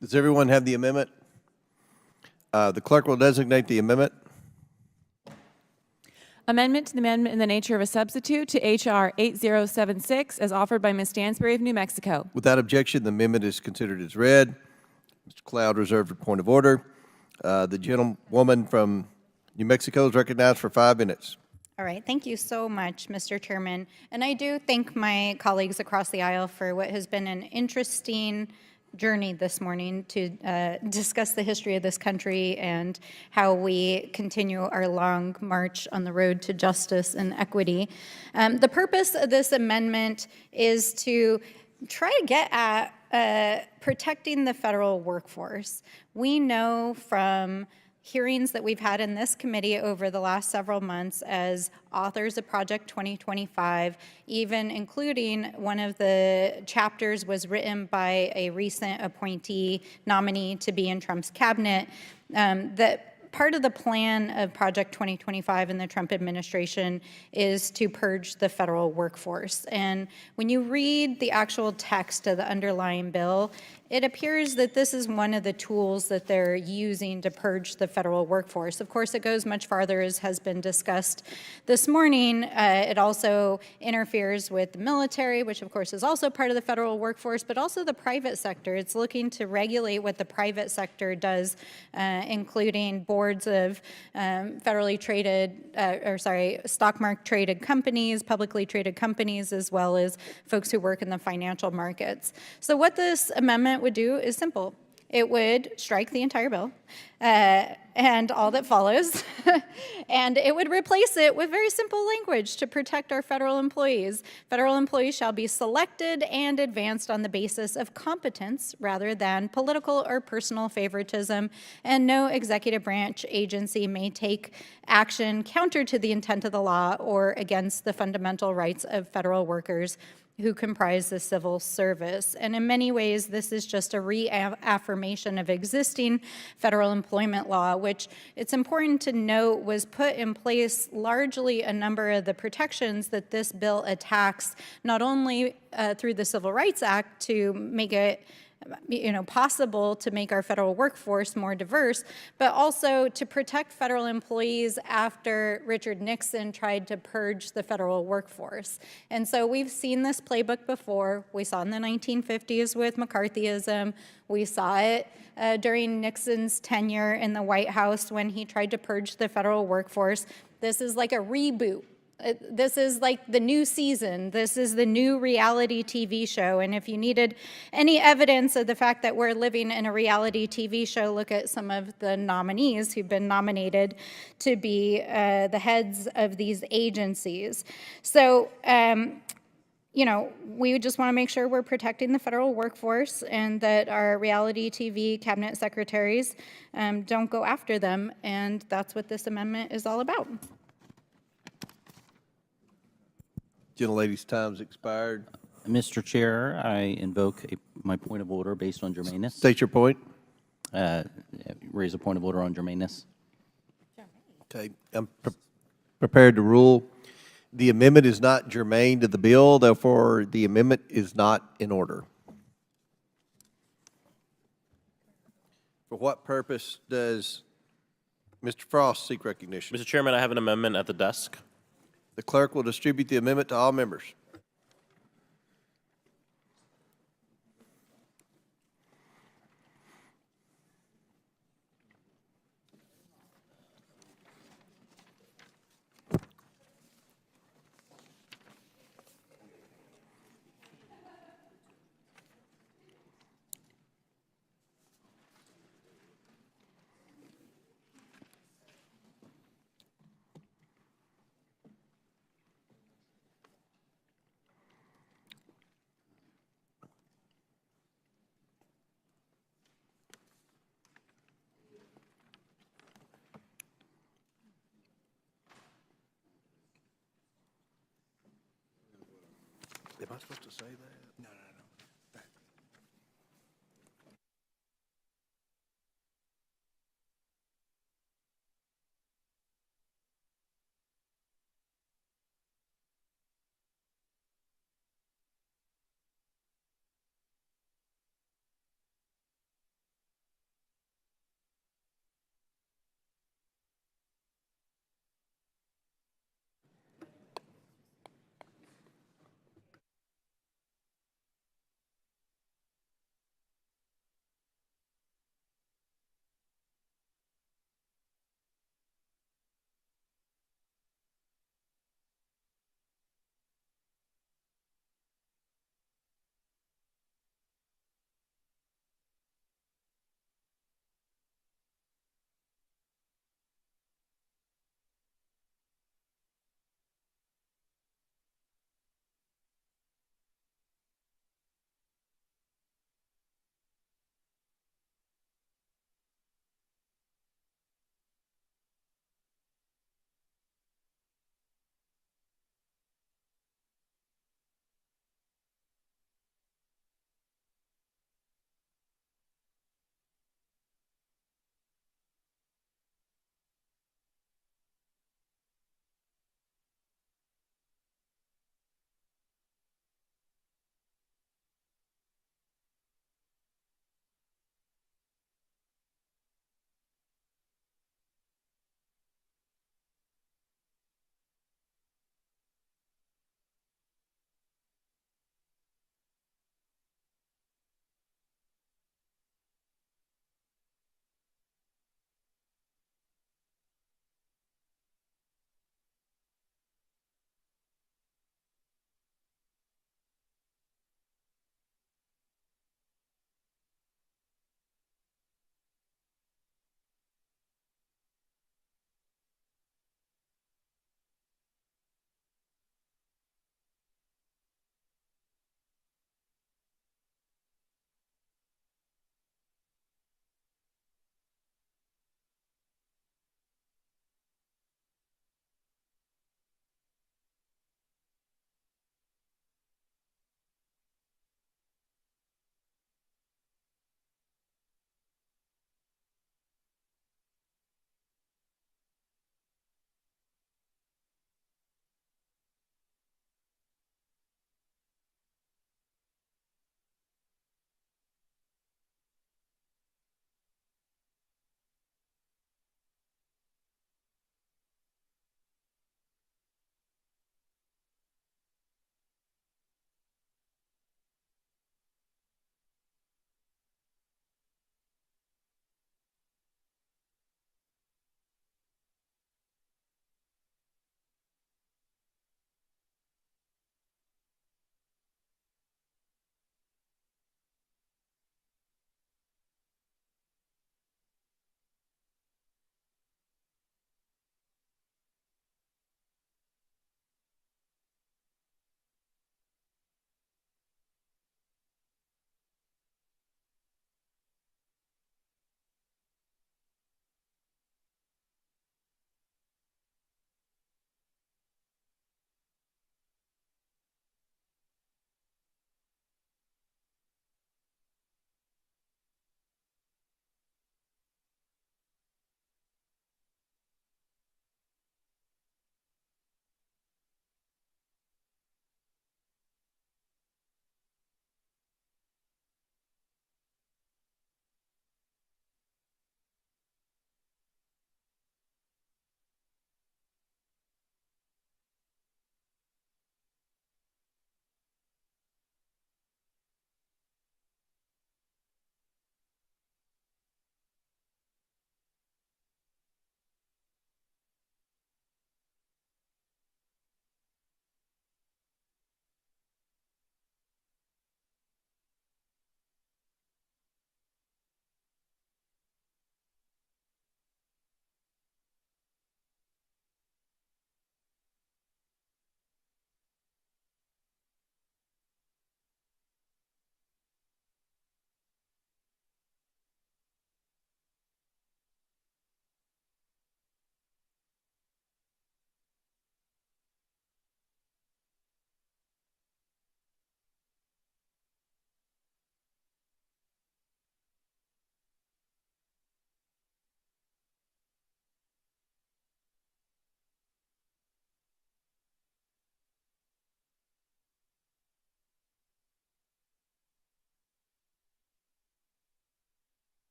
Does everyone have the amendment? The clerk will designate the amendment. Amendment to the amendment in the nature of a substitute to H.R. 8076 as offered by Ms. Stansberry of New Mexico. Without objection, the amendment is considered as read. Mr. Cloud reserved a point of order. The gentlewoman from New Mexico is recognized for 5 minutes. All right, thank you so much, Mr. Chairman. And I do thank my colleagues across the aisle for what has been an interesting journey this morning to discuss the history of this country and how we continue our long march on the road to justice and equity. The purpose of this amendment is to try to get at protecting the federal workforce. We know from hearings that we've had in this committee over the last several months as authors of Project 2025, even including one of the chapters was written by a recent appointee nominee to be in Trump's cabinet, that part of the plan of Project 2025 in the Trump administration is to purge the federal workforce. And when you read the actual text of the underlying bill, it appears that this is one of the tools that they're using to purge the federal workforce. Of course, it goes much farther, as has been discussed this morning. It also interferes with the military, which of course is also part of the federal workforce, but also the private sector. It's looking to regulate what the private sector does, including boards of federally traded, stock market traded companies, publicly traded companies, as well as folks who work in the financial markets. So what this amendment would do is simple. It would strike the entire bill and all that follows, and it would replace it with very simple language to protect our federal employees. Federal employees shall be selected and advanced on the basis of competence rather than political or personal favoritism, and no executive branch agency may take action counter to the intent of the law or against the fundamental rights of federal workers who comprise the civil service. And in many ways, this is just a reaffirmation of existing federal employment law, which it's important to note was put in place largely a number of the protections that this bill attacks, not only through the Civil Rights Act to make it possible to make our federal workforce more diverse, but also to protect federal employees after Richard Nixon tried to purge the federal workforce. And so we've seen this playbook before. We saw it in the 1950s with McCarthyism. We saw it during Nixon's tenure in the White House when he tried to purge the federal workforce. This is like a reboot. This is like the new season. This is the new reality TV show. And if you needed any evidence of the fact that we're living in a reality TV show, look at some of the nominees who've been nominated to be the heads of these agencies. So, we just want to make sure we're protecting the federal workforce and that our reality TV cabinet secretaries don't go after them. And that's what this amendment is all about. Gentlelady's time's expired. Mr. Chair, I invoke my point of order based on germaneness. State your point. Raise a point of order on germaneness. Okay, I'm prepared to rule. The amendment is not germane to the bill, therefore the amendment is not in order. For what purpose does Mr. Frost seek recognition? Mr. Chairman, I have an amendment at the desk. The clerk will distribute the amendment to all members. Am I supposed to say that? No.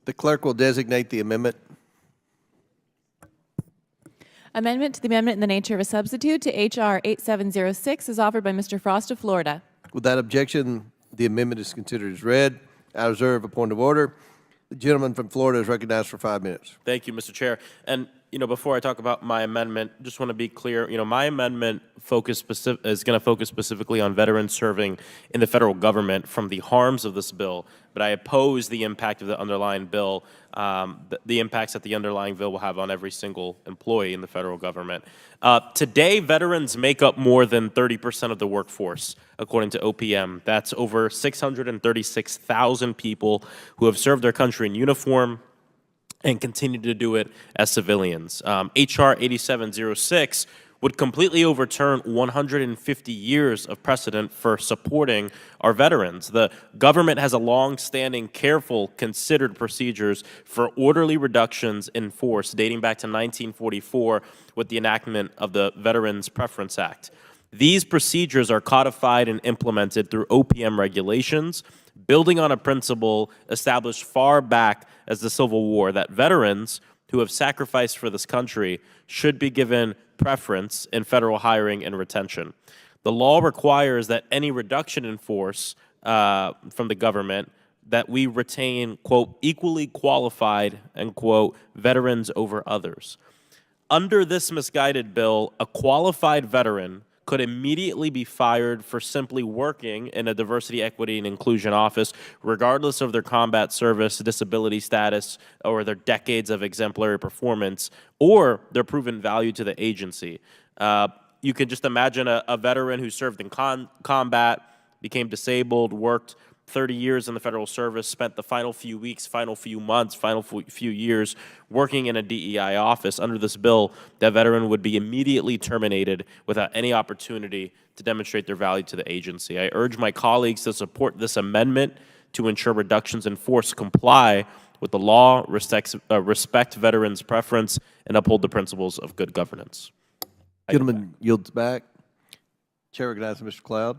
The clerk will designate the amendment. Amendment to the amendment in the nature of a substitute to H.R. 8706 is offered by Mr. Frost of Florida. Without objection, the amendment is considered as read. I reserve a point of order. The gentleman from Florida is recognized for 5 minutes. Thank you, Mr. Chair. And, before I talk about my amendment, just want to be clear, my amendment is going to focus specifically on veterans serving in the federal government from the harms of this bill, but I oppose the impact of the underlying bill, the impacts that the underlying bill will have on every single employee in the federal government. Today, veterans make up more than 30% of the workforce, according to OPM. That's over 636,000 people who have served their country in uniform and continue to do it as civilians. H.R. 8706 would completely overturn 150 years of precedent for supporting our veterans. The government has a long-standing, careful, considered procedures for orderly reductions in force dating back to 1944 with the enactment of the Veterans Preference Act. These procedures are codified and implemented through OPM regulations, building on a principle established far back as the Civil War that veterans who have sacrificed for this country should be given preference in federal hiring and retention. The law requires that any reduction in force from the government that we retain, quote, equally qualified, end quote, veterans over others. Under this misguided bill, a qualified veteran could immediately be fired for simply working in a diversity, equity, and inclusion office, regardless of their combat service, disability status, or their decades of exemplary performance, or their proven value to the agency. You can just imagine a veteran who served in combat, became disabled, worked 30 years in the federal service, spent the final few weeks, final few months, final few years working in a DEI office. Under this bill, that veteran would be immediately terminated without any opportunity to demonstrate their value to the agency. I urge my colleagues to support this amendment to ensure reductions in force comply with the law, respect veterans' preference, and uphold the principles of good governance. Gentleman yields back. Chair recognizes Mr. Cloud.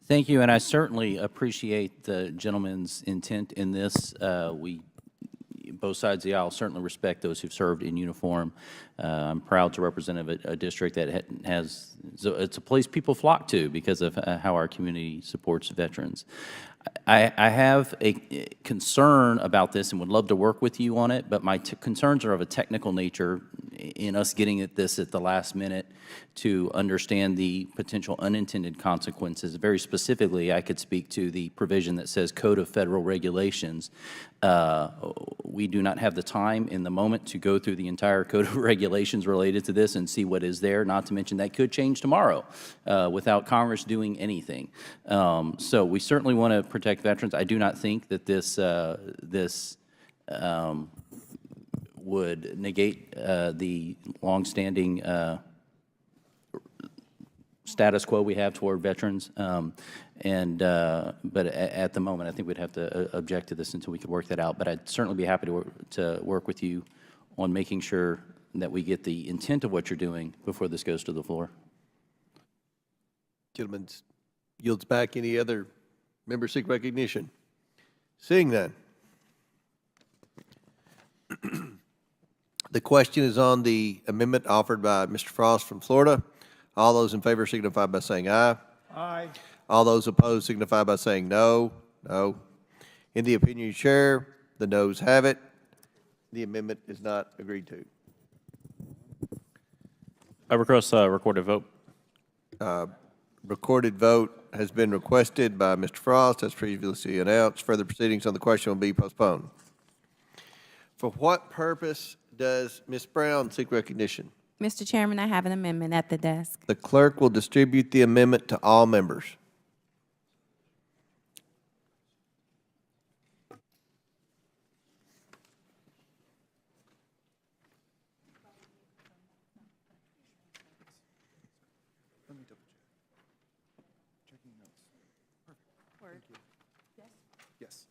Thank you, and I certainly appreciate the gentleman's intent in this. Both sides of the aisle certainly respect those who've served in uniform. I'm proud to represent a district that has, it's a place people flock to because of how our community supports veterans. I have a concern about this and would love to work with you on it, but my concerns are of a technical nature in us getting at this at the last minute to understand the potential unintended consequences. Very specifically, I could speak to the provision that says Code of Federal Regulations. We do not have the time in the moment to go through the entire Code of Regulations related to this and see what is there, not to mention that could change tomorrow without Congress doing anything. So we certainly want to protect veterans. I do not think that this would negate the longstanding status quo we have toward veterans. But at the moment, I think we'd have to object to this until we could work that out. But I'd certainly be happy to work with you on making sure that we get the intent of what you're doing before this goes to the floor. Gentleman yields back. Any other member seek recognition? Seeing none. The question is on the amendment offered by Mr. Frost from Florida. All those in favor signify by saying aye. Aye. All those opposed signify by saying no. No. In the opinion of the chair, the noes have it. The amendment is not agreed to. I request a recorded vote. Recorded vote has been requested by Mr. Frost, as previously announced. Further proceedings on the question will be postponed. For what purpose does Ms. Brown seek recognition? Mr. Chairman, I have an amendment at the desk. The clerk will distribute the amendment to all members. Yes.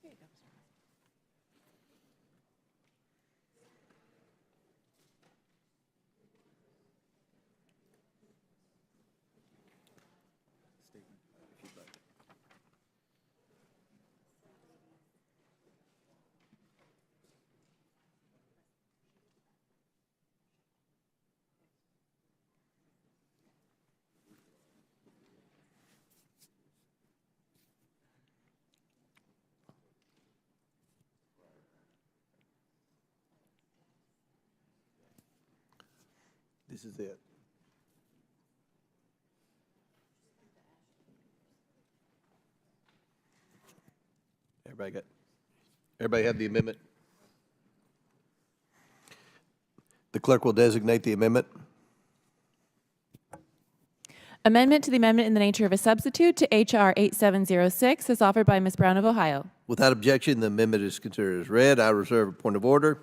This is it. Everybody have the amendment? The clerk will designate the amendment. Amendment to the amendment in the nature of a substitute to H.R. 8706 is offered by Ms. Brown of Ohio. Without objection, the amendment is considered as read. I reserve a point of order.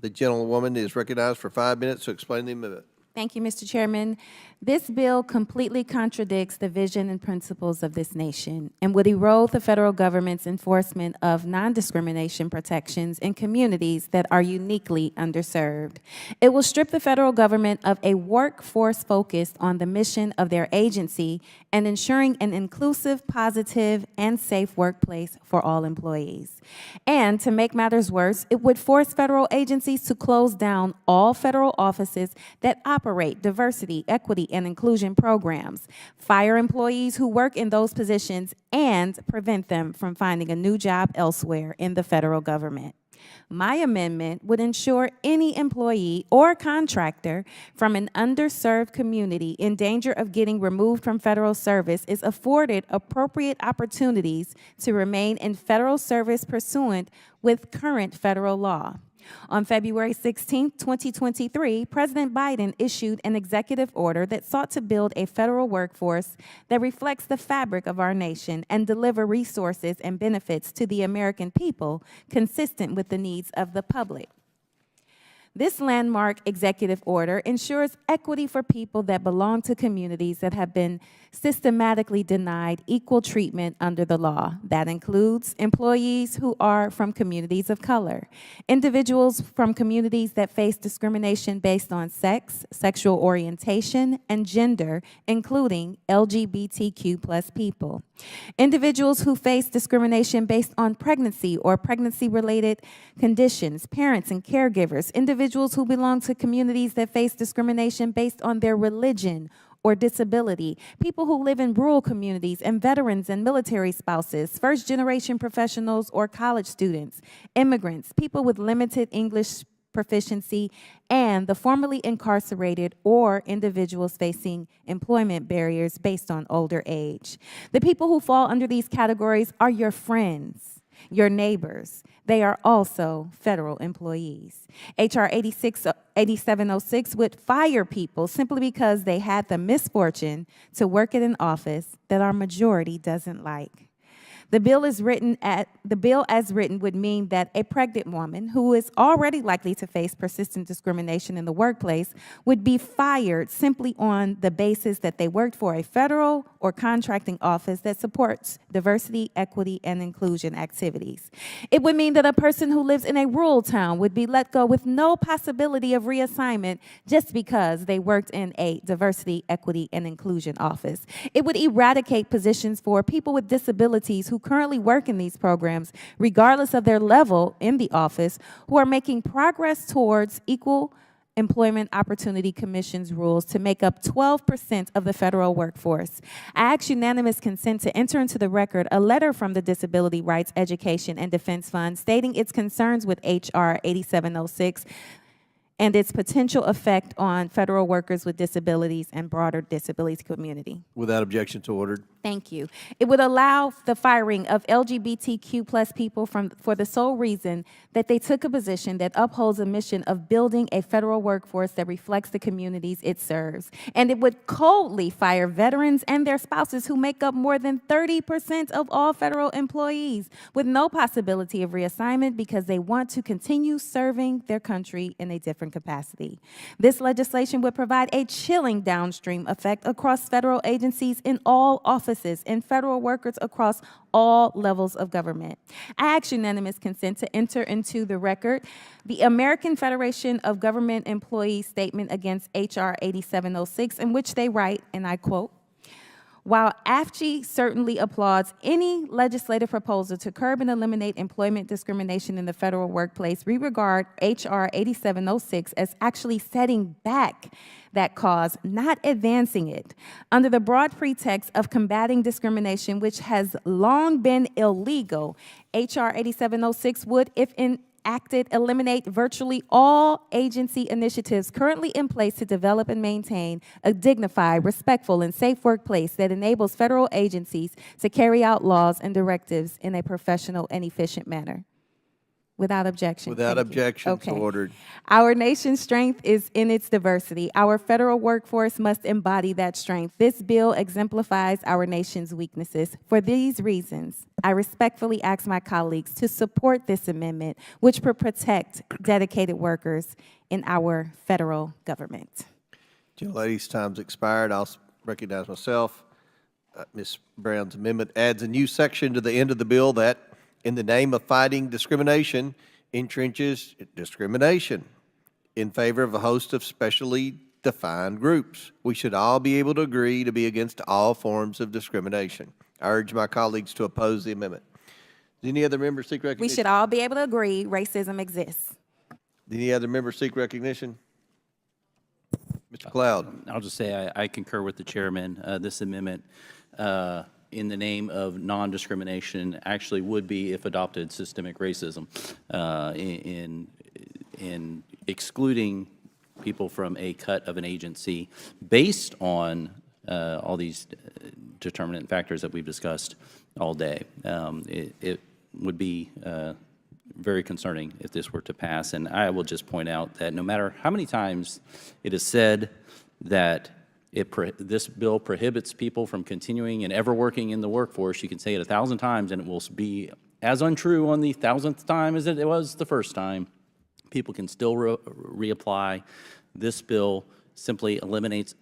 The gentlewoman is recognized for 5 minutes to explain the amendment. Thank you, Mr. Chairman. This bill completely contradicts the vision and principles of this nation and would erode the federal government's enforcement of non-discrimination protections in communities that are uniquely underserved. It will strip the federal government of a workforce focused on the mission of their agency and ensuring an inclusive, positive, and safe workplace for all employees. And to make matters worse, it would force federal agencies to close down all federal offices that operate diversity, equity, and inclusion programs, fire employees who work in those positions, and prevent them from finding a new job elsewhere in the federal government. My amendment would ensure any employee or contractor from an underserved community in danger of getting removed from federal service is afforded appropriate opportunities to remain in federal service pursuant with current federal law. On February 16, 2023, President Biden issued an executive order that sought to build a federal workforce that reflects the fabric of our nation and deliver resources and benefits to the American people consistent with the needs of the public. This landmark executive order ensures equity for people that belong to communities that have been systematically denied equal treatment under the law. That includes employees who are from communities of color, individuals from communities that face discrimination based on sex, sexual orientation, and gender, including LGBTQ+ people, individuals who face discrimination based on pregnancy or pregnancy-related conditions, parents and caregivers, individuals who belong to communities that face discrimination based on their religion or disability, people who live in rural communities, and veterans and military spouses, first-generation professionals or college students, immigrants, people with limited English proficiency, and the formerly incarcerated or individuals facing employment barriers based on older age. The people who fall under these categories are your friends, your neighbors. They are also federal employees. H.R. 8706 would fire people simply because they had the misfortune to work at an office that our majority doesn't like. The bill as written would mean that a pregnant woman who is already likely to face persistent discrimination in the workplace would be fired simply on the basis that they worked for a federal or contracting office that supports diversity, equity, and inclusion activities. It would mean that a person who lives in a rural town would be let go with no possibility of reassignment just because they worked in a diversity, equity, and inclusion office. It would eradicate positions for people with disabilities who currently work in these programs, regardless of their level in the office, who are making progress towards Equal Employment Opportunity Commission's rules to make up 12% of the federal workforce. I ask unanimous consent to enter into the record a letter from the Disability Rights Education and Defense Fund stating its concerns with H.R. 8706 and its potential effect on federal workers with disabilities and broader disability community. Without objection, so ordered. Thank you. It would allow the firing of LGBTQ+ people for the sole reason that they took a position that upholds a mission of building a federal workforce that reflects the communities it serves. And it would coldly fire veterans and their spouses who make up more than 30% of all federal employees with no possibility of reassignment because they want to continue serving their country in a different capacity. This legislation would provide a chilling downstream effect across federal agencies in all offices and federal workers across all levels of government. I ask unanimous consent to enter into the record the American Federation of Government Employees statement against H.R. 8706, in which they write, and I quote, "While AFG certainly applauds any legislative proposal to curb and eliminate employment discrimination in the federal workplace, we regard H.R. 8706 as actually setting back that cause, not advancing it. Under the broad pretext of combating discrimination, which has long been illegal, H.R. 8706 would, if enacted eliminate virtually all agency initiatives currently in place to develop and maintain a dignified, respectful, and safe workplace that enables federal agencies to carry out laws and directives in a professional and efficient manner. Without objection. Without Thank you. objection, so Okay. ordered. Our nation's strength is in its diversity. Our federal workforce must embody that strength. This bill exemplifies our nation's weaknesses. For these reasons, I respectfully ask my colleagues to support this amendment, which will protect dedicated workers in our federal government. Gentlelady's time's expired. I'll recognize myself. Ms. Brown's amendment adds a new section to the end of the bill that, in the name of fighting discrimination, entrenches discrimination in favor of a host of specially defined groups. We should all be able to agree to be against all forms of discrimination. I urge my colleagues to oppose the amendment. Does any other member seek recognition? We should all be able to agree racism exists. Any other member seek recognition? Mr. Cloud. I'll just say I concur with the chairman. This amendment, in the name of non-discrimination, actually would be, if adopted, systemic racism in excluding people from a cut of an agency based on all these determinant factors that we've discussed all day. It would be very concerning if this were to pass. And I will just point out that no matter how many times it is said that this bill prohibits people from continuing and ever working in the workforce, you can say it 1,000 times and it will be as untrue on the 1,000th time as it was the first time. People can still reapply. This bill simply eliminates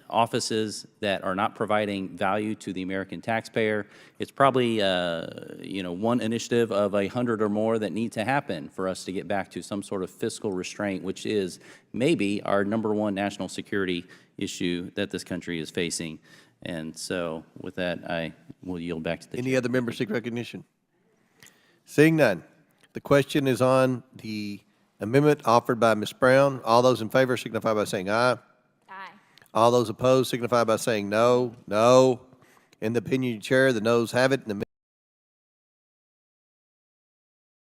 offices that are not providing value to the American taxpayer. It's probably one initiative of 100 or more that need to happen for us to get back to some sort of fiscal restraint, which is maybe our #1 national security issue that this country is facing. And so with that, I will yield back to the Any other members seek recognition? Seeing none, the question is on the amendment offered by Ms. Brown. All those in favor signify by saying aye. Aye. All those opposed signify by saying no. No. In the opinion of the chair, the noes have it, and the